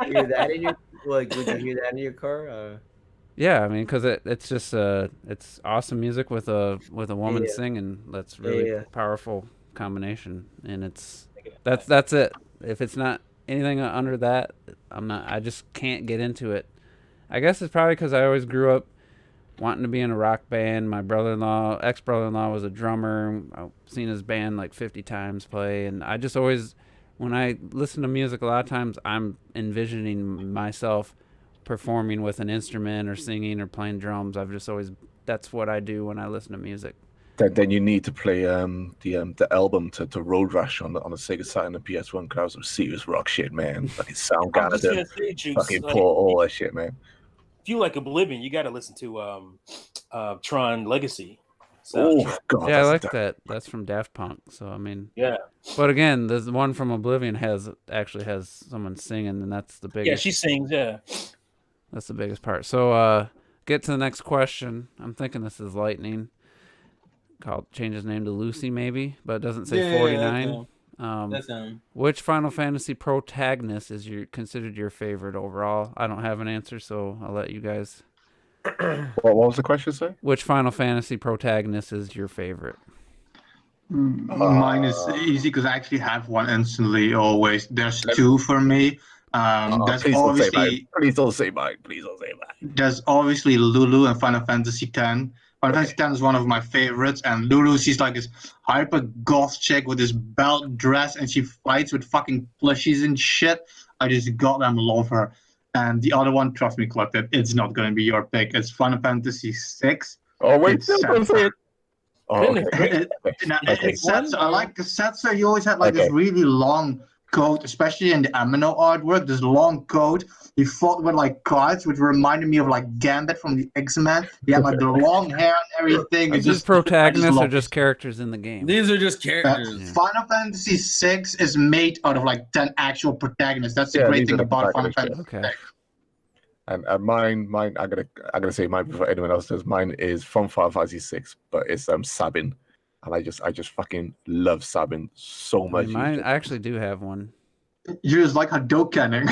hear that in your would you hear that in your car? Yeah, I mean, because it's just it's awesome music with a woman Yeah. singing. That's really Yeah. powerful combination, and that's it. If it's not anything under that, I just can't get into it. I guess it's probably because I always grew up wanting to be in a rock band. My ex-brother-in-law was a drummer. I've seen his band like 50 times play, and I just always, when I listen to music, a lot of times I'm envisioning myself performing with an instrument or singing or playing drums. That's what I do when I listen to music. Then you need to play the album to Road Rash on the Sega Saturn and PS1, because that was some serious rock shit, man. Fucking I was just Soundgarden, gonna say, Juice. fucking Like, Paul, all that shit, man. if you like Oblivion, you got to listen to Tron Legacy Oh soundtrack. god, Yeah, I like that's that. That's from Daft Punk. So I mean, Yeah, but again, the one from Oblivion actually has someone singing, and that's the biggest. yeah, she sings. Yeah, That's the biggest part. So get to the next question. I'm thinking this is Lightning. Change his name to Lucy maybe, but it doesn't say 49. That's him. Which Final Fantasy protagonist is considered your favorite overall? I don't have an answer, so I'll let you guys. What was the question, sir? Which Final Fantasy protagonist is your favorite? Mine is easy because I actually have one instantly always. There's two for me. There's Please don't say mine. obviously Please don't say mine. Please don't say mine. there's obviously Lulu in Final Fantasy X. Final Fantasy X is one of my favorites, and Lulu, she's like this hyper goth chick with this belt dress, and she fights with fucking plushies and shit. I just goddamn love her. And the other one, trust me, Collective, it's not going to be your pick. It's Final Fantasy VI. Oh wait, It's don't say it. Oh, okay. It's Setsu. I like the Setsu. He always had like Okay. this really long coat, especially in the Amino artwork. This long coat. He fought with like cards, which reminded me of like Gambit from the X-Men. He had like the long hair and everything. Are It's these just protagonists or love just it. characters in the game? These are just characters. Final Fantasy VI is made out of like 10 actual protagonists. That's the Yeah, great these thing are the about Final protagonists, Fantasy Okay. VI. And mine, I'm gonna say mine before anyone else does. Mine is from Final Fantasy VI, but it's Sabin, and I just fucking love Sabin so much. Mine, I actually do have one. You just like Hadoukening.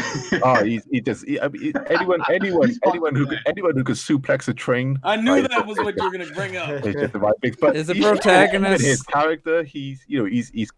Anyone who could suplex a train. I knew like, that was what you were gonna bring up. It's just the right thing. But Is the even protagonist- his character? He's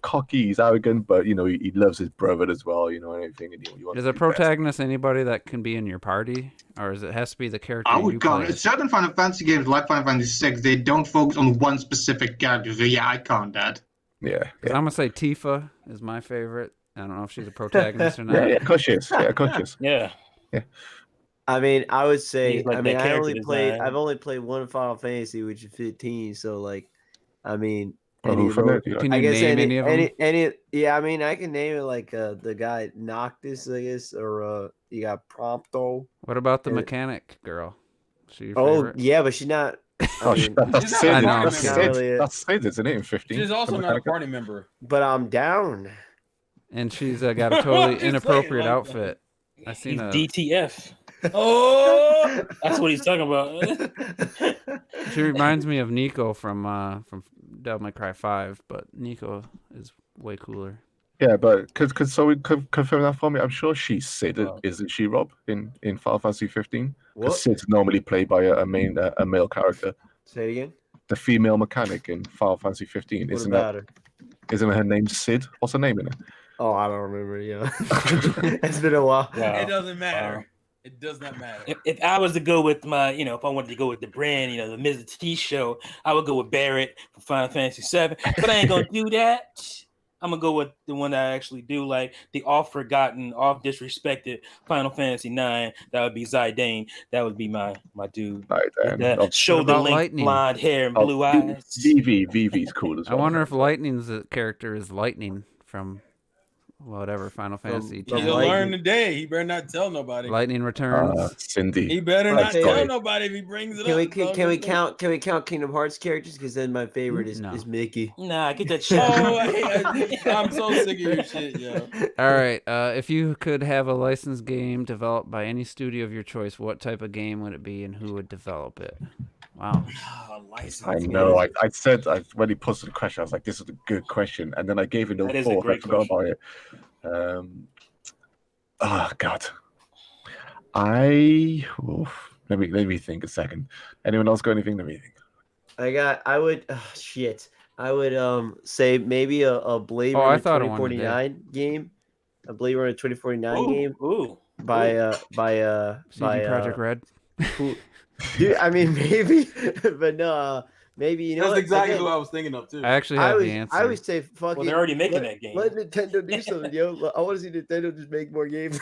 cocky, he's arrogant, but he loves his brother as well. And everything. And you want Is to a do best. protagonist anybody that can be in your party, or has it to be the character I you would count play? it. Certain Final Fantasy games, like Final Fantasy VI, they don't focus on one specific character. So yeah, I count that. Yeah. I'm gonna say Tifa is my favorite. I don't know if she's a protagonist or not. Yeah, of course she is. Yeah, of course she is. yeah. I mean, I would say. He's like I mean, that character design. I've only played one Final Fantasy, which is 15. So like, I mean, Well, any who of from those- there? Can I you guess name any of them? yeah, I mean, I can name it like the guy Noctis, I guess, or you got Prompto. What about the Yeah. mechanic girl? She your Oh favorite? yeah, but she's not. Oh, I mean, that's She's not Sid. a I know, party That's member. Not Sid. really it. That's Sid, isn't it? In 15. She's also The not a mechanic. party member. but I'm down. And she's got a I'm just totally saying, inappropriate like- outfit. I He's seen a. DTF. Oh, That's what he's talking about. She reminds me of Nico from Devil May Cry 5, but Nico is way cooler. Yeah, but so we confirm that for me. I'm sure she's Sid, Oh. isn't she, Rob? In Final Fantasy 15, What? because Sid's normally played by a male character. Say it again. The female mechanic in Final Fantasy 15, What isn't about that? her? Isn't her name Sid? What's her name in it? Oh, I don't remember. Yeah, it's been a while. Wow. It doesn't matter. Wow. It does not matter. If I was to go with my, if I wanted to go with the brand, the Mr. T show, I would go with Barrett from Final Fantasy VII. But I ain't gonna do that. I'm gonna go with the one that I actually do like, the oft forgotten, oft disrespected Final Fantasy IX. That would be Zidane. That would be my dude. Right, With that shoulder about length, Lightning? blonde hair and blue eyes. Vivi's cool as I well. wonder if Lightning's character is Lightning from whatever Final Fantasy. from He'll Lightning. learn today. He better not tell nobody. Lightning Returns. Cindy. He better Right, not hey, tell hey. nobody if he brings it Can we up. can we count Kingdom Hearts characters? Because then my favorite is Mickey. Nah, get that shit. Oh, I'm so sick of your shit, yo. All right. If you could have a licensed game developed by any studio of your choice, what type of game would it be, and who would develop it? Wow. I know. I said when he posted the question, I was like, "This is a good question," and then I gave it no That is a thought. I great forgot about it. God. Let me think a second. Anyone else got anything? Let me think. I would say maybe a Blade Oh, I Runner thought of one today. 2049 game. A Blade Runner 2049 game Ooh. by CD Projekt Red. who, dude, I mean maybe but no maybe you know That's what? exactly Again, what I was thinking of too. I actually have the answer. I would say fucking Well, they're already making that game. Let Nintendo do something, yo. I want to see Nintendo just make more games.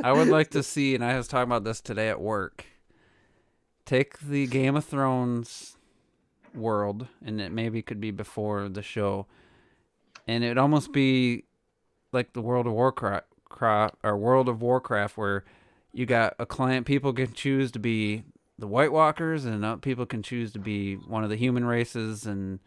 I would like to see, and I was talking about this today at work, take the Game of Thrones world, and it maybe could be before the show, and it'd almost be like the World of Warcraft, where you got a client. People can choose to be the White Walkers, and people can choose to be one of the human races, and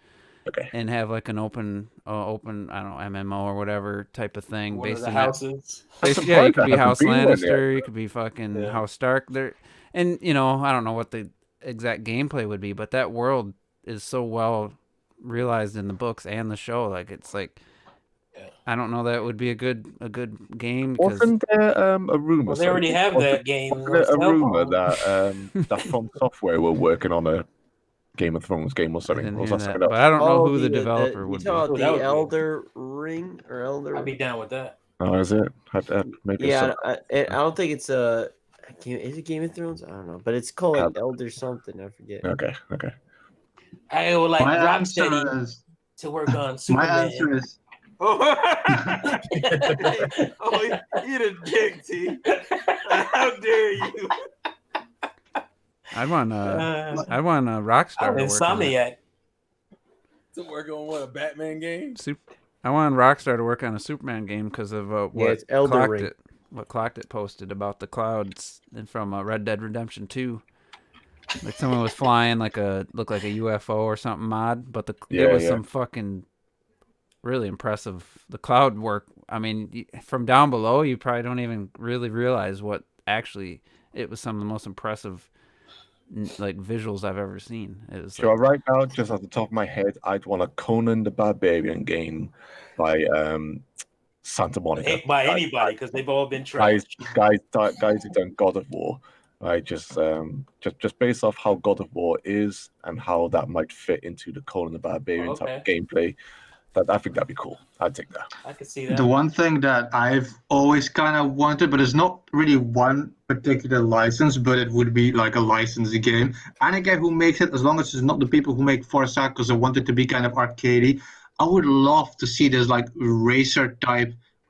have like an open I don't know, MMO or whatever type of thing. One of based the in that. houses. Yeah, you could be That House hasn't been one Lannister, yet. you could be fucking House Stark. There, and I don't know what the exact gameplay would be, but that world is so well realized in the books and the show. Like it's like, I don't know that it would be a good game because Wasn't there a rumor? Well, they already have that game. Wasn't there a rumor that that From Software were working on a Game of Thrones game or I something? didn't Or was hear that that, something but else? I don't know who the developer you would be. talking That about would the be- Elder Ring or Elder? I'd be down with that. Oh, is it? Maybe. Yeah, It's I don't think it's a. Is it Game of Thrones? I don't know, but it's called like Elder something. I forget. okay. I would like My answer Rocksteady is to work on my Superman. answer is Oh, you the dick, T. How dare you? I'd want Rockstar to work on it. Insomniac. To work on what, a Batman game? I want Rockstar to work on a Superman game because of what it's Elder Ring. Clocked It posted about the clouds and from Red Dead Redemption 2. Like someone was flying looked like a UFO or something mod, but it was some fucking really impressive. The cloud work. I mean, from down below, you probably don't even really realize what actually it was. Some of the most impressive like visuals I've ever seen. It was So right now, just off the top of my head, I'd want a Conan the Barbarian game by Santa Monica. By anybody, because they've all been tried. Guys who done God of War. Right, just based off how God of War is and how that might fit into the Conan the Barbarian type of gameplay, I think that'd be cool. I'd take that. I could see that. the one thing that I've always kind of wanted, but it's not really one particular license, but it would be like a licensed game. And a guy who makes it, as long as it's not the people who make Forza, because I want it to be kind of arcadey. I would love to see this like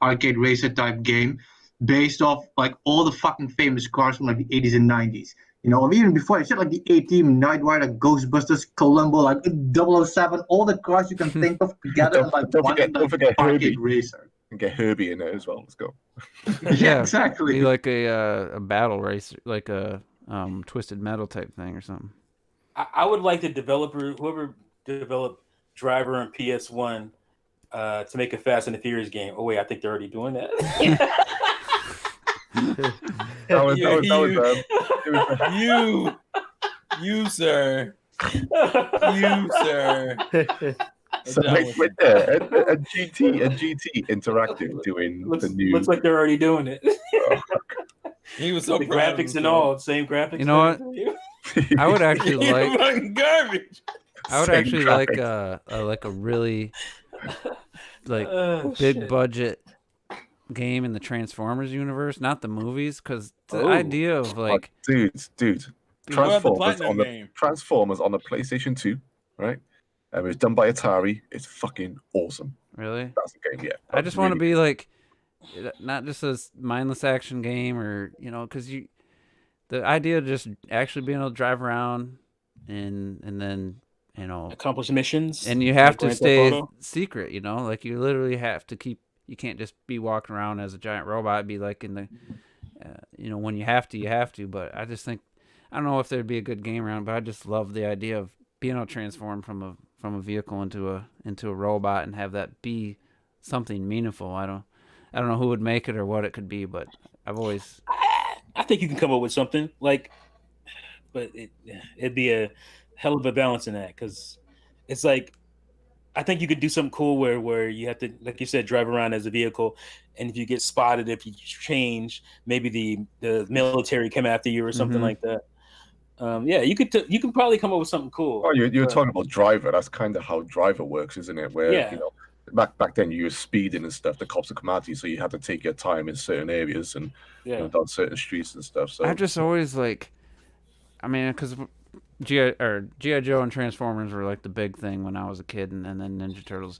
arcade racer type game based off like all the fucking famous cars from like the 80s and 90s. Or even before, I said like the A-Team, Knight Rider, Ghostbusters, Columbo, like 007, all the cars you can think of together. Don't forget arcade Herbie. racer. And get Herbie in it as well. Let's go. Yeah, exactly. Be like a battle race, like a Twisted Metal type thing or something. I would like the developer, whoever developed Driver and PS1, to make a Fast and the Furious game. Oh wait, I think they're already doing that. You, sir. So wait there, and GT Interactive doing the new. Looks like they're already doing it. He was so the proud of graphics and himself. all, same graphics. You know what? I would actually You're like. fucking garbage. I would Same actually graphics. like a really like big budget game in the Transformers universe, not the movies, because the idea of like, dude, What about the Transformers Platinum on the game? PlayStation 2, right? It was done by Atari. It's fucking awesome. really, That's the game, yeah. I just want to be like, not just a mindless action game, or because the idea of just actually being able to drive around and then accomplish missions, and you have like to Grand Theft stay Auto. secret, like you literally have to keep. You can't just be walking around as a giant robot. It'd be like in the, when you have to. But I just think, I don't know if there'd be a good game around, but I just love the idea of being able to transform from a vehicle into a robot and have that be something meaningful. I don't know who would make it or what it could be, but I've always. I think you can come up with something like, but it'd be a hell of a balance in that, because it's like, I think you could do something cool where you have to, like you said, drive around as a vehicle, and if you get spotted, if you change, maybe the military come after you or something like that. Yeah, you can probably come up with something cool. Oh, you were talking about Driver. That's kind of how Driver works, isn't it? Where back then you were speeding and stuff. The cops would come at you, so you had to take your time in certain areas and down certain streets and stuff. So I just always like, I mean, because G.I. Joe and Transformers were like the big thing when I was a kid, and then Ninja Turtles.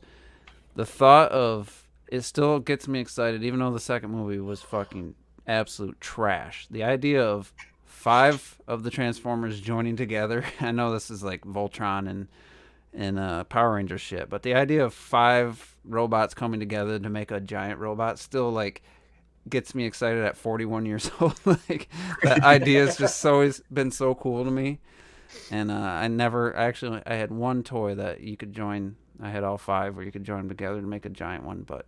The thought of it still gets me excited, even though the second movie was fucking absolute trash. The idea of 5 of the Transformers joining together. I know this is like Voltron and Power Ranger shit, but the idea of 5 robots coming together to make a giant robot still like gets me excited at 41 years old. Like that idea has just always been so cool to me. And I had one toy that you could join. I had all 5 where you could join them together to make a giant one, but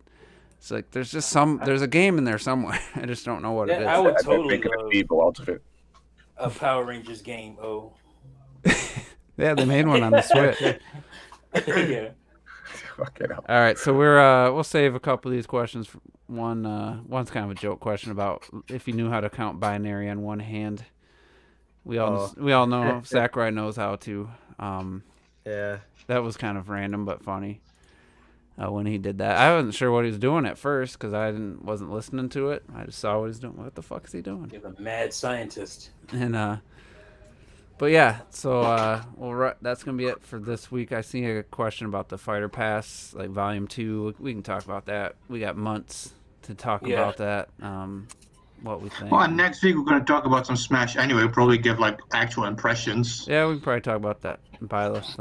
it's like there's a game in there somewhere. I just don't know what it is. I would totally making love a people out of it. a Power Rangers game. Yeah, they made one on the Switch. Yeah. Fucking hell. All right, so we'll save a couple of these questions. One's kind of a joke question about if you knew how to count binary on one hand. We all know Sakurai knows how to. Yeah. That was kind of random but funny when he did that. I wasn't sure what he was doing at first because I wasn't listening to it. I just saw what he's doing. What the fuck is he doing? He's a mad scientist. And but yeah, so that's gonna be it for this week. I see a question about the Fighter Pass, like Volume 2. We can talk about that. We got months to talk about that. What we think. Well, next week we're going to talk about some Smash anyway. We'll probably give like actual impressions. Yeah, we can probably talk about that. Byleth.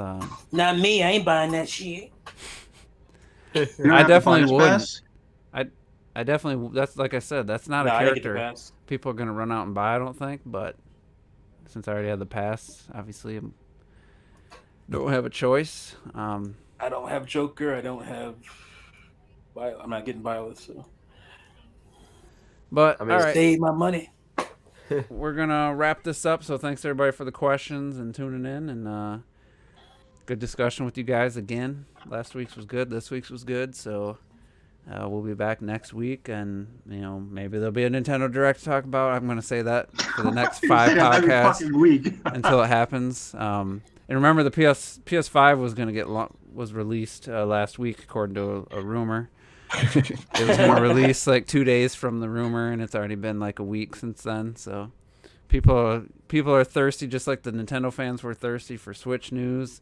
Not me. I ain't buying that shit. I definitely would. I definitely. That's like I said. That's not a character people are gonna run out and buy. I don't think. But since I already had the pass, obviously, I don't have a choice. I don't have Joker. I don't have. I'm not getting Byleth, so. But all right, save my money. We're gonna wrap this up. So thanks everybody for the questions and tuning in, and good discussion with you guys again. Last week's was good. This week's was good. So we'll be back next week, and maybe there'll be a Nintendo Direct to talk about. I'm gonna say that for the next 5 podcasts until it happens. And remember, the PS5 was released last week, according to a rumor. It was going to release like 2 days from the rumor, and it's already been like a week since then. So people are thirsty, just like the Nintendo fans were thirsty for Switch news.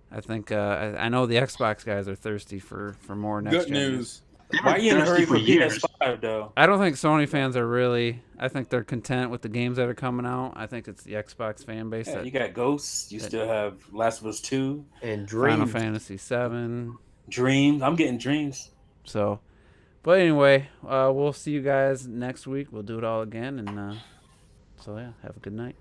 I think I know the Xbox guys are thirsty for more next Good news. Why are you in a hurry for PS5 though? I don't think Sony fans are really. I think they're content with the games that are coming out. I think it's the Xbox fan base. You got Ghosts. You still have Last of Us 2 and Final Fantasy 7. Dreams. I'm getting Dreams. So, but anyway, we'll see you guys next week. We'll do it all again, and so yeah, have a good night.